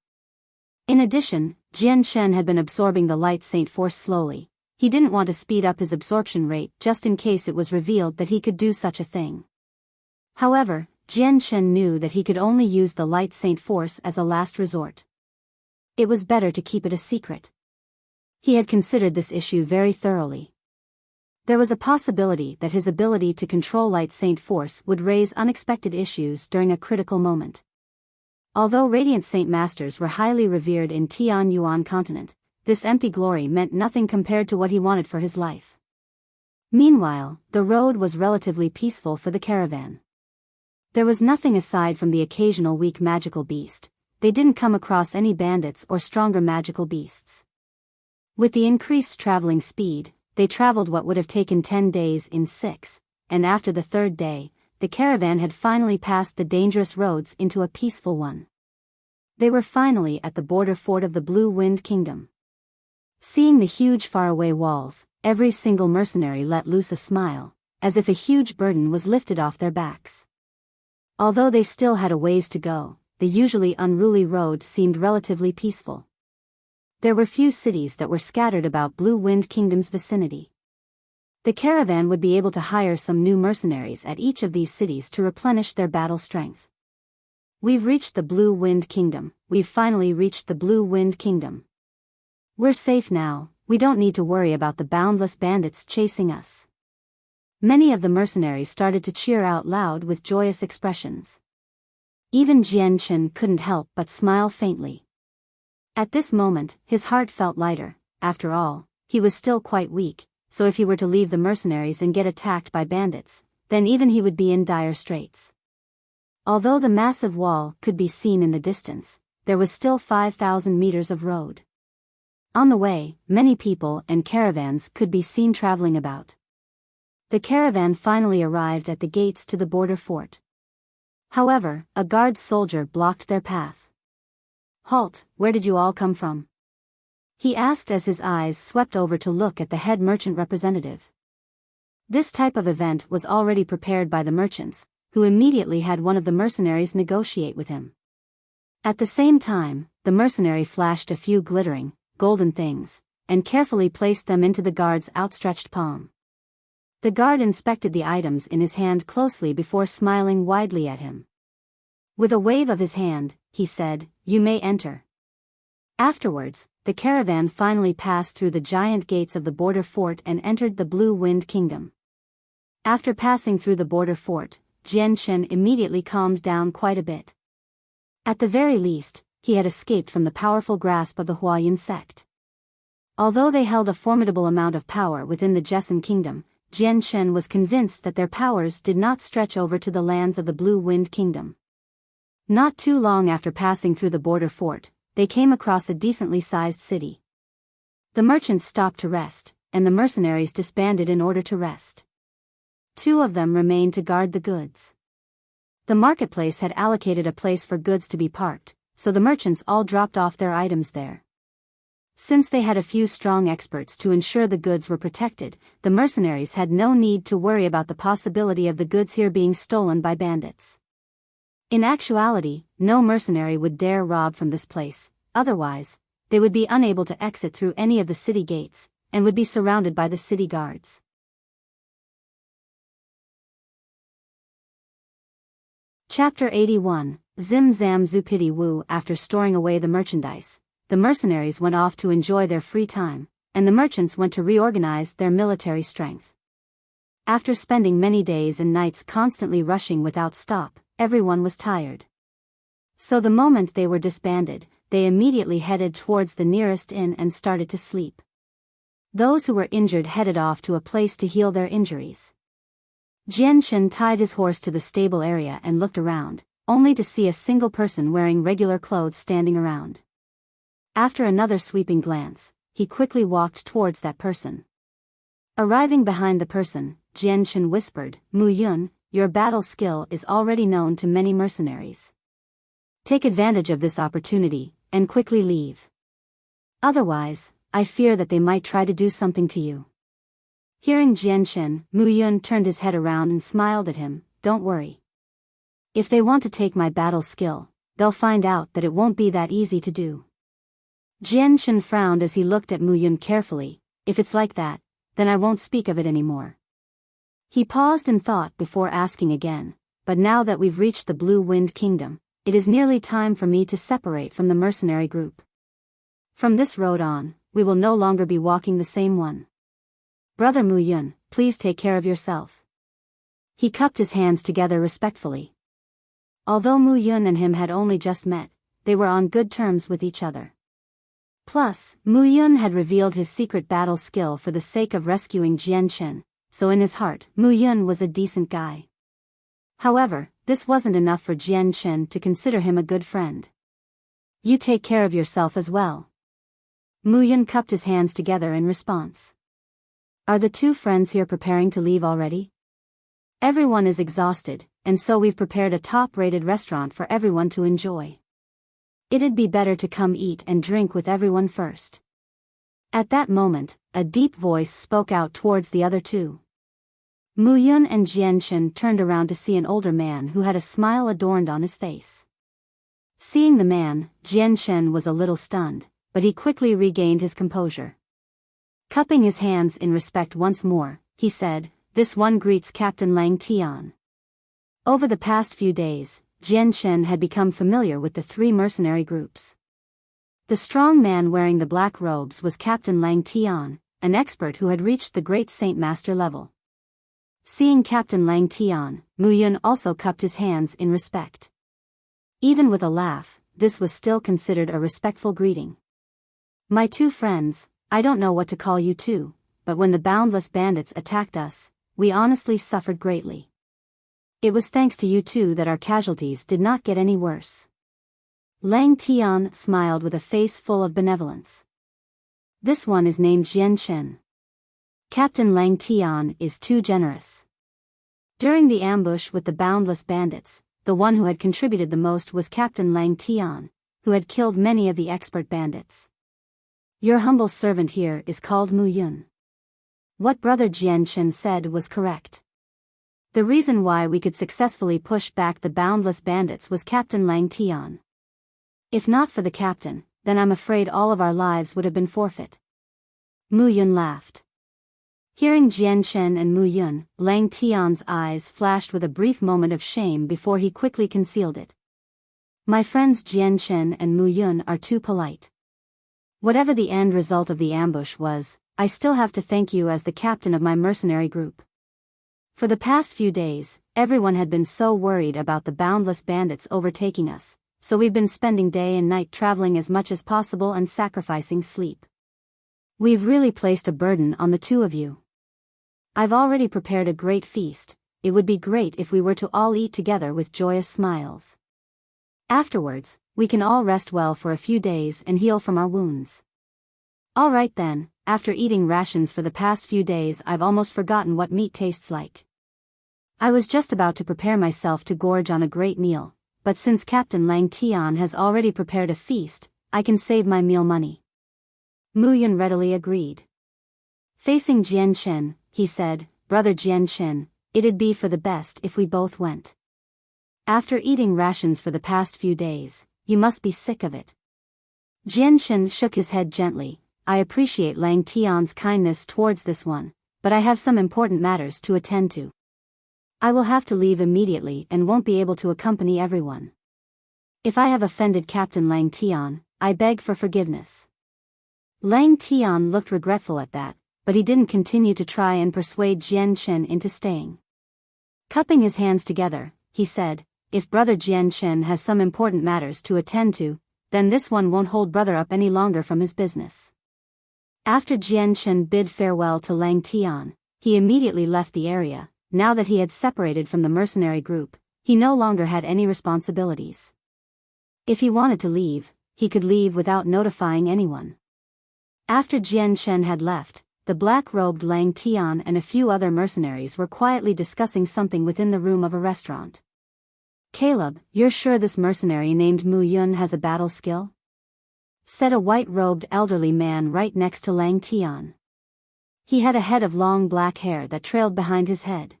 In addition, Jian Chen had been absorbing the Light Saint Force slowly. He didn't want to speed up his absorption rate just in case it was revealed that he could do such a thing. However, Jian Chen knew that he could only use the Light Saint Force as a last resort. It was better to keep it a secret. He had considered this issue very thoroughly. There was a possibility that his ability to control Light Saint Force would raise unexpected issues during a critical moment. Although Radiant Saint Masters were highly revered in Tianyuan continent, this empty glory meant nothing compared to what he wanted for his life. Meanwhile, the road was relatively peaceful for the caravan. There was nothing aside from the occasional weak magical beast. They didn't come across any bandits or stronger magical beasts. With the increased traveling speed, they traveled what would have taken 10 days in 6, and after the 3rd day, the caravan had finally passed the dangerous roads into a peaceful one. They were finally at the border fort of the Blue Wind Kingdom. Seeing the huge faraway walls, every single mercenary let loose a smile, as if a huge burden was lifted off their backs. Although they still had a ways to go, the usually unruly road seemed relatively peaceful. There were few cities that were scattered about Blue Wind Kingdom's vicinity. The caravan would be able to hire some new mercenaries at each of these cities to replenish their battle strength. We've reached the Blue Wind Kingdom. We've finally reached the Blue Wind Kingdom. We're safe now. We don't need to worry about the boundless bandits chasing us. Many of the mercenaries started to cheer out loud with joyous expressions. Even Jian Chen couldn't help but smile faintly. At this moment, his heart felt lighter. After all, he was still quite weak, so if he were to leave the mercenaries and get attacked by bandits, then even he would be in dire straits. Although the massive wall could be seen in the distance, there was still 5,000 meters of road. On the way, many people and caravans could be seen traveling about. The caravan finally arrived at the gates to the border fort. However, a guard soldier blocked their path. "Halt, where did you all come from?" he asked as his eyes swept over to look at the head merchant representative. This type of event was already prepared by the merchants, who immediately had one of the mercenaries negotiate with him. At the same time, the mercenary flashed a few glittering, golden things, and carefully placed them into the guard's outstretched palm. The guard inspected the items in his hand closely before smiling widely at him. With a wave of his hand, he said, "You may enter." Afterwards, the caravan finally passed through the giant gates of the border fort and entered the Blue Wind Kingdom. After passing through the border fort, Jian Shen immediately calmed down quite a bit. At the very least, he had escaped from the powerful grasp of the Huayan sect. Although they held a formidable amount of power within the Jessan Kingdom, Jian Shen was convinced that their powers did not stretch over to the lands of the Blue Wind Kingdom. Not too long after passing through the border fort, they came across a decently sized city. The merchants stopped to rest, and the mercenaries disbanded in order to rest. 2 of them remained to guard the goods. The marketplace had allocated a place for goods to be parked, so the merchants all dropped off their items there. Since they had a few strong experts to ensure the goods were protected, the mercenaries had no need to worry about the possibility of the goods here being stolen by bandits. In actuality, no mercenary would dare rob from this place, otherwise, they would be unable to exit through any of the city gates, and would be surrounded by the city guards. Chapter 81, Zim Zam Zupiti Wu. After storing away the merchandise, the mercenaries went off to enjoy their free time, and the merchants went to reorganize their military strength. After spending many days and nights constantly rushing without stop, everyone was tired. So the moment they were disbanded, they immediately headed towards the nearest inn and started to sleep. Those who were injured headed off to a place to heal their injuries. Jian Shen tied his horse to the stable area and looked around, only to see a single person wearing regular clothes standing around. After another sweeping glance, he quickly walked towards that person. Arriving behind the person, Jian Shen whispered, "Mu Yun, your battle skill is already known to many mercenaries. Take advantage of this opportunity, and quickly leave. Otherwise, I fear that they might try to do something to you." Hearing Jian Shen, Mu Yun turned his head around and smiled at him. "Don't worry. If they want to take my battle skill, they'll find out that it won't be that easy to do." Jian Shen frowned as he looked at Mu Yun carefully. "If it's like that, then I won't speak of it anymore." He paused and thought before asking again, "But now that we've reached the Blue Wind Kingdom, it is nearly time for me to separate from the mercenary group. From this road on, we will no longer be walking the same one. Brother Mu Yun, please take care of yourself." He cupped his hands together respectfully. Although Mu Yun and him had only just met, they were on good terms with each other. Plus, Mu Yun had revealed his secret battle skill for the sake of rescuing Jian Shen, so in his heart, Mu Yun was a decent guy. However, this wasn't enough for Jian Shen to consider him a good friend. "You take care of yourself as well." Mu Yun cupped his hands together in response. "Are the 2 friends here preparing to leave already?" "Everyone is exhausted, and so we've prepared a top-rated restaurant for everyone to enjoy. It'd be better to come eat and drink with everyone first." At that moment, a deep voice spoke out towards the other 2. Mu Yun and Jian Shen turned around to see an older man who had a smile adorned on his face. Seeing the man, Jian Shen was a little stunned, but he quickly regained his composure. Cupping his hands in respect once more, he said, "This one greets Captain Lang Tian." Over the past few days, Jian Shen had become familiar with the 3 mercenary groups. The strong man wearing the black robes was Captain Lang Tian, an expert who had reached the Great Saint Master level. Seeing Captain Lang Tian, Mu Yun also cupped his hands in respect. Even with a laugh, this was still considered a respectful greeting. "My 2 friends, I don't know what to call you 2, but when the boundless bandits attacked us, we honestly suffered greatly. It was thanks to you 2 that our casualties did not get any worse." Lang Tian smiled with a face full of benevolence. "This one is named Jian Shen. Captain Lang Tian is too generous." During the ambush with the boundless bandits, the one who had contributed the most was Captain Lang Tian, who had killed many of the expert bandits. "Your humble servant here is called Mu Yun." What Brother Jian Shen said was correct. The reason why we could successfully push back the boundless bandits was Captain Lang Tian. If not for the captain, then I'm afraid all of our lives would have been forfeit. Mu Yun laughed. Hearing Jian Chen and Mu Yun, Lang Tian's eyes flashed with a brief moment of shame before he quickly concealed it. My friends Jian Chen and Mu Yun are too polite. Whatever the end result of the ambush was, I still have to thank you as the captain of my mercenary group. For the past few days, everyone had been so worried about the boundless bandits overtaking us, so we've been spending day and night traveling as much as possible and sacrificing sleep. We've really placed a burden on the two of you. I've already prepared a great feast. It would be great if we were to all eat together with joyous smiles. Afterwards, we can all rest well for a few days and heal from our wounds. All right then, after eating rations for the past few days I've almost forgotten what meat tastes like. I was just about to prepare myself to gorge on a great meal, but since Captain Lang Tian has already prepared a feast, I can save my meal money. Mu Yun readily agreed. Facing Jian Chen, he said, Brother Jian Chen, it'd be for the best if we both went. After eating rations for the past few days, you must be sick of it. Jian Chen shook his head gently. I appreciate Lang Tian's kindness towards this one, but I have some important matters to attend to. I will have to leave immediately and won't be able to accompany everyone. If I have offended Captain Lang Tian, I beg for forgiveness. Lang Tian looked regretful at that, but he didn't continue to try and persuade Jian Chen into staying. Cupping his hands together, he said, if Brother Jian Chen has some important matters to attend to, then this one won't hold brother up any longer from his business. After Jian Chen bid farewell to Lang Tian, he immediately left the area. Now that he had separated from the mercenary group, he no longer had any responsibilities. If he wanted to leave, he could leave without notifying anyone. After Jian Chen had left, the black-robed Lang Tian and a few other mercenaries were quietly discussing something within the room of a restaurant. Caleb, you're sure this mercenary named Mu Yun has a battle skill? Said a white-robed elderly man right next to Lang Tian. He had a head of long black hair that trailed behind his head.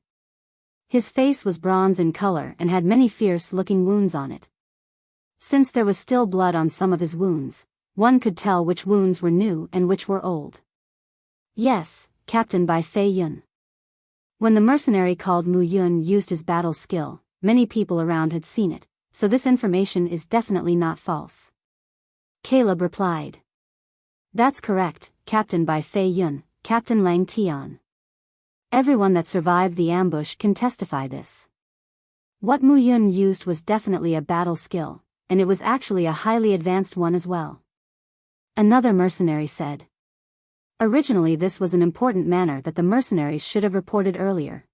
His face was bronze in color and had many fierce-looking wounds on it. Since there was still blood on some of his wounds, one could tell which wounds were new and which were old. Yes, Captain Bai Fei Yun. When the mercenary called Mu Yun used his battle skill, many people around had seen it, so this information is definitely not false. Caleb replied. That's correct, Captain Bai Fei Yun, Captain Lang Tian. Everyone that survived the ambush can testify this. What Mu Yun used was definitely a battle skill, and it was actually a highly advanced one as well. Another mercenary said. Originally this was an important matter that the mercenaries should have reported earlier.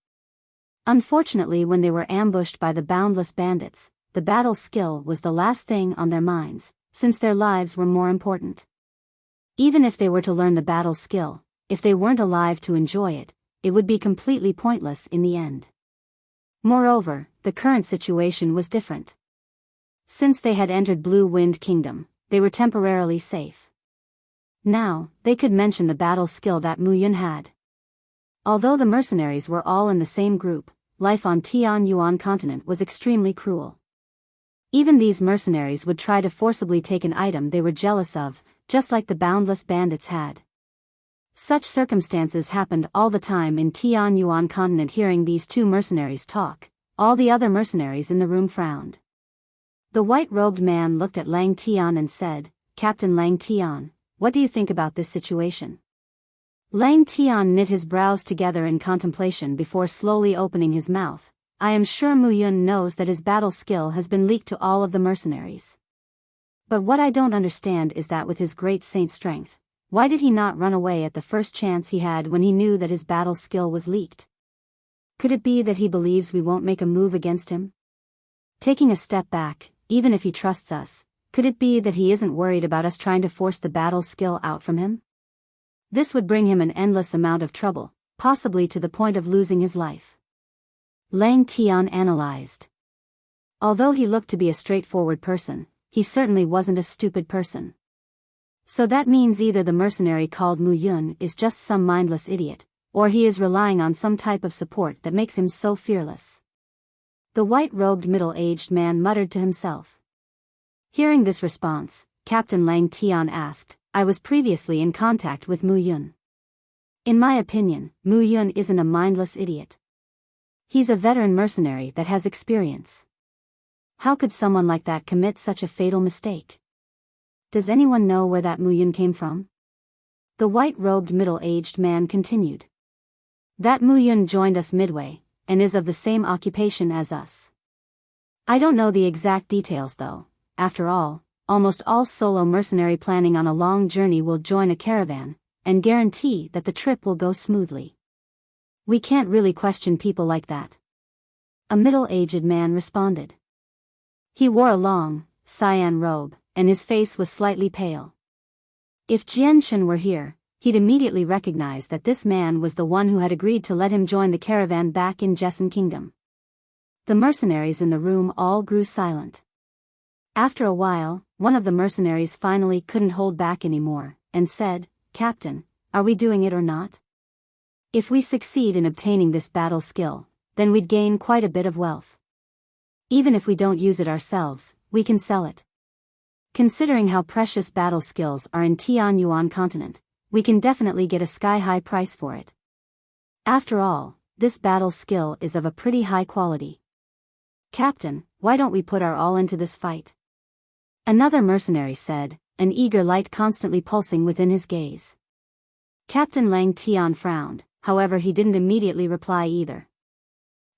Unfortunately when they were ambushed by the boundless bandits, the battle skill was the last thing on their minds, since their lives were more important. Even if they were to learn the battle skill, if they weren't alive to enjoy it, it would be completely pointless in the end. Moreover, the current situation was different. Since they had entered Blue Wind Kingdom, they were temporarily safe. Now, they could mention the battle skill that Mu Yun had. Although the mercenaries were all in the same group, life on Tian Yuan continent was extremely cruel. Even these mercenaries would try to forcibly take an item they were jealous of, just like the boundless bandits had. Such circumstances happened all the time in Tian Yuan continent. Hearing these two mercenaries talk, all the other mercenaries in the room frowned. The white-robed man looked at Lang Tian and said, Captain Lang Tian, what do you think about this situation? Lang Tian knit his brows together in contemplation before slowly opening his mouth. I am sure Mu Yun knows that his battle skill has been leaked to all of the mercenaries. But what I don't understand is that with his great saint strength, why did he not run away at the first chance he had when he knew that his battle skill was leaked? Could it be that he believes we won't make a move against him? Taking a step back, even if he trusts us, could it be that he isn't worried about us trying to force the battle skill out from him? This would bring him an endless amount of trouble, possibly to the point of losing his life. Lang Tian analyzed. Although he looked to be a straightforward person, he certainly wasn't a stupid person. So that means either the mercenary called Mu Yun is just some mindless idiot, or he is relying on some type of support that makes him so fearless. The white-robed middle-aged man muttered to himself. Hearing this response, Captain Lang Tian asked, I was previously in contact with Mu Yun. In my opinion, Mu Yun isn't a mindless idiot. He's a veteran mercenary that has experience. How could someone like that commit such a fatal mistake? Does anyone know where that Mu Yun came from? The white-robed middle-aged man continued. That Mu Yun joined us midway, and is of the same occupation as us. I don't know the exact details though. After all, almost all solo mercenary planning on a long journey will join a caravan, and guarantee that the trip will go smoothly. We can't really question people like that. A middle-aged man responded. He wore a long, cyan robe, and his face was slightly pale. If Jian Shen were here, he'd immediately recognize that this man was the one who had agreed to let him join the caravan back in Jessen Kingdom. The mercenaries in the room all grew silent. After a while, one of the mercenaries finally couldn't hold back anymore, and said, "Captain, are we doing it or not? If we succeed in obtaining this battle skill, then we'd gain quite a bit of wealth. Even if we don't use it ourselves, we can sell it. Considering how precious battle skills are in Tianyuan continent, we can definitely get a sky-high price for it. After all, this battle skill is of a pretty high quality. Captain, why don't we put our all into this fight?" Another mercenary said, an eager light constantly pulsing within his gaze. Captain Lang Tian frowned, however he didn't immediately reply either.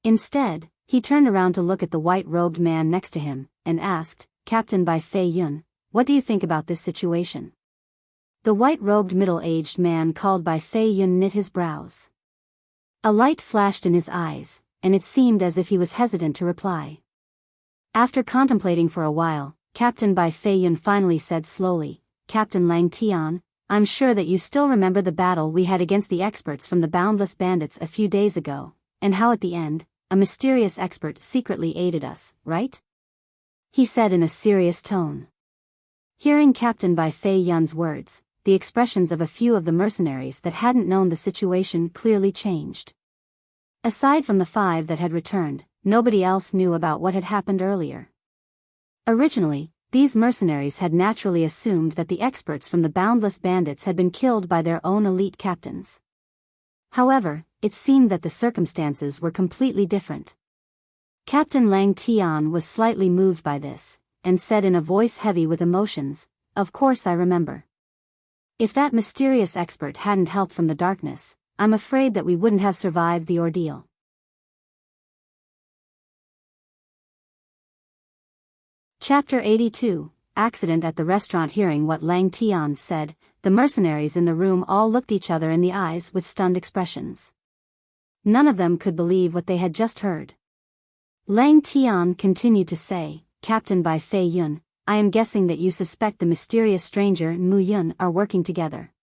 Instead, he turned around to look at the white-robed man next to him, and asked, "Captain Bai Fei Yun, what do you think about this situation?" The white-robed middle-aged man called Bai Fei Yun knit his brows. A light flashed in his eyes, and it seemed as if he was hesitant to reply. After contemplating for a while, Captain Bai Fei Yun finally said slowly, "Captain Lang Tian, I'm sure that you still remember the battle we had against the experts from the Boundless Bandits a few days ago, and how at the end, a mysterious expert secretly aided us, right?" He said in a serious tone. Hearing Captain Bai Fei Yun's words, the expressions of a few of the mercenaries that hadn't known the situation clearly changed. Aside from the 5 that had returned, nobody else knew about what had happened earlier. Originally, these mercenaries had naturally assumed that the experts from the Boundless Bandits had been killed by their own elite captains. However, it seemed that the circumstances were completely different. Captain Lang Tian was slightly moved by this, and said in a voice heavy with emotions, "Of course I remember. If that mysterious expert hadn't helped from the darkness, I'm afraid that we wouldn't have survived the ordeal." Chapter 82, Accident at the Restaurant. Hearing what Lang Tian said, the mercenaries in the room all looked each other in the eyes with stunned expressions. None of them could believe what they had just heard. Lang Tian continued to say, "Captain Bai Fei Yun, I am guessing that you suspect the mysterious stranger and Mu Yun are working together."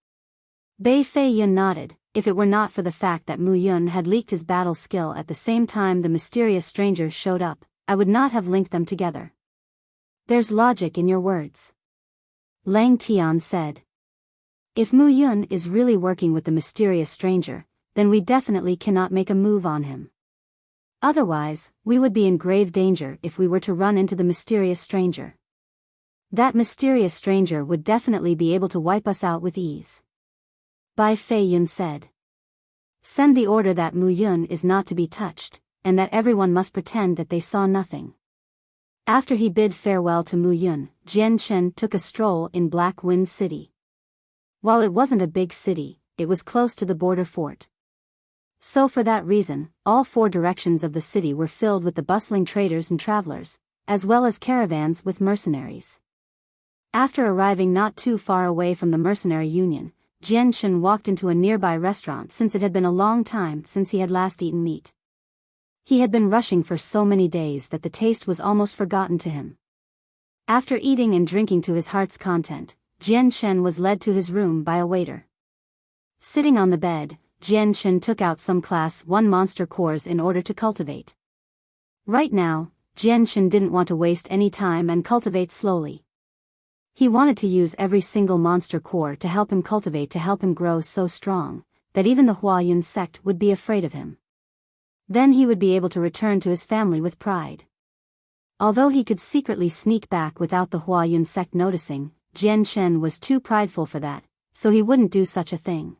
Bai Fei Yun nodded. If it were not for the fact that Mu Yun had leaked his battle skill at the same time the mysterious stranger showed up, I would not have linked them together. "There's logic in your words," Lang Tian said. "If Mu Yun is really working with the mysterious stranger, then we definitely cannot make a move on him. Otherwise, we would be in grave danger if we were to run into the mysterious stranger. That mysterious stranger would definitely be able to wipe us out with ease." Bai Fei Yun said. "Send the order that Mu Yun is not to be touched, and that everyone must pretend that they saw nothing." After he bid farewell to Mu Yun, Jian Chen took a stroll in Black Wind City. While it wasn't a big city, it was close to the border fort. So for that reason, all 4 directions of the city were filled with the bustling traders and travelers, as well as caravans with mercenaries. After arriving not too far away from the mercenary union, Jian Chen walked into a nearby restaurant since it had been a long time since he had last eaten meat. He had been rushing for so many days that the taste was almost forgotten to him. After eating and drinking to his heart's content, Jian Chen was led to his room by a waiter. Sitting on the bed, Jian Chen took out some Class 1 monster cores in order to cultivate. Right now, Jian Chen didn't want to waste any time and cultivate slowly. He wanted to use every single monster core to help him cultivate, to help him grow so strong that even the Huayun sect would be afraid of him. Then he would be able to return to his family with pride. Although he could secretly sneak back without the Huayun sect noticing, Jian Chen was too prideful for that, so he wouldn't do such a thing.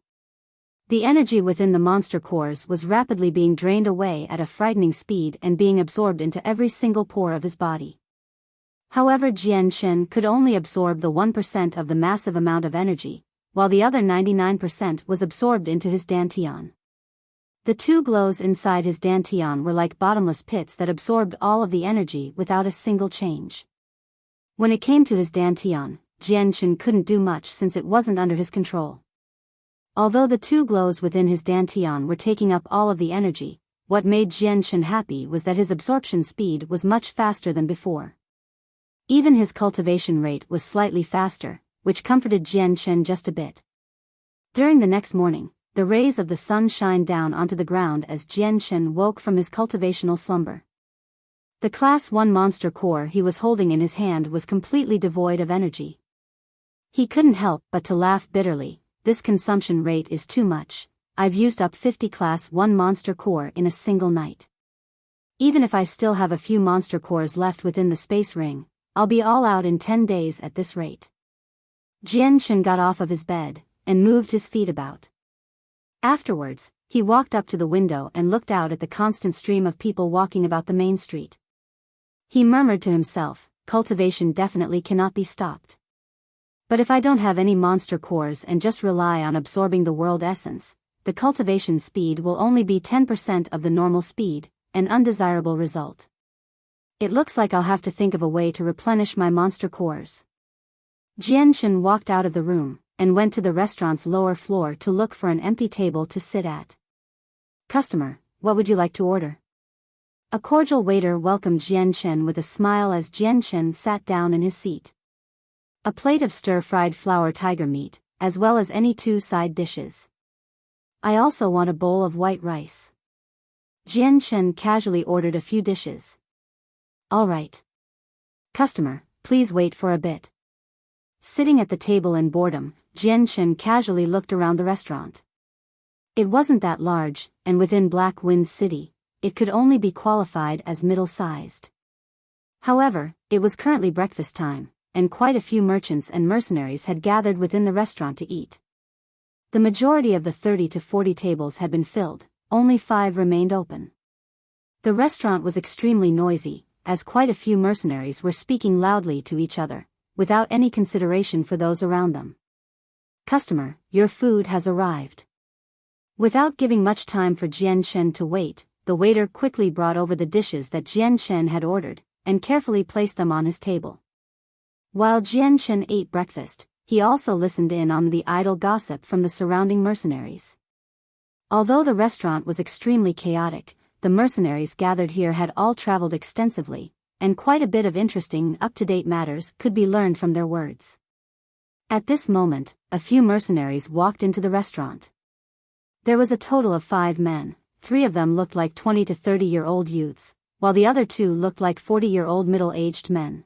The energy within the monster cores was rapidly being drained away at a frightening speed and being absorbed into every single pore of his body. However, Jian Shen could only absorb the 1% of the massive amount of energy, while the other 99% was absorbed into his dantian. The two glows inside his dantian were like bottomless pits that absorbed all of the energy without a single change. When it came to his dantian, Jian Shen couldn't do much since it wasn't under his control. Although the two glows within his dantian were taking up all of the energy, what made Jian Shen happy was that his absorption speed was much faster than before. Even his cultivation rate was slightly faster, which comforted Jian Shen just a bit. During the next morning, the rays of the sun shined down onto the ground as Jian Shen woke from his cultivational slumber. The Class 1 monster core he was holding in his hand was completely devoid of energy. He couldn't help but to laugh bitterly. This consumption rate is too much. I've used up 50 Class 1 monster core in a single night. Even if I still have a few monster cores left within the space ring, I'll be all out in 10 days at this rate. Jian Shen got off of his bed and moved his feet about. Afterwards, he walked up to the window and looked out at the constant stream of people walking about the main street. He murmured to himself, cultivation definitely cannot be stopped. But if I don't have any monster cores and just rely on absorbing the world essence, the cultivation speed will only be 10% of the normal speed, an undesirable result. It looks like I'll have to think of a way to replenish my monster cores. Jian Shen walked out of the room and went to the restaurant's lower floor to look for an empty table to sit at. "Customer, what would you like to order?" A cordial waiter welcomed Jian Shen with a smile as Jian Shen sat down in his seat. A plate of stir-fried flour tiger meat, as well as any 2 side dishes. "I also want a bowl of white rice." Jian Shen casually ordered a few dishes. "All right. Customer, please wait for a bit." Sitting at the table in boredom, Jian Shen casually looked around the restaurant. It wasn't that large, and within Black Wind City, it could only be qualified as middle-sized. However, it was currently breakfast time, and quite a few merchants and mercenaries had gathered within the restaurant to eat. The majority of the 30 to 40 tables had been filled, only 5 remained open. The restaurant was extremely noisy, as quite a few mercenaries were speaking loudly to each other, without any consideration for those around them. "Customer, your food has arrived." Without giving much time for Jian Shen to wait, the waiter quickly brought over the dishes that Jian Shen had ordered, and carefully placed them on his table. While Jian Shen ate breakfast, he also listened in on the idle gossip from the surrounding mercenaries. Although the restaurant was extremely chaotic, the mercenaries gathered here had all traveled extensively, and quite a bit of interesting, up-to-date matters could be learned from their words. At this moment, a few mercenaries walked into the restaurant. There was a total of 5 men, 3 of them looked like 20 to 30-year-old youths, while the other 2 looked like 40-year-old middle-aged men.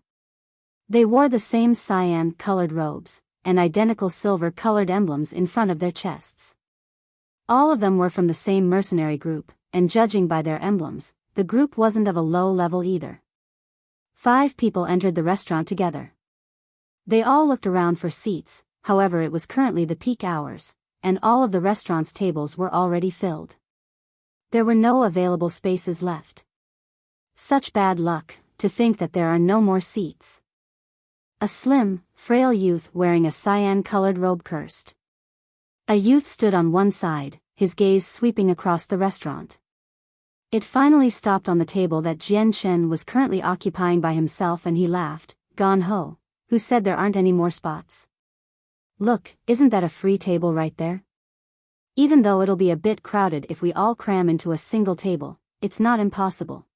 They wore the same cyan-colored robes, and identical silver-colored emblems in front of their chests. All of them were from the same mercenary group, and judging by their emblems, the group wasn't of a low level either. 5 people entered the restaurant together. They all looked around for seats, however it was currently the peak hours, and all of the restaurant's tables were already filled. There were no available spaces left. Such bad luck, to think that there are no more seats. A slim, frail youth wearing a cyan-colored robe cursed. A youth stood on one side, his gaze sweeping across the restaurant. It finally stopped on the table that Jian Shen was currently occupying by himself, and he laughed. "Gone ho, who said there aren't any more spots? Look, isn't that a free table right there? Even though it'll be a bit crowded if we all cram into a single table, it's not impossible."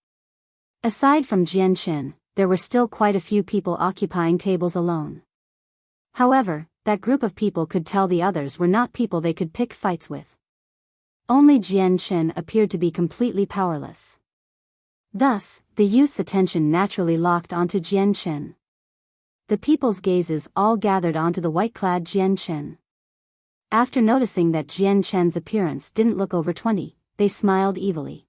Aside from Jian Shen, there were still quite a few people occupying tables alone. However, that group of people could tell the others were not people they could pick fights with. Only Jian Shen appeared to be completely powerless. Thus, the youth's attention naturally locked onto Jian Shen. The people's gazes all gathered onto the white-clad Jian Shen. After noticing that Jian Shen's appearance didn't look over 20, they smiled evilly.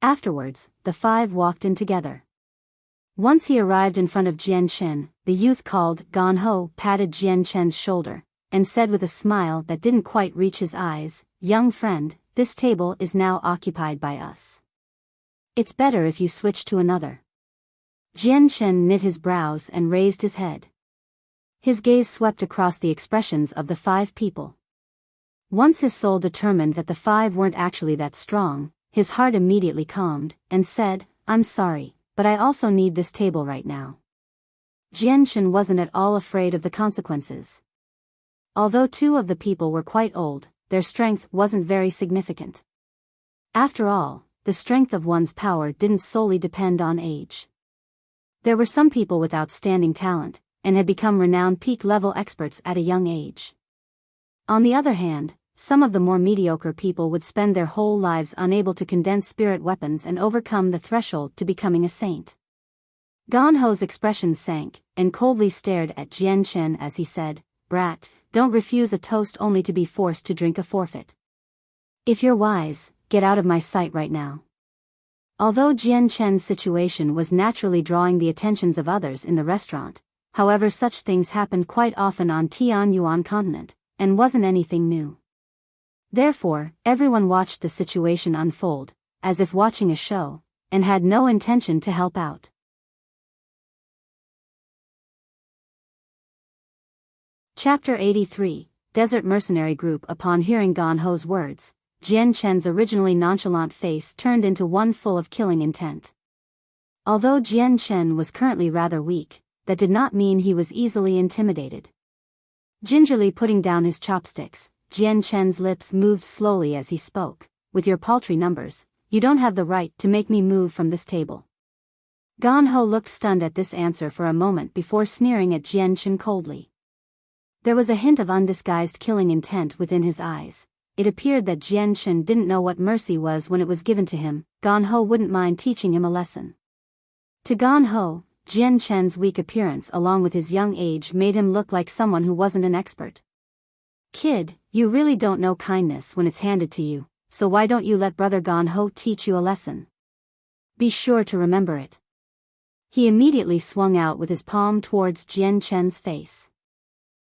Afterwards, the 5 walked in together. Once he arrived in front of Jian Shen, the youth called "Gone ho" patted Jian Shen's shoulder, and said with a smile that didn't quite reach his eyes, "Young friend, this table is now occupied by us. It's better if you switch to another." Jian Chen knit his brows and raised his head. His gaze swept across the expressions of the 5 people. Once his soul determined that the 5 weren't actually that strong, his heart immediately calmed, and said, "I'm sorry, but I also need this table right now." Jian Chen wasn't at all afraid of the consequences. Although 2 of the people were quite old, their strength wasn't very significant. After all, the strength of one's power didn't solely depend on age. There were some people with outstanding talent, and had become renowned peak-level experts at a young age. On the other hand, some of the more mediocre people would spend their whole lives unable to condense spirit weapons and overcome the threshold to becoming a saint. Gan Ho's expression sank, and coldly stared at Jian Chen as he said, "Brat, don't refuse a toast only to be forced to drink a forfeit. If you're wise, get out of my sight right now." Although Jian Chen's situation was naturally drawing the attentions of others in the restaurant, however, such things happened quite often on Tianyuan continent, and wasn't anything new. Therefore, everyone watched the situation unfold, as if watching a show, and had no intention to help out. Chapter 83, Desert Mercenary Group. Upon hearing Gan Ho's words, Jian Chen's originally nonchalant face turned into one full of killing intent. Although Jian Chen was currently rather weak, that did not mean he was easily intimidated. Gingerly putting down his chopsticks, Jian Chen's lips moved slowly as he spoke, "With your paltry numbers, you don't have the right to make me move from this table." Gan Ho looked stunned at this answer for a moment before sneering at Jian Chen coldly. There was a hint of undisguised killing intent within his eyes. It appeared that Jian Chen didn't know what mercy was when it was given to him. Gan Ho wouldn't mind teaching him a lesson. To Gan Ho, Jian Chen's weak appearance along with his young age made him look like someone who wasn't an expert. "Kid, you really don't know kindness when it's handed to you, so why don't you let brother Gan Ho teach you a lesson? Be sure to remember it." He immediately swung out with his palm towards Jian Chen's face.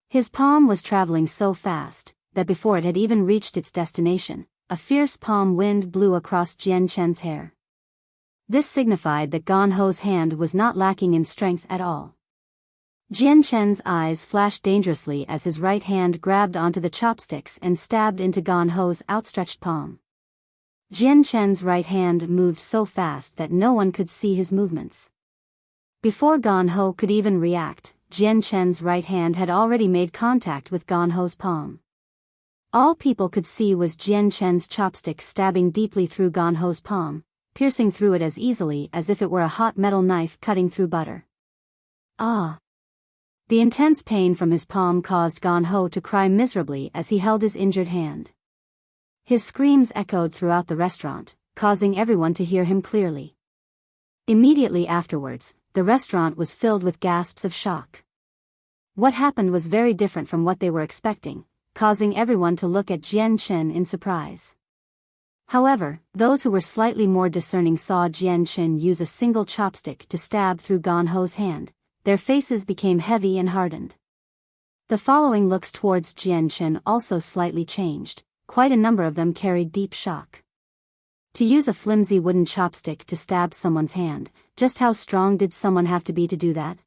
His palm was traveling so fast, that before it had even reached its destination, a fierce palm wind blew across Jian Chen's hair. This signified that Gan Ho's hand was not lacking in strength at all. Jian Chen's eyes flashed dangerously as his right hand grabbed onto the chopsticks and stabbed into Gan Ho's outstretched palm. Jian Chen's right hand moved so fast that no one could see his movements. Before Gan Ho could even react, Jian Chen's right hand had already made contact with Gan Ho's palm. All people could see was Jian Chen's chopstick stabbing deeply through Gan Ho's palm, piercing through it as easily as if it were a hot metal knife cutting through butter. Ah! The intense pain from his palm caused Gan Ho to cry miserably as he held his injured hand. His screams echoed throughout the restaurant, causing everyone to hear him clearly. Immediately afterwards, the restaurant was filled with gasps of shock. What happened was very different from what they were expecting, causing everyone to look at Jian Chen in surprise. However, those who were slightly more discerning saw Jian Chen use a single chopstick to stab through Gan Ho's hand. Their faces became heavy and hardened. The following looks towards Jian Chen also slightly changed. Quite a number of them carried deep shock. To use a flimsy wooden chopstick to stab someone's hand, just how strong did someone have to be to do that?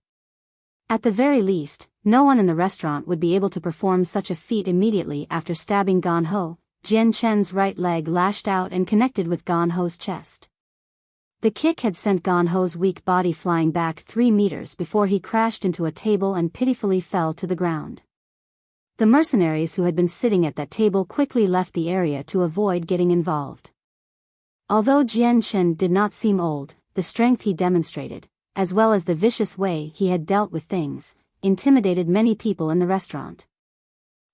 At the very least, no one in the restaurant would be able to perform such a feat immediately after stabbing Gan Ho. Jian Chen's right leg lashed out and connected with Gan Ho's chest. The kick had sent Gan Ho's weak body flying back 3 meters before he crashed into a table and pitifully fell to the ground. The mercenaries who had been sitting at that table quickly left the area to avoid getting involved. Although Jian Chen did not seem old, the strength he demonstrated, as well as the vicious way he had dealt with things, intimidated many people in the restaurant.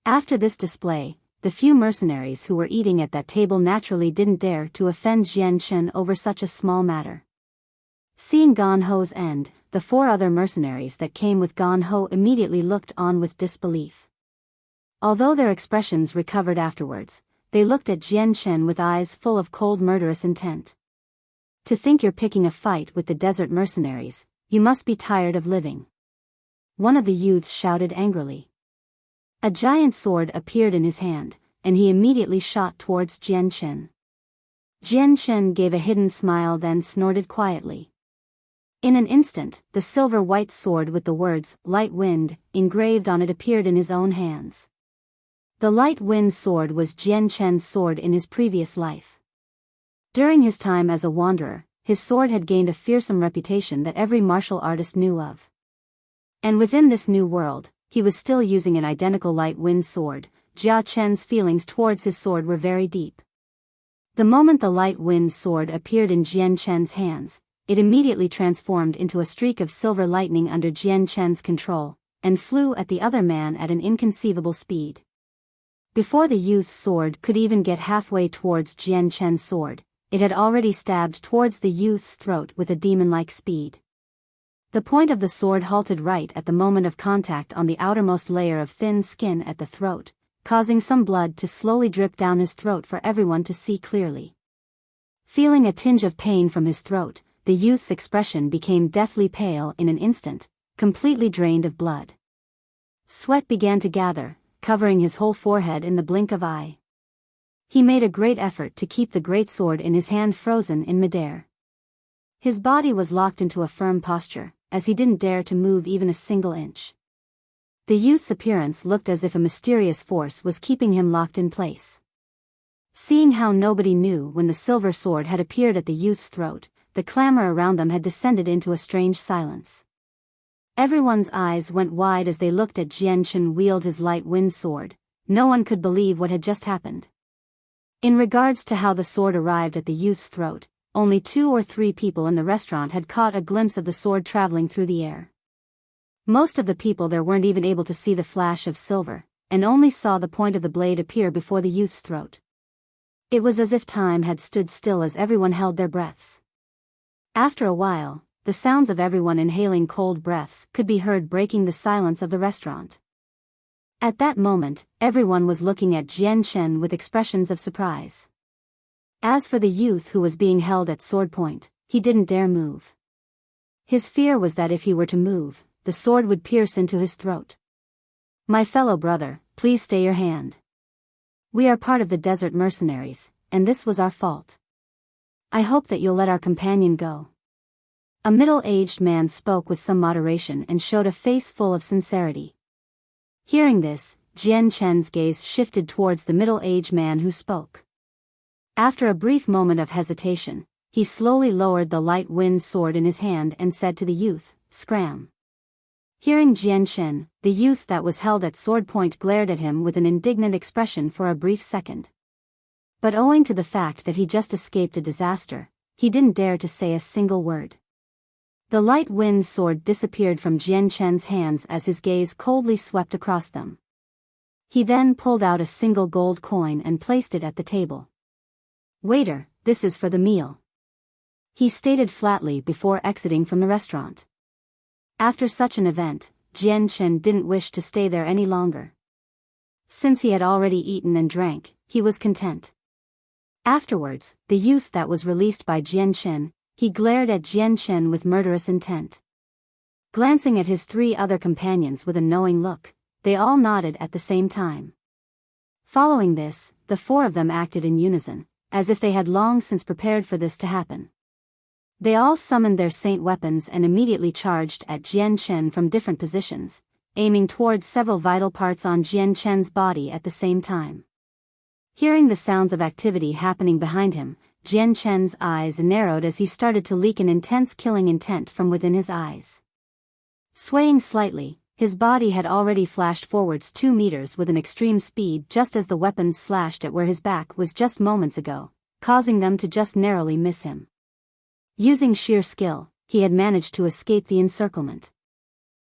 After this display, the few mercenaries who were eating at that table naturally didn't dare to offend Jian Chen over such a small matter. Seeing Gan Ho's end, the 4 other mercenaries that came with Gan Ho immediately looked on with disbelief. Although their expressions recovered afterwards, they looked at Jian Chen with eyes full of cold murderous intent. "To think you're picking a fight with the desert mercenaries, you must be tired of living," one of the youths shouted angrily. A giant sword appeared in his hand, and he immediately shot towards Jian Chen. Jian Chen gave a hidden smile, then snorted quietly. In an instant, the silver-white sword with the words, "Light Wind," engraved on it appeared in his own hands. The Light Wind sword was Jian Chen's sword in his previous life. During his time as a wanderer, his sword had gained a fearsome reputation that every martial artist knew of. And within this new world, he was still using an identical Light Wind sword. Jia Chen's feelings towards his sword were very deep. The moment the Light Wind sword appeared in Jian Chen's hands, it immediately transformed into a streak of silver lightning under Jian Chen's control, and flew at the other man at an inconceivable speed. Before the youth's sword could even get halfway towards Jian Chen's sword, it had already stabbed towards the youth's throat with a demon-like speed. The point of the sword halted right at the moment of contact on the outermost layer of thin skin at the throat, causing some blood to slowly drip down his throat for everyone to see clearly. Feeling a tinge of pain from his throat, the youth's expression became deathly pale in an instant, completely drained of blood. Sweat began to gather, covering his whole forehead in the blink of an eye. He made a great effort to keep the great sword in his hand frozen in midair. His body was locked into a firm posture, as he didn't dare to move even a single inch. The youth's appearance looked as if a mysterious force was keeping him locked in place. Seeing how nobody knew when the silver sword had appeared at the youth's throat, the clamor around them had descended into a strange silence. Everyone's eyes went wide as they looked at Jian Chen wield his Light Wind sword. No one could believe what had just happened. In regards to how the sword arrived at the youth's throat, only 2 or 3 people in the restaurant had caught a glimpse of the sword traveling through the air. Most of the people there weren't even able to see the flash of silver, and only saw the point of the blade appear before the youth's throat. It was as if time had stood still as everyone held their breaths. After a while, the sounds of everyone inhaling cold breaths could be heard breaking the silence of the restaurant. At that moment, everyone was looking at Jian Chen with expressions of surprise. As for the youth who was being held at sword point, he didn't dare move. His fear was that if he were to move, the sword would pierce into his throat. "My fellow brother, please stay your hand. We are part of the desert mercenaries, and this was our fault. I hope that you'll let our companion go." A middle-aged man spoke with some moderation and showed a face full of sincerity. Hearing this, Jian Chen's gaze shifted towards the middle-aged man who spoke. After a brief moment of hesitation, he slowly lowered the Light Wind sword in his hand and said to the youth, "Scram." Hearing Jian Chen, the youth that was held at sword point glared at him with an indignant expression for a brief second. But owing to the fact that he just escaped a disaster, he didn't dare to say a single word. The Light Wind sword disappeared from Jian Chen's hands as his gaze coldly swept across them. He then pulled out a single gold coin and placed it at the table. "Waiter, this is for the meal," he stated flatly before exiting from the restaurant. After such an event, Jian Chen didn't wish to stay there any longer. Since he had already eaten and drank, he was content. Afterwards, the youth that was released by Jian Chen, he glared at Jian Chen with murderous intent. Glancing at his 3 other companions with a knowing look, they all nodded at the same time. Following this, the 4 of them acted in unison, as if they had long since prepared for this to happen. They all summoned their saint weapons and immediately charged at Jian Chen from different positions, aiming towards several vital parts on Jian Chen's body at the same time. Hearing the sounds of activity happening behind him, Jian Chen's eyes narrowed as he started to leak an intense killing intent from within his eyes. Swaying slightly, his body had already flashed forwards 2 meters with an extreme speed just as the weapons slashed at where his back was just moments ago, causing them to just narrowly miss him. Using sheer skill, he had managed to escape the encirclement.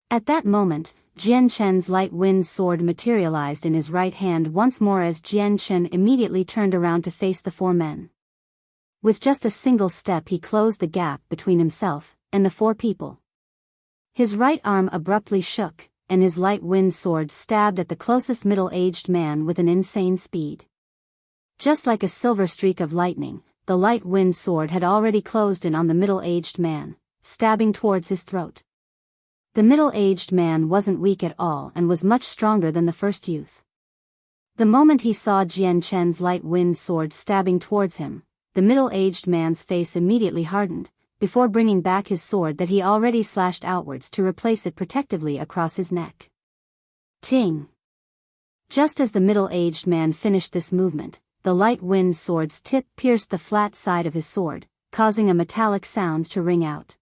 At that moment, Jian Chen's Light Wind sword materialized in his right hand once more as Jian Chen immediately turned around to face the 4 men. With just a single step he closed the gap between himself and the 4 people. His right arm abruptly shook, and his Light Wind sword stabbed at the closest middle-aged man with an insane speed. Just like a silver streak of lightning, the Light Wind sword had already closed in on the middle-aged man, stabbing towards his throat. The middle-aged man wasn't weak at all and was much stronger than the first youth. The moment he saw Jian Chen's light wind sword stabbing towards him, the middle-aged man's face immediately hardened, before bringing back his sword that he already slashed outwards to replace it protectively across his neck. Ting! Just as the middle-aged man finished this movement, the light wind sword's tip pierced the flat side of his sword, causing a metallic sound to ring out.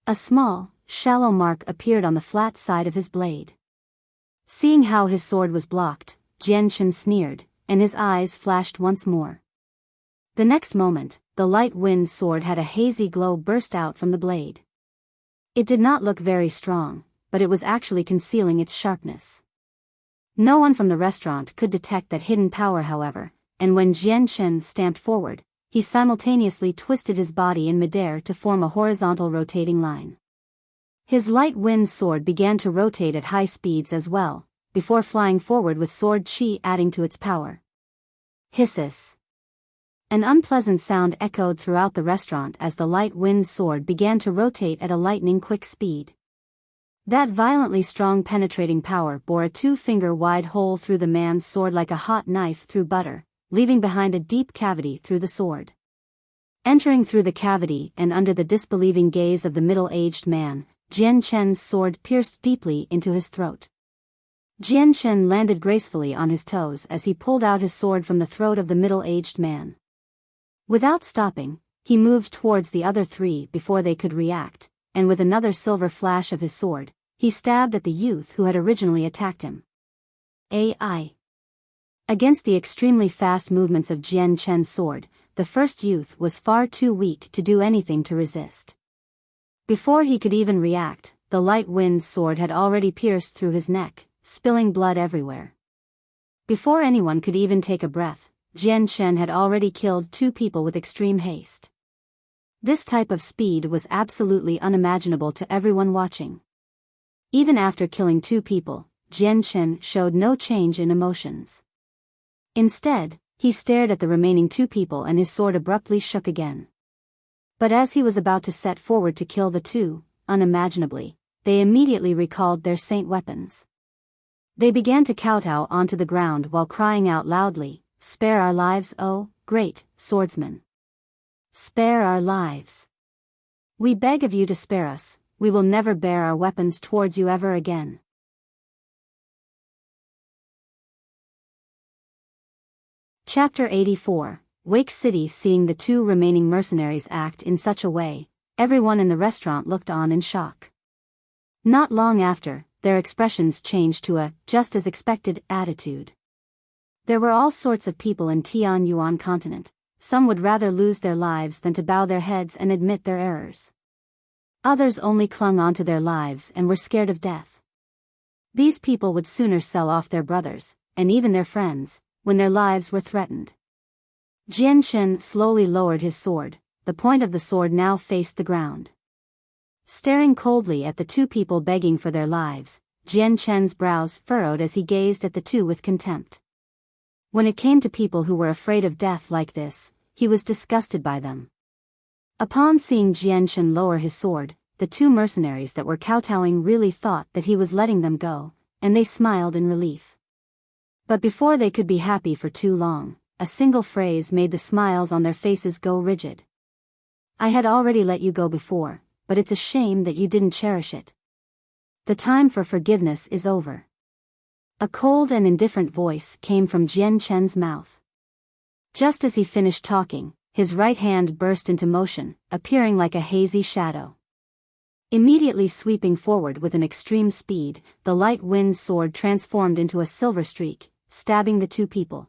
A small, shallow mark appeared on the flat side of his blade. Seeing how his sword was blocked, Jian Chen sneered, and his eyes flashed once more. The next moment, the light wind sword had a hazy glow burst out from the blade. It did not look very strong, but it was actually concealing its sharpness. No one from the restaurant could detect that hidden power, however, and when Jian Chen stamped forward, he simultaneously twisted his body in midair to form a horizontal rotating line. His light wind sword began to rotate at high speeds as well, before flying forward with sword chi adding to its power. Hisses. An unpleasant sound echoed throughout the restaurant as the light wind sword began to rotate at a lightning-quick speed. That violently strong penetrating power bore a 2-finger-wide hole through the man's sword like a hot knife through butter, leaving behind a deep cavity through the sword. Entering through the cavity and under the disbelieving gaze of the middle-aged man, Jian Chen's sword pierced deeply into his throat. Jian Chen landed gracefully on his toes as he pulled out his sword from the throat of the middle-aged man. Without stopping, he moved towards the other three before they could react, and with another silver flash of his sword, he stabbed at the youth who had originally attacked him. AI. Against the extremely fast movements of Jian Chen's sword, the first youth was far too weak to do anything to resist. Before he could even react, the light wind sword had already pierced through his neck, spilling blood everywhere. Before anyone could even take a breath, Jian Chen had already killed 2 people with extreme haste. This type of speed was absolutely unimaginable to everyone watching. Even after killing 2 people, Jian Chen showed no change in emotions. Instead, he stared at the remaining 2 people and his sword abruptly shook again. But as he was about to set forward to kill the 2, unimaginably, they immediately recalled their saint weapons. They began to kowtow onto the ground while crying out loudly, "Spare our lives, oh, great swordsman! Spare our lives! We beg of you to spare us, we will never bear our weapons towards you ever again." Chapter 84. Wake City. Seeing the 2 remaining mercenaries act in such a way, everyone in the restaurant looked on in shock. Not long after, their expressions changed to a just as expected attitude. There were all sorts of people in Tianyuan continent. Some would rather lose their lives than to bow their heads and admit their errors. Others only clung onto their lives and were scared of death. These people would sooner sell off their brothers, and even their friends, when their lives were threatened. Jian Chen slowly lowered his sword, the point of the sword now faced the ground. Staring coldly at the 2 people begging for their lives, Jian Chen's brows furrowed as he gazed at the 2 with contempt. When it came to people who were afraid of death like this, he was disgusted by them. Upon seeing Jian Chen lower his sword, the 2 mercenaries that were kowtowing really thought that he was letting them go, and they smiled in relief. But before they could be happy for too long, a single phrase made the smiles on their faces go rigid. "I had already let you go before, but it's a shame that you didn't cherish it. The time for forgiveness is over." A cold and indifferent voice came from Jian Chen's mouth. Just as he finished talking, his right hand burst into motion, appearing like a hazy shadow. Immediately sweeping forward with an extreme speed, the light wind sword transformed into a silver streak, stabbing the 2 people.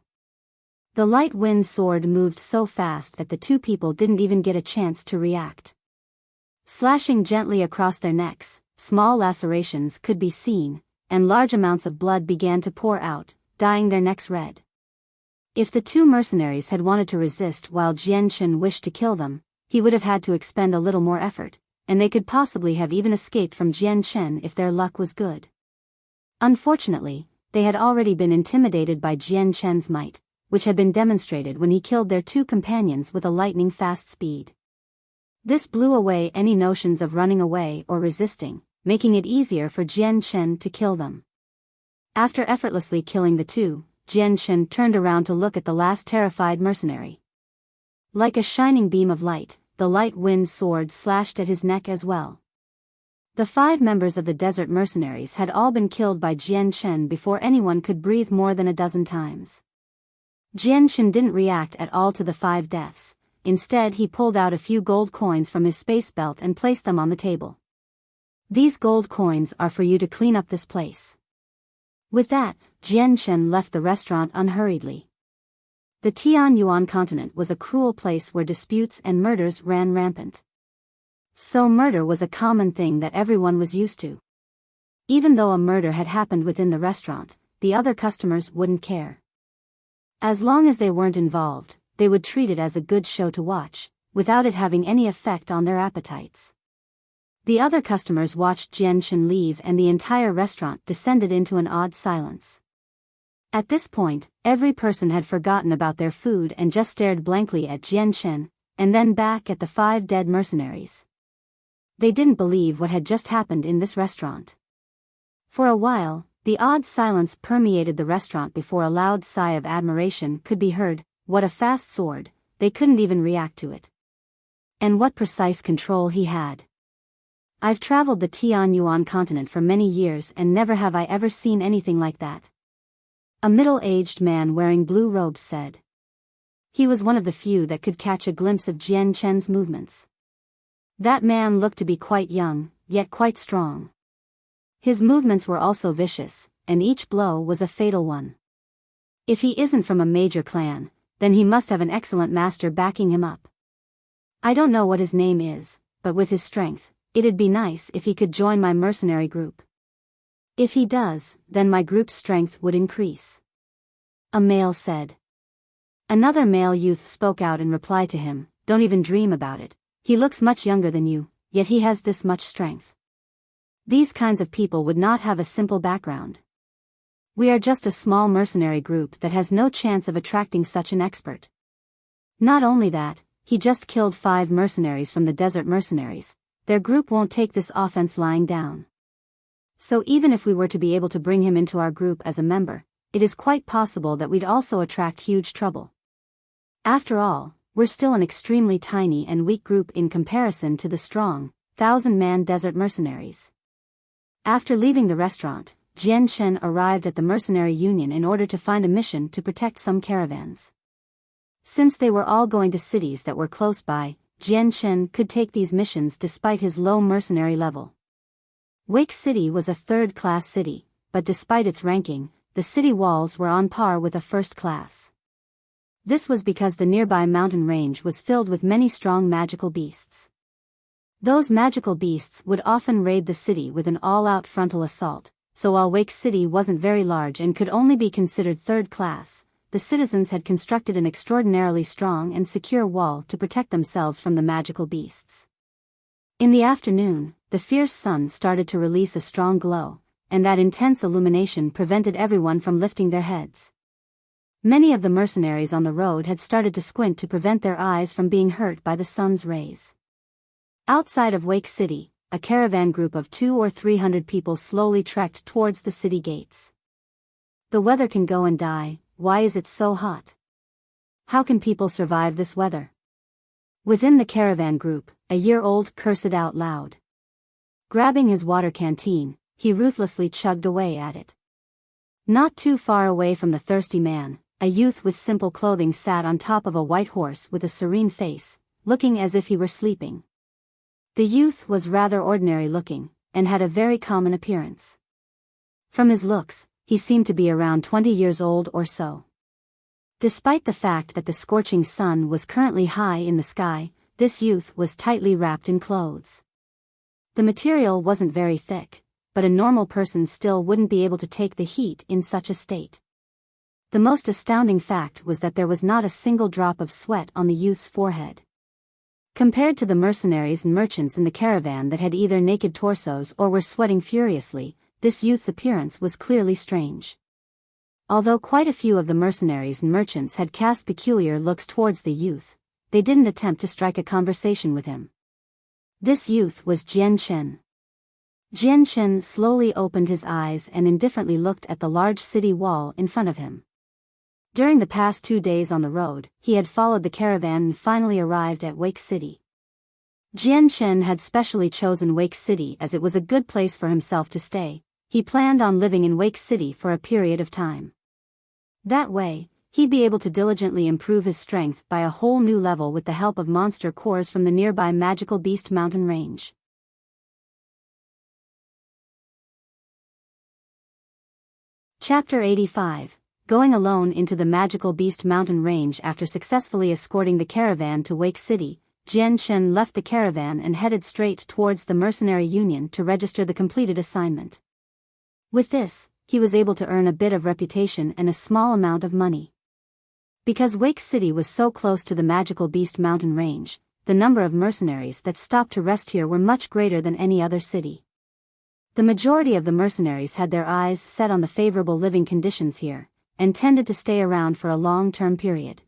The light wind sword moved so fast that the 2 people didn't even get a chance to react. Slashing gently across their necks, small lacerations could be seen, and large amounts of blood began to pour out, dyeing their necks red. If the 2 mercenaries had wanted to resist while Jian Chen wished to kill them, he would have had to expend a little more effort, and they could possibly have even escaped from Jian Chen if their luck was good. Unfortunately, they had already been intimidated by Jian Chen's might, which had been demonstrated when he killed their 2 companions with a lightning-fast speed. This blew away any notions of running away or resisting, making it easier for Jian Chen to kill them. After effortlessly killing the two, Jian Chen turned around to look at the last terrified mercenary. Like a shining beam of light, the light wind sword slashed at his neck as well. The 5 members of the desert mercenaries had all been killed by Jian Chen before anyone could breathe more than a dozen times. Jian Chen didn't react at all to the 5 deaths. Instead, he pulled out a few gold coins from his space belt and placed them on the table. These gold coins are for you to clean up this place. With that, Jian Chen left the restaurant unhurriedly. The Tianyuan continent was a cruel place where disputes and murders ran rampant. So murder was a common thing that everyone was used to. Even though a murder had happened within the restaurant, the other customers wouldn't care. As long as they weren't involved, they would treat it as a good show to watch, without it having any effect on their appetites. The other customers watched Jian Chen leave and the entire restaurant descended into an odd silence. At this point, every person had forgotten about their food and just stared blankly at Jian Chen, and then back at the 5 dead mercenaries. They didn't believe what had just happened in this restaurant. For a while, the odd silence permeated the restaurant before a loud sigh of admiration could be heard. What a fast sword, they couldn't even react to it. And what precise control he had. I've traveled the Tianyuan continent for many years and never have I ever seen anything like that. A middle-aged man wearing blue robes said. He was one of the few that could catch a glimpse of Jian Chen's movements. That man looked to be quite young, yet quite strong. His movements were also vicious, and each blow was a fatal one. If he isn't from a major clan, then he must have an excellent master backing him up. I don't know what his name is, but with his strength, it'd be nice if he could join my mercenary group. If he does, then my group's strength would increase. A male said. Another male youth spoke out in reply to him, don't even dream about it. He looks much younger than you, yet he has this much strength. These kinds of people would not have a simple background. We are just a small mercenary group that has no chance of attracting such an expert. Not only that, he just killed 5 mercenaries from the desert mercenaries. Their group won't take this offense lying down. So even if we were to be able to bring him into our group as a member, it is quite possible that we'd also attract huge trouble. After all, we're still an extremely tiny and weak group in comparison to the strong, 1,000-man desert mercenaries. After leaving the restaurant, Jian Chen arrived at the mercenary union in order to find a mission to protect some caravans. Since they were all going to cities that were close by, Jian Chen could take these missions despite his low mercenary level. Wake City was a third-class city, but despite its ranking, the city walls were on par with a first class. This was because the nearby mountain range was filled with many strong magical beasts. Those magical beasts would often raid the city with an all-out frontal assault, so while Wake City wasn't very large and could only be considered third class, the citizens had constructed an extraordinarily strong and secure wall to protect themselves from the magical beasts. In the afternoon, the fierce sun started to release a strong glow, and that intense illumination prevented everyone from lifting their heads. Many of the mercenaries on the road had started to squint to prevent their eyes from being hurt by the sun's rays. Outside of Wake City, a caravan group of 200 or 300 people slowly trekked towards the city gates. The weather can go and die, why is it so hot? How can people survive this weather? Within the caravan group, a year-old cursed out loud. Grabbing his water canteen, he ruthlessly chugged away at it. Not too far away from the thirsty man, a youth with simple clothing sat on top of a white horse with a serene face, looking as if he were sleeping. The youth was rather ordinary looking, and had a very common appearance. From his looks, he seemed to be around 20 years old or so. Despite the fact that the scorching sun was currently high in the sky, this youth was tightly wrapped in clothes. The material wasn't very thick, but a normal person still wouldn't be able to take the heat in such a state. The most astounding fact was that there was not a single drop of sweat on the youth's forehead. Compared to the mercenaries and merchants in the caravan that had either naked torsos or were sweating furiously, this youth's appearance was clearly strange. Although quite a few of the mercenaries and merchants had cast peculiar looks towards the youth, they didn't attempt to strike a conversation with him. This youth was Jian Chen. Jian Shen slowly opened his eyes and indifferently looked at the large city wall in front of him. During the past 2 days on the road, he had followed the caravan and finally arrived at Wake City. Jian Shen had specially chosen Wake City as it was a good place for himself to stay. He planned on living in Wake City for a period of time. That way, he'd be able to diligently improve his strength by a whole new level with the help of monster cores from the nearby Magical Beast mountain range. Chapter 85. Going alone into the Magical Beast mountain range. After successfully escorting the caravan to Wake City, Jian Shen left the caravan and headed straight towards the Mercenary Union to register the completed assignment. With this, he was able to earn a bit of reputation and a small amount of money. Because Wake City was so close to the Magical Beast mountain range, the number of mercenaries that stopped to rest here were much greater than any other city. The majority of the mercenaries had their eyes set on the favorable living conditions here, and tended to stay around for a long-term period.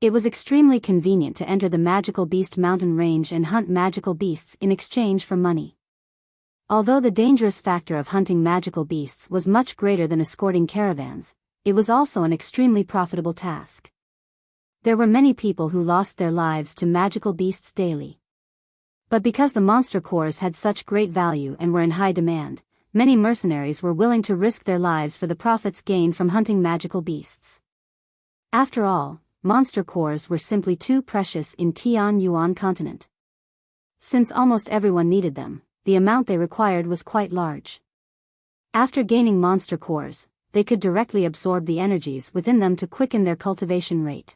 It was extremely convenient to enter the Magical Beast mountain range and hunt magical beasts in exchange for money. Although the dangerous factor of hunting magical beasts was much greater than escorting caravans, it was also an extremely profitable task. There were many people who lost their lives to magical beasts daily. But because the monster cores had such great value and were in high demand, many mercenaries were willing to risk their lives for the profits gained from hunting magical beasts. After all, monster cores were simply too precious in Tian Yuan continent. Since almost everyone needed them, the amount they required was quite large. After gaining monster cores, they could directly absorb the energies within them to quicken their cultivation rate.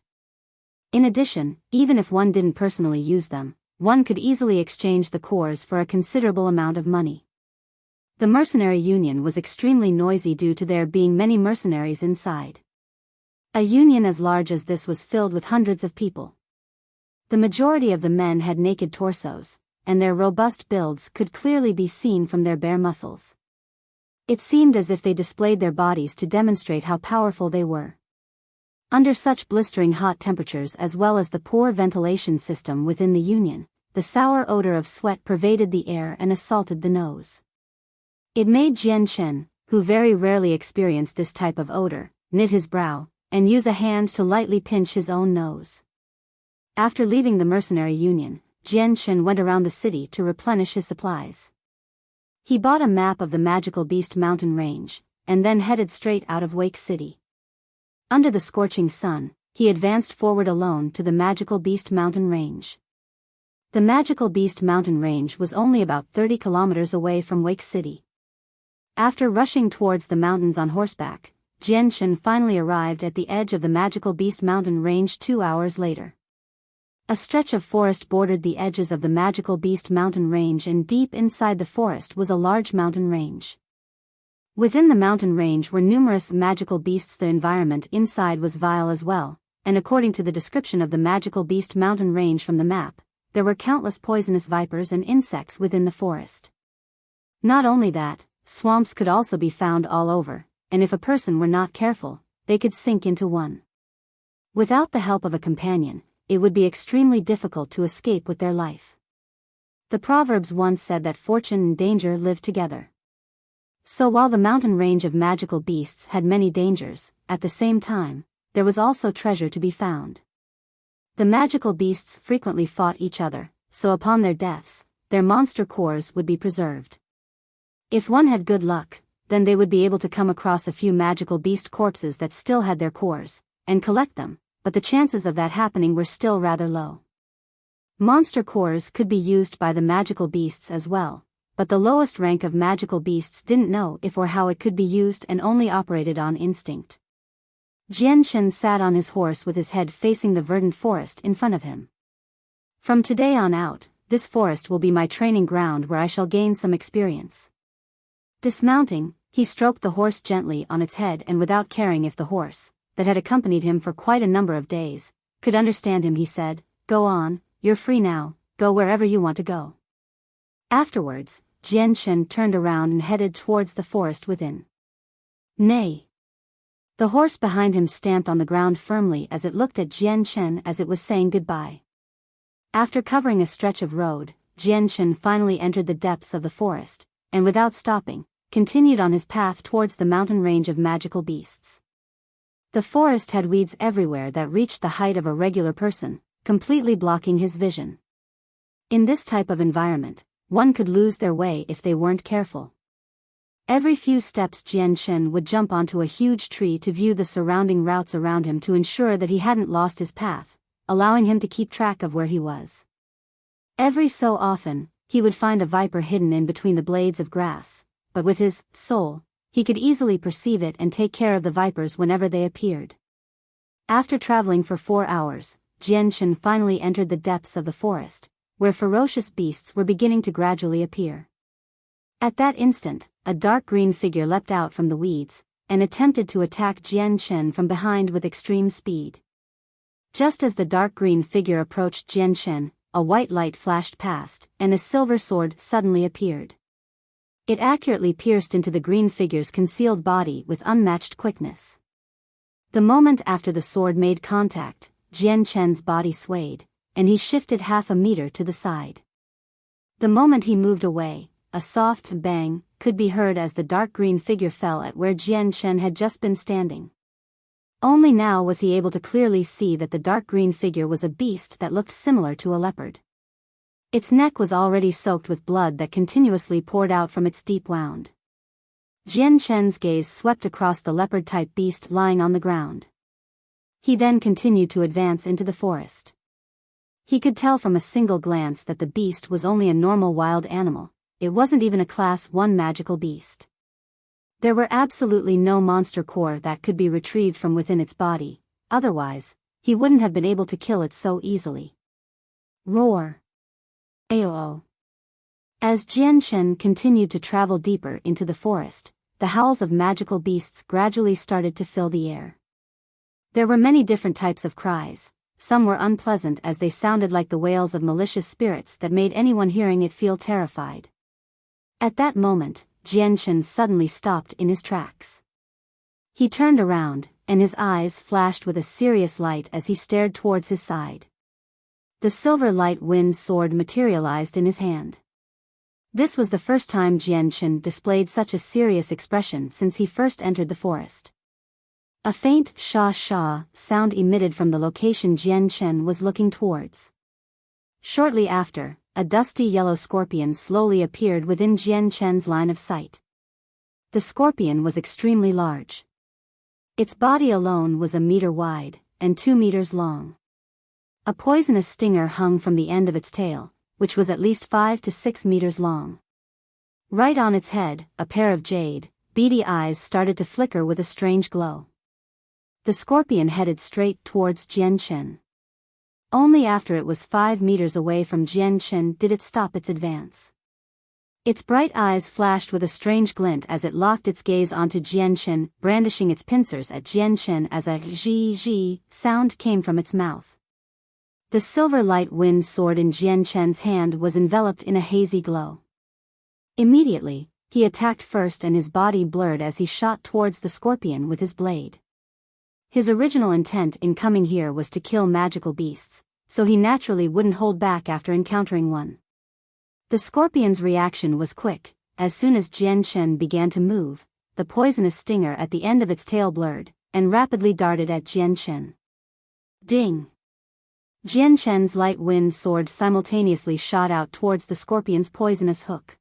In addition, even if one didn't personally use them, one could easily exchange the cores for a considerable amount of money. The Mercenary Union was extremely noisy due to there being many mercenaries inside. A union as large as this was filled with hundreds of people. The majority of the men had naked torsos, and their robust builds could clearly be seen from their bare muscles. It seemed as if they displayed their bodies to demonstrate how powerful they were. Under such blistering hot temperatures as well as the poor ventilation system within the Union, the sour odor of sweat pervaded the air and assaulted the nose. It made Jian Shen, who very rarely experienced this type of odor, knit his brow, and use a hand to lightly pinch his own nose. After leaving the Mercenary Union, Jian Shen went around the city to replenish his supplies. He bought a map of the Magical Beast mountain range, and then headed straight out of Wake City. Under the scorching sun, he advanced forward alone to the Magical Beast mountain range. The Magical Beast mountain range was only about 30 kilometers away from Wake City. After rushing towards the mountains on horseback, Jian Shen finally arrived at the edge of the Magical Beast mountain range 2 hours later. A stretch of forest bordered the edges of the Magical Beast mountain range, and deep inside the forest was a large mountain range. Within the mountain range were numerous magical beasts. The environment inside was vile as well, and according to the description of the Magical Beast mountain range from the map, there were countless poisonous vipers and insects within the forest. Not only that, swamps could also be found all over, and if a person were not careful, they could sink into one. Without the help of a companion, it would be extremely difficult to escape with their life. The proverbs once said that fortune and danger live together. So while the mountain range of magical beasts had many dangers, at the same time, there was also treasure to be found. The magical beasts frequently fought each other, so upon their deaths, their monster cores would be preserved. If one had good luck, then they would be able to come across a few magical beast corpses that still had their cores, and collect them, but the chances of that happening were still rather low. Monster cores could be used by the magical beasts as well, but the lowest rank of magical beasts didn't know if or how it could be used and only operated on instinct. Jian Shen sat on his horse with his head facing the verdant forest in front of him. From today on out, this forest will be my training ground where I shall gain some experience. Dismounting, he stroked the horse gently on its head, and without caring if the horse, that had accompanied him for quite a number of days, could understand him, he said, "Go on, you're free now, go wherever you want to go." Afterwards, Jian Shen turned around and headed towards the forest within. Nay! The horse behind him stamped on the ground firmly as it looked at Jian Shen as it was saying goodbye. After covering a stretch of road, Jian Shen finally entered the depths of the forest, and without stopping, continued on his path towards the mountain range of magical beasts. The forest had weeds everywhere that reached the height of a regular person, completely blocking his vision. In this type of environment, one could lose their way if they weren't careful. Every few steps Jian Shen would jump onto a huge tree to view the surrounding routes around him to ensure that he hadn't lost his path, allowing him to keep track of where he was. Every so often, he would find a viper hidden in between the blades of grass, but with his soul, he could easily perceive it and take care of the vipers whenever they appeared. After traveling for 4 hours, Jian Shen finally entered the depths of the forest, where ferocious beasts were beginning to gradually appear. At that instant, a dark green figure leapt out from the weeds, and attempted to attack Jian Shen from behind with extreme speed. Just as the dark green figure approached Jian Shen, a white light flashed past, and a silver sword suddenly appeared. It accurately pierced into the green figure's concealed body with unmatched quickness. The moment after the sword made contact, Jian Shen's body swayed, and he shifted half a meter to the side. The moment he moved away, a soft bang could be heard as the dark green figure fell at where Jian Shen had just been standing. Only now was he able to clearly see that the dark green figure was a beast that looked similar to a leopard. Its neck was already soaked with blood that continuously poured out from its deep wound. Jian Shen's gaze swept across the leopard-type beast lying on the ground. He then continued to advance into the forest. He could tell from a single glance that the beast was only a normal wild animal. It wasn't even a Class 1 magical beast. There were absolutely no monster core that could be retrieved from within its body, otherwise, he wouldn't have been able to kill it so easily. Roar! Aoo! As Jian Shen continued to travel deeper into the forest, the howls of magical beasts gradually started to fill the air. There were many different types of cries. Some were unpleasant as they sounded like the wails of malicious spirits that made anyone hearing it feel terrified. At that moment, Jian Shen suddenly stopped in his tracks. He turned around, and his eyes flashed with a serious light as he stared towards his side. The silver light wind sword materialized in his hand. This was the first time Jian Shen displayed such a serious expression since he first entered the forest. A faint sha-sha sound emitted from the location Jian Shen was looking towards. Shortly after, a dusty yellow scorpion slowly appeared within Jian Shen's line of sight. The scorpion was extremely large. Its body alone was a meter wide, and 2 meters long. A poisonous stinger hung from the end of its tail, which was at least 5 to 6 meters long. Right on its head, a pair of jade, beady eyes started to flicker with a strange glow. The scorpion headed straight towards Jian Shen. Only after it was 5 meters away from Jian Shen did it stop its advance. Its bright eyes flashed with a strange glint as it locked its gaze onto Jian Shen, brandishing its pincers at Jian Shen as a zhi sound came from its mouth. The silver light wind sword in Jian Shen's hand was enveloped in a hazy glow. Immediately, he attacked first and his body blurred as he shot towards the scorpion with his blade. His original intent in coming here was to kill magical beasts, so he naturally wouldn't hold back after encountering one. The scorpion's reaction was quick. As soon as Jian Shen began to move, the poisonous stinger at the end of its tail blurred, and rapidly darted at Jian Shen. Ding! Jian Shen's light wind sword simultaneously shot out towards the scorpion's poisonous hook.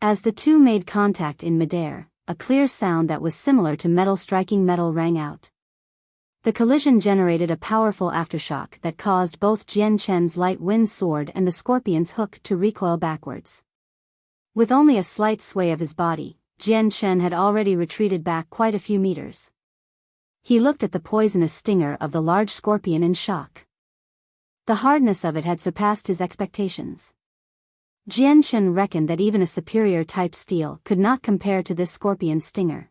As the two made contact in midair, a clear sound that was similar to metal striking metal rang out. The collision generated a powerful aftershock that caused both Jian Shen's light wind sword and the scorpion's hook to recoil backwards. With only a slight sway of his body, Jian Shen had already retreated back quite a few meters. He looked at the poisonous stinger of the large scorpion in shock. The hardness of it had surpassed his expectations. Jian Shen reckoned that even a superior type steel could not compare to this scorpion's stinger.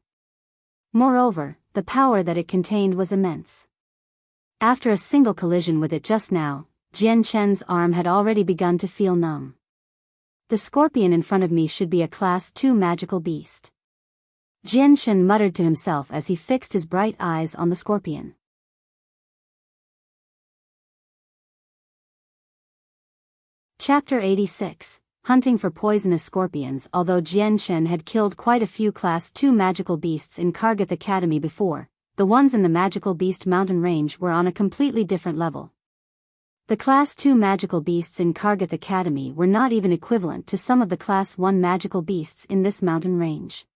Moreover, the power that it contained was immense. After a single collision with it just now, Jian Shen's arm had already begun to feel numb. The scorpion in front of me should be a Class 2 magical beast. Jian Shen muttered to himself as he fixed his bright eyes on the scorpion. Chapter 86, hunting for poisonous scorpions. Although Jian Shen had killed quite a few Class 2 magical beasts in Kargath Academy before, the ones in the Magical Beast Mountain Range were on a completely different level. The Class 2 magical beasts in Kargath Academy were not even equivalent to some of the Class 1 magical beasts in this mountain range.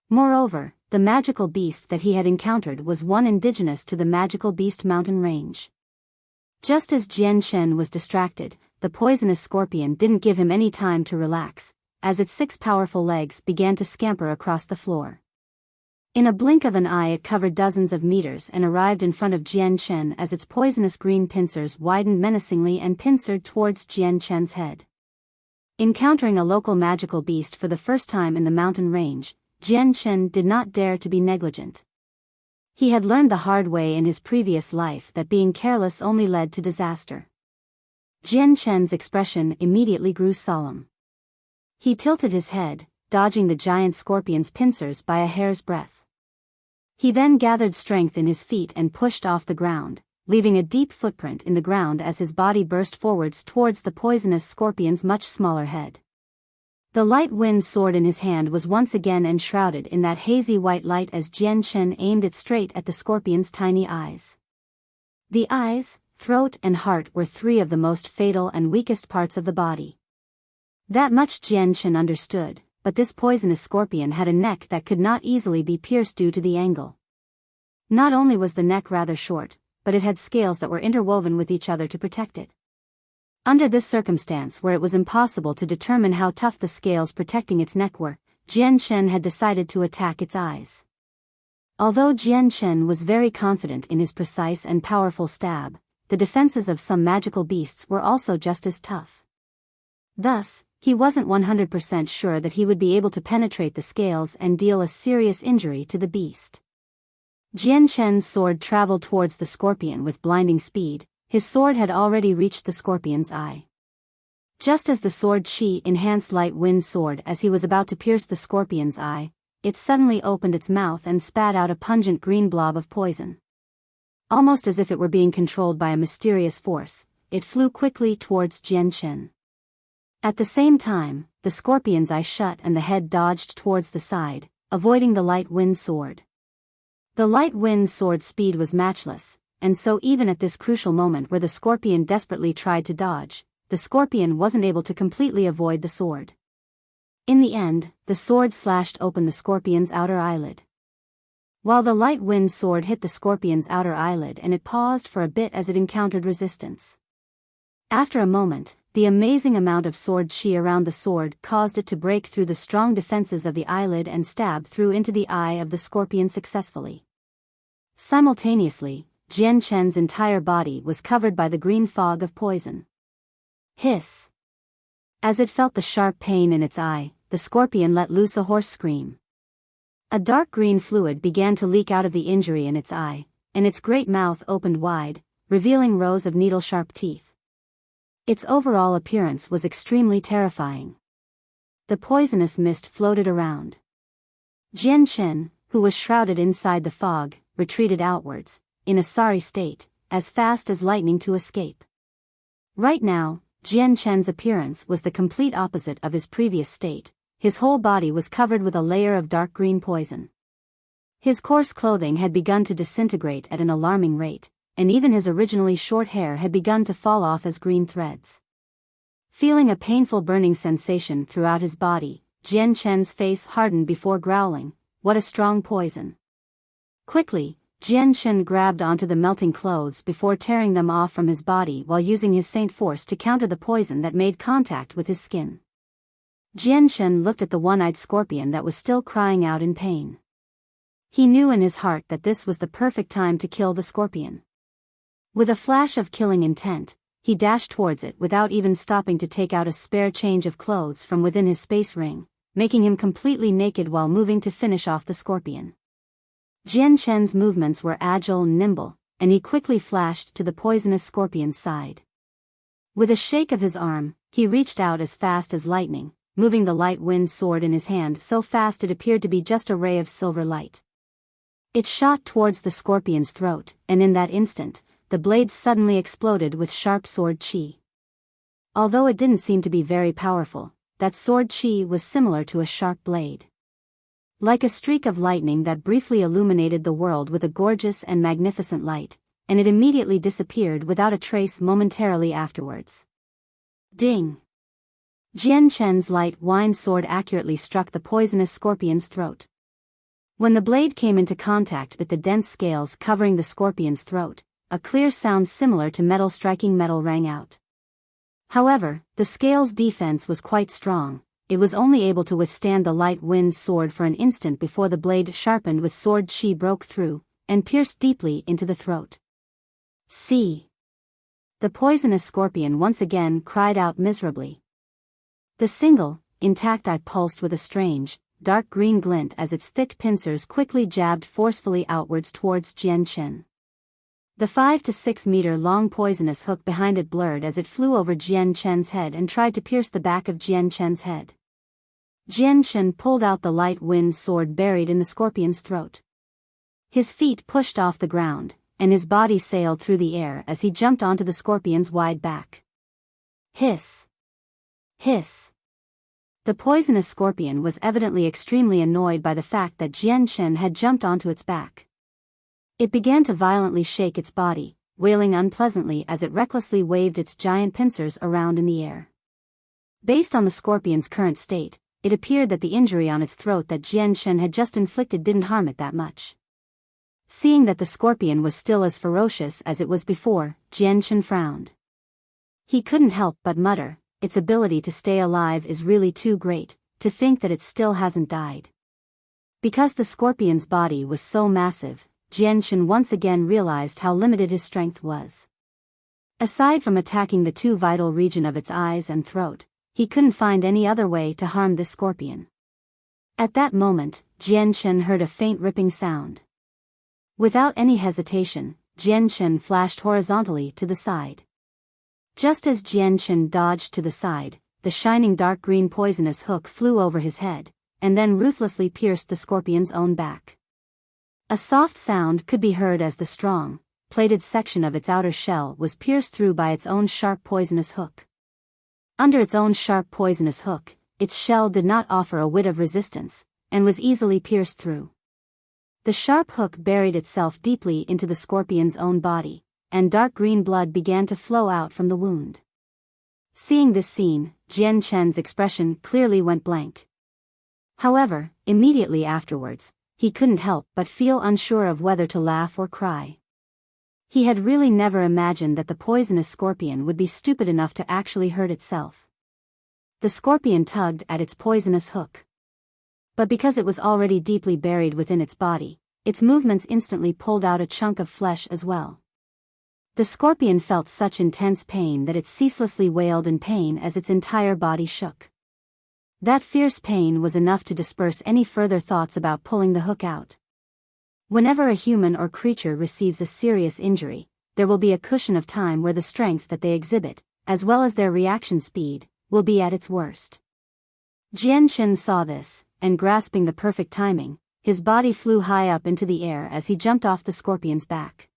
Moreover, the magical beast that he had encountered was one indigenous to the Magical Beast Mountain Range. Just as Jian Shen was distracted, the poisonous scorpion didn't give him any time to relax, as its 6 powerful legs began to scamper across the floor. In a blink of an eye it covered dozens of meters and arrived in front of Jian Shen as its poisonous green pincers widened menacingly and pincered towards Jian Shen's head. Encountering a local magical beast for the first time in the mountain range, Jian Shen did not dare to be negligent. He had learned the hard way in his previous life that being careless only led to disaster. Jian Shen's expression immediately grew solemn. He tilted his head, dodging the giant scorpion's pincers by a hair's breadth. He then gathered strength in his feet and pushed off the ground, leaving a deep footprint in the ground as his body burst forwards towards the poisonous scorpion's much smaller head. The light wind sword in his hand was once again enshrouded in that hazy white light as Jian Shen aimed it straight at the scorpion's tiny eyes. The eyes, throat and heart were 3 of the most fatal and weakest parts of the body. That much Jian Shen understood, but this poisonous scorpion had a neck that could not easily be pierced due to the angle. Not only was the neck rather short, but it had scales that were interwoven with each other to protect it. Under this circumstance where it was impossible to determine how tough the scales protecting its neck were, Jian Shen had decided to attack its eyes. Although Jian Shen was very confident in his precise and powerful stab, the defenses of some magical beasts were also just as tough. Thus, he wasn't 100% sure that he would be able to penetrate the scales and deal a serious injury to the beast. Jian Shen's sword traveled towards the scorpion with blinding speed. His sword had already reached the scorpion's eye. Just as the sword Qi enhanced light wind sword as he was about to pierce the scorpion's eye, it suddenly opened its mouth and spat out a pungent green blob of poison. Almost as if it were being controlled by a mysterious force, it flew quickly towards Jian Shen. At the same time, the scorpion's eye shut and the head dodged towards the side, avoiding the light wind sword. The light wind sword's speed was matchless, and so even at this crucial moment where the scorpion desperately tried to dodge, the scorpion wasn't able to completely avoid the sword. In the end, the sword slashed open the scorpion's outer eyelid. While the light wind sword hit the scorpion's outer eyelid and it paused for a bit as it encountered resistance. After a moment, the amazing amount of sword Qi around the sword caused it to break through the strong defenses of the eyelid and stab through into the eye of the scorpion successfully. Simultaneously, Jian Shen's entire body was covered by the green fog of poison. Hiss! As it felt the sharp pain in its eye, the scorpion let loose a hoarse scream. A dark green fluid began to leak out of the injury in its eye, and its great mouth opened wide, revealing rows of needle-sharp teeth. Its overall appearance was extremely terrifying. The poisonous mist floated around. Jian Shen, who was shrouded inside the fog, retreated outwards, in a sorry state, as fast as lightning to escape. Right now, Jian Shen's appearance was the complete opposite of his previous state. His whole body was covered with a layer of dark green poison. His coarse clothing had begun to disintegrate at an alarming rate, and even his originally short hair had begun to fall off as green threads. Feeling a painful burning sensation throughout his body, Jian Shen's face hardened before growling, "What a strong poison!" Quickly, Jian Shen grabbed onto the melting clothes before tearing them off from his body while using his Saint Force to counter the poison that made contact with his skin. Jian Shen looked at the one-eyed scorpion that was still crying out in pain. He knew in his heart that this was the perfect time to kill the scorpion. With a flash of killing intent, he dashed towards it without even stopping to take out a spare change of clothes from within his space ring, making him completely naked while moving to finish off the scorpion. Jian Shen's movements were agile and nimble, and he quickly flashed to the poisonous scorpion's side. With a shake of his arm, he reached out as fast as lightning, moving the light wind sword in his hand so fast it appeared to be just a ray of silver light. It shot towards the scorpion's throat, and in that instant, the blade suddenly exploded with sharp sword Qi. although it didn't seem to be very powerful, that sword chi was similar to a sharp blade. Like a streak of lightning that briefly illuminated the world with a gorgeous and magnificent light, and it immediately disappeared without a trace momentarily afterwards. Ding! Jian Chen's light wind sword accurately struck the poisonous scorpion's throat. When the blade came into contact with the dense scales covering the scorpion's throat, a clear sound similar to metal striking metal rang out. However, the scale's defense was quite strong. It was only able to withstand the light wind sword for an instant before the blade sharpened with sword chi broke through, and pierced deeply into the throat. See! The poisonous scorpion once again cried out miserably. The single, intact eye pulsed with a strange, dark green glint as its thick pincers quickly jabbed forcefully outwards towards Jian Chen. The 5 to 6 meter long poisonous hook behind it blurred as it flew over Jian Chen's head and tried to pierce the back of Jian Chen's head. Jian Chen pulled out the light wind sword buried in the scorpion's throat. His feet pushed off the ground, and his body sailed through the air as he jumped onto the scorpion's wide back. Hiss! Hiss! The poisonous scorpion was evidently extremely annoyed by the fact that Jian Chen had jumped onto its back. It began to violently shake its body, wailing unpleasantly as it recklessly waved its giant pincers around in the air. Based on the scorpion's current state, it appeared that the injury on its throat that Jian Chen had just inflicted didn't harm it that much. Seeing that the scorpion was still as ferocious as it was before, Jian Chen frowned. He couldn't help but mutter, its ability to stay alive is really too great, to think that it still hasn't died. Because the scorpion's body was so massive, Jian Chen once again realized how limited his strength was. Aside from attacking the two vital regions of its eyes and throat, he couldn't find any other way to harm this scorpion. At that moment, Jian Chen heard a faint ripping sound. Without any hesitation, Jian Chen flashed horizontally to the side. Just as Jian Chen dodged to the side, the shining dark green poisonous hook flew over his head, and then ruthlessly pierced the scorpion's own back. A soft sound could be heard as the strong, plated section of its outer shell was pierced through by its own sharp poisonous hook. Under its own sharp poisonous hook, its shell did not offer a whit of resistance, and was easily pierced through. The sharp hook buried itself deeply into the scorpion's own body, and dark green blood began to flow out from the wound. Seeing this scene, Jian Chen's expression clearly went blank. However, immediately afterwards, he couldn't help but feel unsure of whether to laugh or cry. He had really never imagined that the poisonous scorpion would be stupid enough to actually hurt itself. The scorpion tugged at its poisonous hook. But because it was already deeply buried within its body, its movements instantly pulled out a chunk of flesh as well. The scorpion felt such intense pain that it ceaselessly wailed in pain as its entire body shook. That fierce pain was enough to disperse any further thoughts about pulling the hook out. Whenever a human or creature receives a serious injury, there will be a cushion of time where the strength that they exhibit, as well as their reaction speed, will be at its worst. Jian Chen saw this, and grasping the perfect timing, his body flew high up into the air as he jumped off the scorpion's back.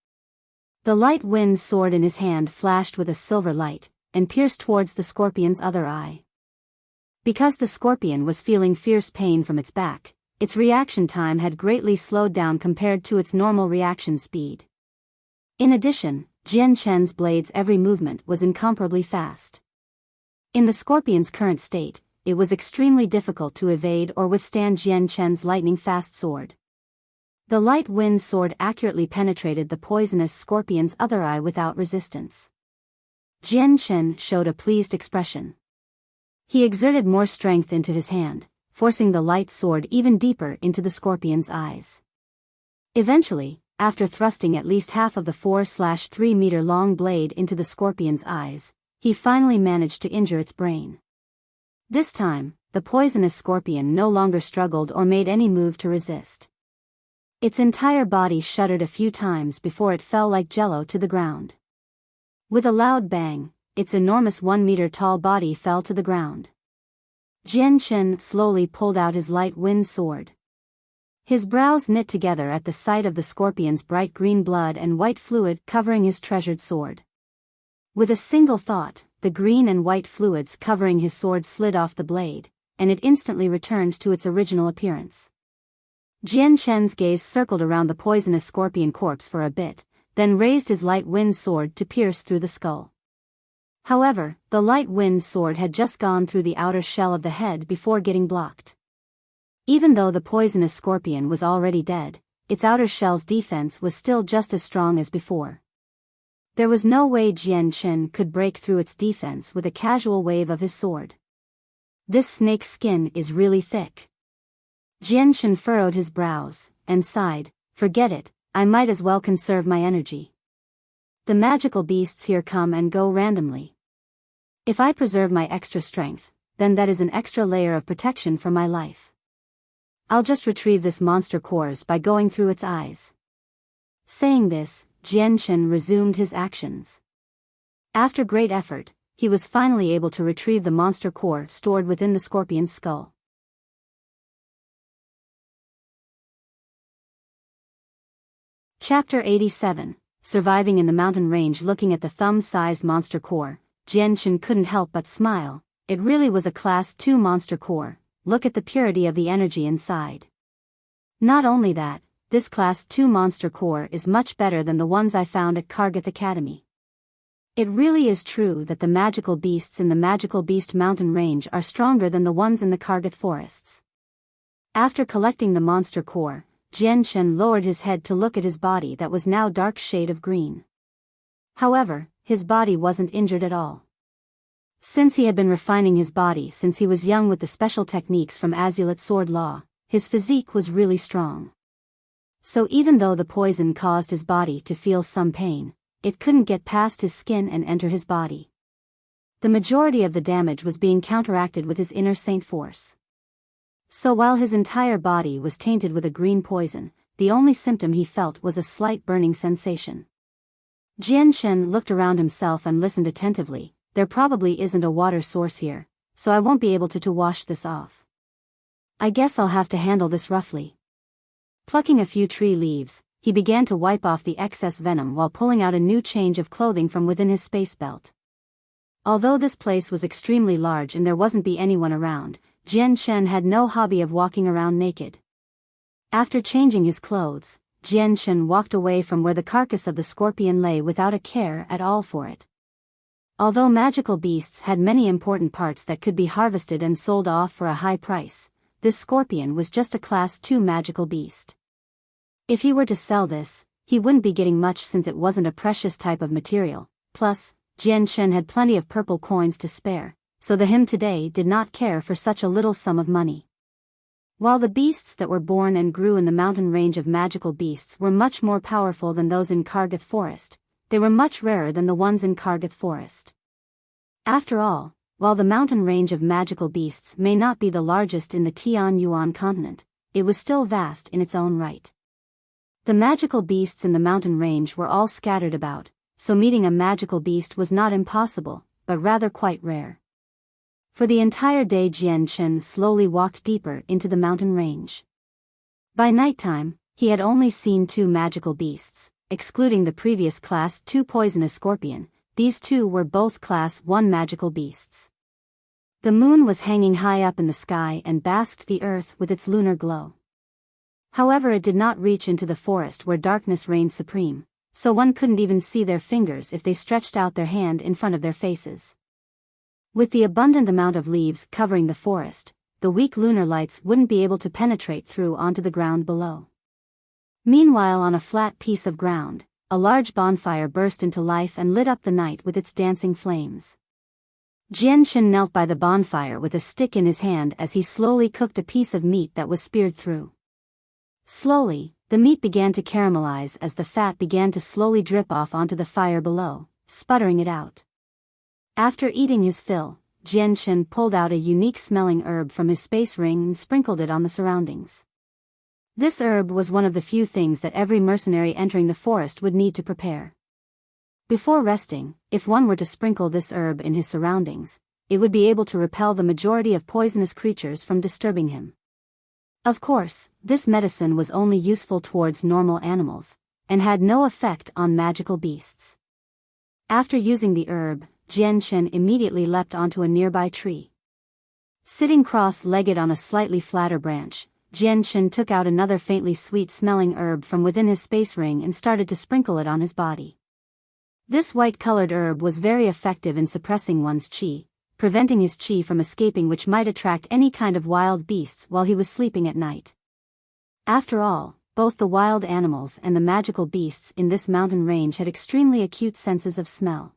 The light wind sword in his hand flashed with a silver light, and pierced towards the scorpion's other eye. Because the scorpion was feeling fierce pain from its back, its reaction time had greatly slowed down compared to its normal reaction speed. In addition, Jian Chen's blade's every movement was incomparably fast. In the scorpion's current state, it was extremely difficult to evade or withstand Jian Chen's lightning-fast sword. The light wind sword accurately penetrated the poisonous scorpion's other eye without resistance. Jian Chen showed a pleased expression. He exerted more strength into his hand, forcing the light sword even deeper into the scorpion's eyes. Eventually, after thrusting at least half of the 4/3 meter long blade into the scorpion's eyes, he finally managed to injure its brain. This time, the poisonous scorpion no longer struggled or made any move to resist. Its entire body shuddered a few times before it fell like jello to the ground. With a loud bang, its enormous 1-meter-tall body fell to the ground. Jian Chen slowly pulled out his light wind sword. His brows knit together at the sight of the scorpion's bright green blood and white fluid covering his treasured sword. With a single thought, the green and white fluids covering his sword slid off the blade, and it instantly returned to its original appearance. Jian Chen's gaze circled around the poisonous scorpion corpse for a bit, then raised his light wind sword to pierce through the skull. However, the light wind sword had just gone through the outer shell of the head before getting blocked. Even though the poisonous scorpion was already dead, its outer shell's defense was still just as strong as before. There was no way Jian Chen could break through its defense with a casual wave of his sword. This snake's skin is really thick. Jian Chen furrowed his brows, and sighed, "Forget it, I might as well conserve my energy. The magical beasts here come and go randomly. If I preserve my extra strength, then that is an extra layer of protection for my life. I'll just retrieve this monster cores by going through its eyes." Saying this, Jian Chen resumed his actions. After great effort, he was finally able to retrieve the monster core stored within the scorpion's skull. Chapter 87, Surviving in the Mountain Range. Looking at the thumb-sized monster core, Jian Chen couldn't help but smile. It really was a Class 2 monster core. Look at the purity of the energy inside. Not only that, this Class 2 monster core is much better than the ones I found at Kargath Academy. It really is true that the magical beasts in the Magical Beast Mountain Range are stronger than the ones in the Kargath forests. After collecting the monster core, Jian Chen lowered his head to look at his body that was now dark shade of green. However, his body wasn't injured at all. Since he had been refining his body since he was young with the special techniques from Azulet Sword Law, his physique was really strong. So even though the poison caused his body to feel some pain, it couldn't get past his skin and enter his body. The majority of the damage was being counteracted with his inner saint force. So while his entire body was tainted with a green poison, the only symptom he felt was a slight burning sensation. Jian Chen looked around himself and listened attentively. There probably isn't a water source here, so I won't be able to wash this off. I guess I'll have to handle this roughly. Plucking a few tree leaves, he began to wipe off the excess venom while pulling out a new change of clothing from within his space belt. Although this place was extremely large and there wasn't anyone around, Jian Chen had no hobby of walking around naked. After changing his clothes, Jian Chen walked away from where the carcass of the scorpion lay without a care at all for it. Although magical beasts had many important parts that could be harvested and sold off for a high price, this scorpion was just a Class 2 magical beast. If he were to sell this, he wouldn't be getting much since it wasn't a precious type of material. Plus, Jian Chen had plenty of purple coins to spare, so the him today did not care for such a little sum of money. While the beasts that were born and grew in the mountain range of magical beasts were much more powerful than those in Kargath Forest, they were much rarer than the ones in Kargath Forest. After all, while the mountain range of magical beasts may not be the largest in the Tianyuan continent, it was still vast in its own right. The magical beasts in the mountain range were all scattered about, so meeting a magical beast was not impossible, but rather quite rare. For the entire day Jian Chen slowly walked deeper into the mountain range. By nighttime, he had only seen 2 magical beasts. Excluding the previous Class 2 poisonous scorpion, these 2 were both Class 1 magical beasts. The moon was hanging high up in the sky and basked the earth with its lunar glow. However, it did not reach into the forest where darkness reigned supreme, so one couldn't even see their fingers if they stretched out their hand in front of their faces. With the abundant amount of leaves covering the forest, the weak lunar lights wouldn't be able to penetrate through onto the ground below. Meanwhile, on a flat piece of ground, a large bonfire burst into life and lit up the night with its dancing flames. Jian Chen knelt by the bonfire with a stick in his hand as he slowly cooked a piece of meat that was speared through. Slowly, the meat began to caramelize as the fat began to slowly drip off onto the fire below, sputtering it out. After eating his fill, Jian Chen pulled out a unique-smelling herb from his space ring and sprinkled it on the surroundings. This herb was one of the few things that every mercenary entering the forest would need to prepare. Before resting, if one were to sprinkle this herb in his surroundings, it would be able to repel the majority of poisonous creatures from disturbing him. Of course, this medicine was only useful towards normal animals, and had no effect on magical beasts. After using the herb, Jian Shen immediately leapt onto a nearby tree. Sitting cross-legged on a slightly flatter branch, Jian Shen took out another faintly sweet-smelling herb from within his space ring and started to sprinkle it on his body. This white-colored herb was very effective in suppressing one's qi, preventing his qi from escaping, which might attract any kind of wild beasts while he was sleeping at night. After all, both the wild animals and the magical beasts in this mountain range had extremely acute senses of smell.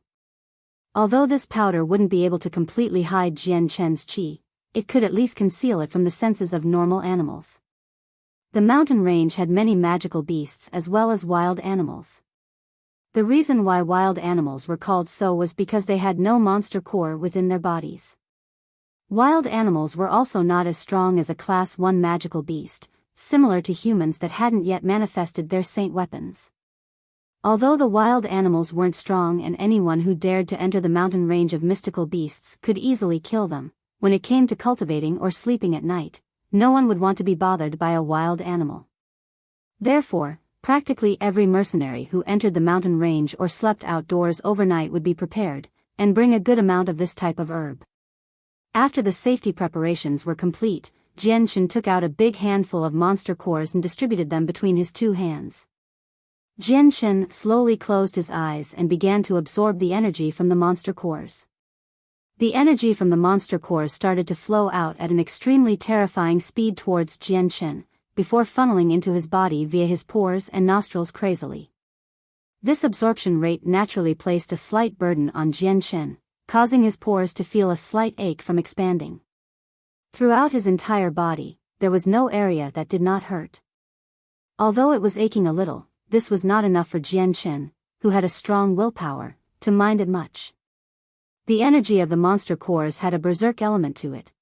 Although this powder wouldn't be able to completely hide Jian Shen's qi, it could at least conceal it from the senses of normal animals. The mountain range had many magical beasts as well as wild animals. The reason why wild animals were called so was because they had no monster core within their bodies. Wild animals were also not as strong as a Class 1 magical beast, similar to humans that hadn't yet manifested their saint weapons. Although the wild animals weren't strong and anyone who dared to enter the mountain range of mystical beasts could easily kill them, when it came to cultivating or sleeping at night, no one would want to be bothered by a wild animal. Therefore, practically every mercenary who entered the mountain range or slept outdoors overnight would be prepared, and bring a good amount of this type of herb. After the safety preparations were complete, Jian Shen took out a big handful of monster cores and distributed them between his two hands. Jian Shen slowly closed his eyes and began to absorb the energy from the monster cores. The energy from the monster cores started to flow out at an extremely terrifying speed towards Jian Shen, before funneling into his body via his pores and nostrils crazily. This absorption rate naturally placed a slight burden on Jian Shen, causing his pores to feel a slight ache from expanding. Throughout his entire body, there was no area that did not hurt. Although it was aching a little, this was not enough for Jian Shen, who had a strong willpower, to mind it much. The energy of the monster cores had a berserk element to it.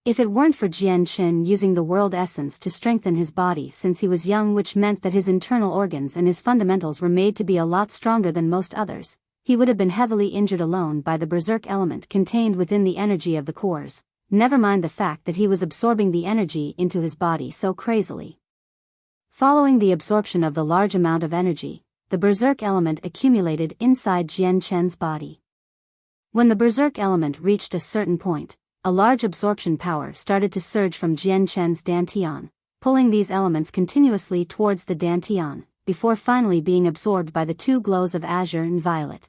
If it weren't for Jian Shen using the world essence to strengthen his body since he was young, which meant that his internal organs and his fundamentals were made to be a lot stronger than most others, he would have been heavily injured alone by the berserk element contained within the energy of the cores, never mind the fact that he was absorbing the energy into his body so crazily. Following the absorption of the large amount of energy, the berserk element accumulated inside Jian Shen's body. When the berserk element reached a certain point, a large absorption power started to surge from Jian Shen's dantian, pulling these elements continuously towards the dantian, before finally being absorbed by the two glows of azure and violet.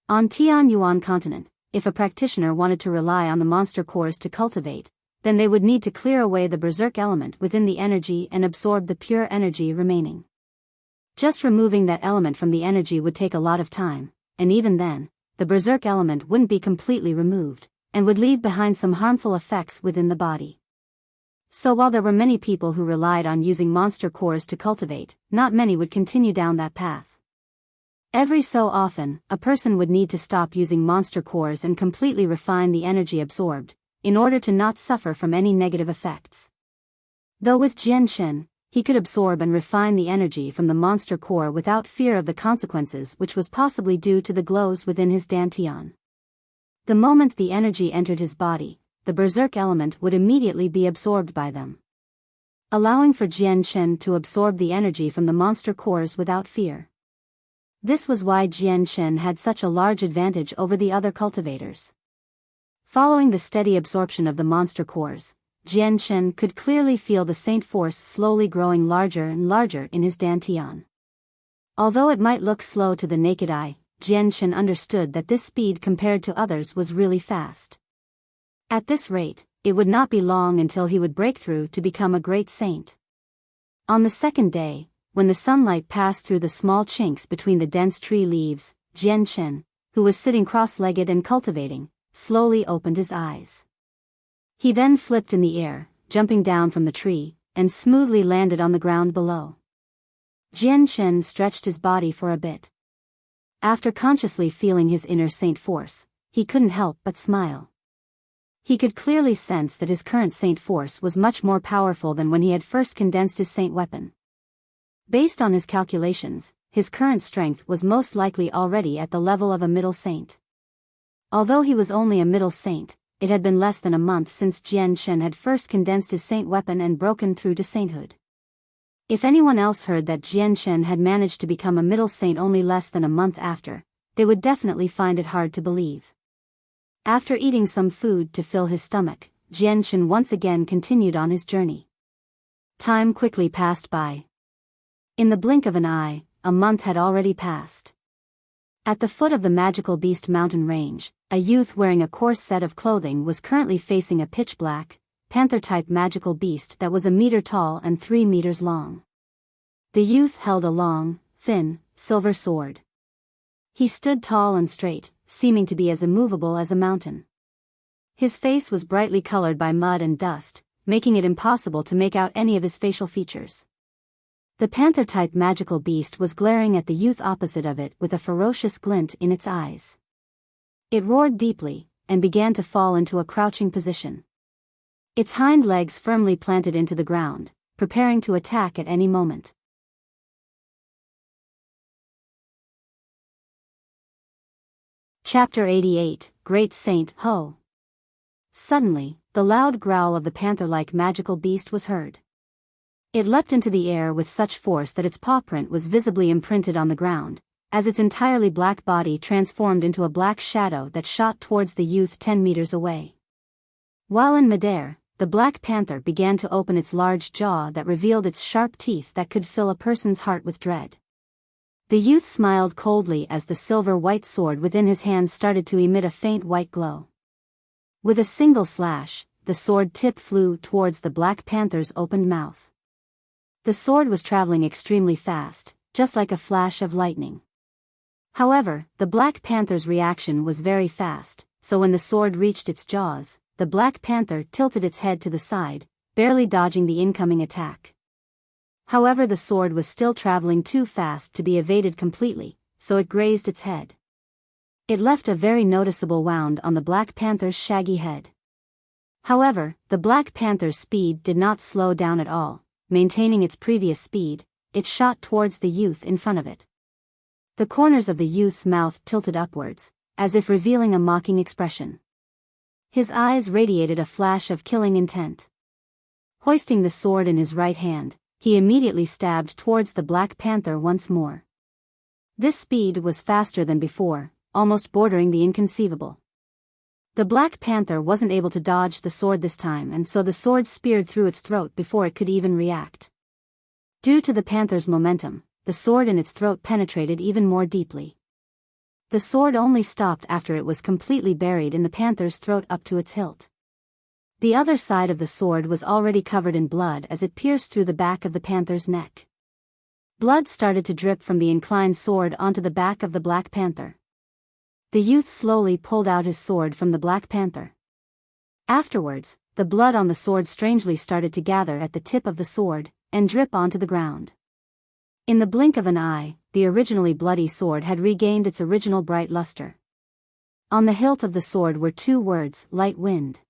On Tian Yuan continent, if a practitioner wanted to rely on the monster cores to cultivate, then they would need to clear away the berserk element within the energy and absorb the pure energy remaining. Just removing that element from the energy would take a lot of time, and even then, the berserk element wouldn't be completely removed, and would leave behind some harmful effects within the body. So while there were many people who relied on using monster cores to cultivate, not many would continue down that path. Every so often, a person would need to stop using monster cores and completely refine the energy absorbed, in order to not suffer from any negative effects. Though with Jian Shen, he could absorb and refine the energy from the monster core without fear of the consequences, which was possibly due to the glows within his dantian. The moment the energy entered his body, the berserk element would immediately be absorbed by them, allowing for Jian Shen to absorb the energy from the monster cores without fear. This was why Jian Shen had such a large advantage over the other cultivators. Following the steady absorption of the monster cores, Jian Shen could clearly feel the saint force slowly growing larger and larger in his dantian. Although it might look slow to the naked eye, Jian Shen understood that this speed compared to others was really fast. At this rate, it would not be long until he would break through to become a great saint. On the second day, when the sunlight passed through the small chinks between the dense tree leaves, Jian Shen, who was sitting cross-legged and cultivating, slowly opened his eyes. He then flipped in the air, jumping down from the tree, and smoothly landed on the ground below. Jian Shen stretched his body for a bit. After consciously feeling his inner saint force, he couldn't help but smile. He could clearly sense that his current saint force was much more powerful than when he had first condensed his saint weapon. Based on his calculations, his current strength was most likely already at the level of a middle saint. Although he was only a middle saint, it had been less than a month since Jian Shen had first condensed his saint weapon and broken through to sainthood. If anyone else heard that Jian Shen had managed to become a middle saint only less than a month after, they would definitely find it hard to believe. After eating some food to fill his stomach, Jian Shen once again continued on his journey. Time quickly passed by. In the blink of an eye, a month had already passed. At the foot of the magical beast mountain range, a youth wearing a coarse set of clothing was currently facing a pitch-black, panther-type magical beast that was 1 meter tall and 3 meters long. The youth held a long, thin, silver sword. He stood tall and straight, seeming to be as immovable as a mountain. His face was brightly colored by mud and dust, making it impossible to make out any of his facial features. The panther-type magical beast was glaring at the youth opposite of it with a ferocious glint in its eyes. It roared deeply, and began to fall into a crouching position. Its hind legs firmly planted into the ground, preparing to attack at any moment. Chapter 88, Great Saint Ho. Suddenly, the loud growl of the panther-like magical beast was heard. It leapt into the air with such force that its paw print was visibly imprinted on the ground, as its entirely black body transformed into a black shadow that shot towards the youth 10 meters away. While in midair, the black panther began to open its large jaw that revealed its sharp teeth that could fill a person's heart with dread. The youth smiled coldly as the silver-white sword within his hand started to emit a faint white glow. With a single slash, the sword tip flew towards the black panther's opened mouth. The sword was traveling extremely fast, just like a flash of lightning. However, the black panther's reaction was very fast, so when the sword reached its jaws, the black panther tilted its head to the side, barely dodging the incoming attack. However, the sword was still traveling too fast to be evaded completely, so it grazed its head. It left a very noticeable wound on the black panther's shaggy head. However, the black panther's speed did not slow down at all. Maintaining its previous speed, it shot towards the youth in front of it. The corners of the youth's mouth tilted upwards, as if revealing a mocking expression. His eyes radiated a flash of killing intent. Hoisting the sword in his right hand, he immediately stabbed towards the black panther once more. This speed was faster than before, almost bordering the inconceivable. The black panther wasn't able to dodge the sword this time, and so the sword speared through its throat before it could even react. Due to the panther's momentum, the sword in its throat penetrated even more deeply. The sword only stopped after it was completely buried in the panther's throat up to its hilt. The other side of the sword was already covered in blood as it pierced through the back of the panther's neck. Blood started to drip from the inclined sword onto the back of the black panther. The youth slowly pulled out his sword from the black panther. Afterwards, the blood on the sword strangely started to gather at the tip of the sword, and drip onto the ground. In the blink of an eye, the originally bloody sword had regained its original bright luster. On the hilt of the sword were 2 words, light wind.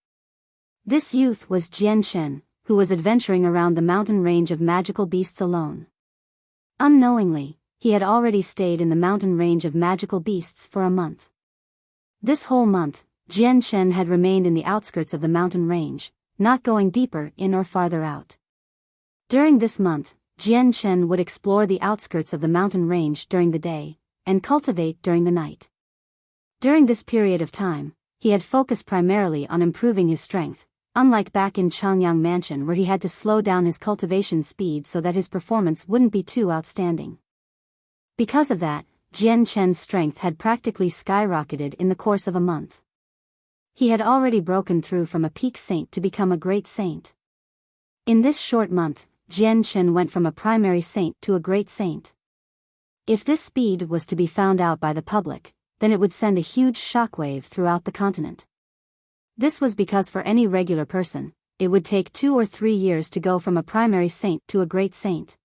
This youth was Jian Shen, who was adventuring around the mountain range of magical beasts alone. Unknowingly, he had already stayed in the mountain range of magical beasts for a month. This whole month, Jian Shen had remained in the outskirts of the mountain range, not going deeper in or farther out. During this month, Jian Shen would explore the outskirts of the mountain range during the day, and cultivate during the night. During this period of time, he had focused primarily on improving his strength, unlike back in Changyang Mansion where he had to slow down his cultivation speed so that his performance wouldn't be too outstanding. Because of that, Jian Shen's strength had practically skyrocketed in the course of a month. He had already broken through from a peak saint to become a great saint. In this short month, Jian Shen went from a primary saint to a great saint. If this speed was to be found out by the public, then it would send a huge shockwave throughout the continent. This was because for any regular person, it would take 2 or 3 years to go from a primary saint to a great saint.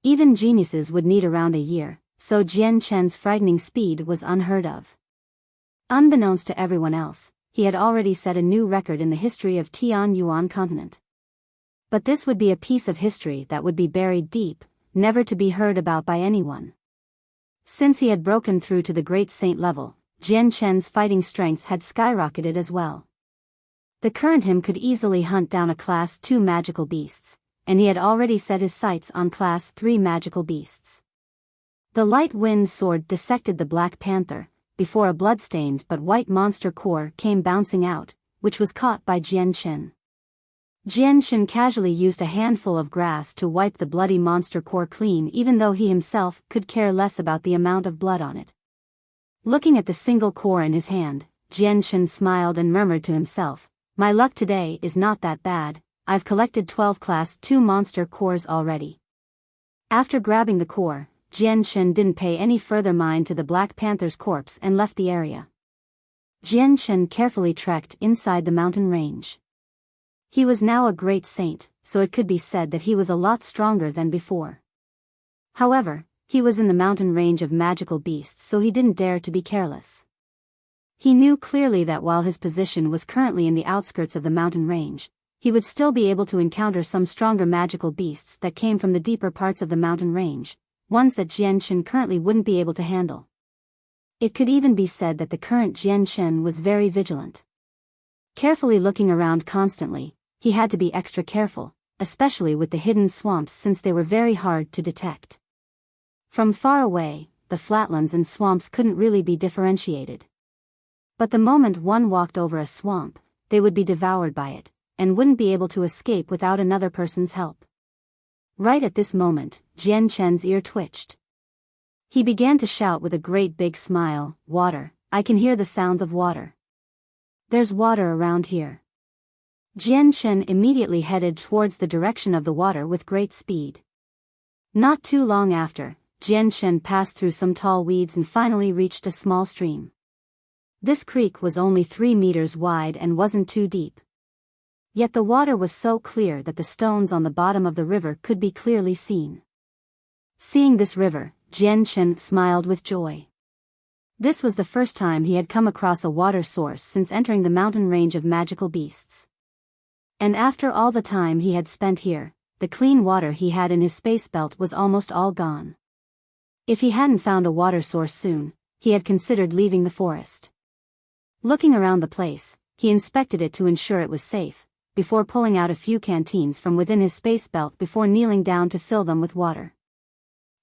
Even geniuses would need around a year, so Jian Shen's frightening speed was unheard of. Unbeknownst to everyone else, he had already set a new record in the history of Tian Yuan continent. But this would be a piece of history that would be buried deep, never to be heard about by anyone. Since he had broken through to the great saint level, Jian Shen's fighting strength had skyrocketed as well. The current him could easily hunt down a Class 2 magical beasts, and he had already set his sights on Class 3 magical beasts. The light wind sword dissected the Black Panther, before a blood-stained but white monster core came bouncing out, which was caught by Jian Chen. Jian Chen casually used a handful of grass to wipe the bloody monster core clean, even though he himself could care less about the amount of blood on it. Looking at the single core in his hand, Jian Chen smiled and murmured to himself, "My luck today is not that bad, I've collected 12 Class 2 monster cores already." After grabbing the core, Jian Chen didn't pay any further mind to the Black Panther's corpse and left the area. Jian Chen carefully trekked inside the mountain range. He was now a great saint, so it could be said that he was a lot stronger than before. However, he was in the mountain range of magical beasts, so he didn't dare to be careless. He knew clearly that while his position was currently in the outskirts of the mountain range, he would still be able to encounter some stronger magical beasts that came from the deeper parts of the mountain range, ones that Jian Chen currently wouldn't be able to handle. It could even be said that the current Jian Chen was very vigilant. Carefully looking around constantly, he had to be extra careful, especially with the hidden swamps since they were very hard to detect. From far away, the flatlands and swamps couldn't really be differentiated. But the moment one walked over a swamp, they would be devoured by it, and wouldn't be able to escape without another person's help. Right at this moment, Jian Chen's ear twitched. He began to shout with a great big smile, "Water, I can hear the sounds of water. There's water around here." Jian Chen immediately headed towards the direction of the water with great speed. Not too long after, Jian Chen passed through some tall weeds and finally reached a small stream. This creek was only 3 meters wide and wasn't too deep. Yet the water was so clear that the stones on the bottom of the river could be clearly seen. Seeing this river, Jian Chen smiled with joy. This was the first time he had come across a water source since entering the mountain range of magical beasts. And after all the time he had spent here, the clean water he had in his space belt was almost all gone. If he hadn't found a water source soon, he had considered leaving the forest. Looking around the place, he inspected it to ensure it was safe, before pulling out a few canteens from within his space belt before kneeling down to fill them with water.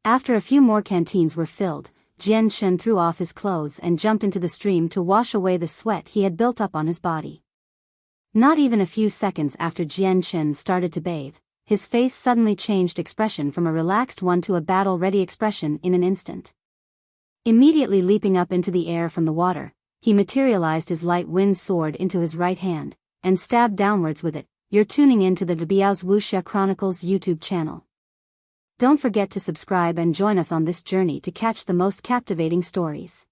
After a few more canteens were filled, Jian Chen threw off his clothes and jumped into the stream to wash away the sweat he had built up on his body. Not even a few seconds after Jian Chen started to bathe, his face suddenly changed expression from a relaxed one to a battle-ready expression in an instant. Immediately leaping up into the air from the water, he materialized his light wind sword into his right hand, and stabbed downwards with it. You're tuning in to the Biyao's Wuxia Chronicles YouTube channel. Don't forget to subscribe and join us on this journey to catch the most captivating stories.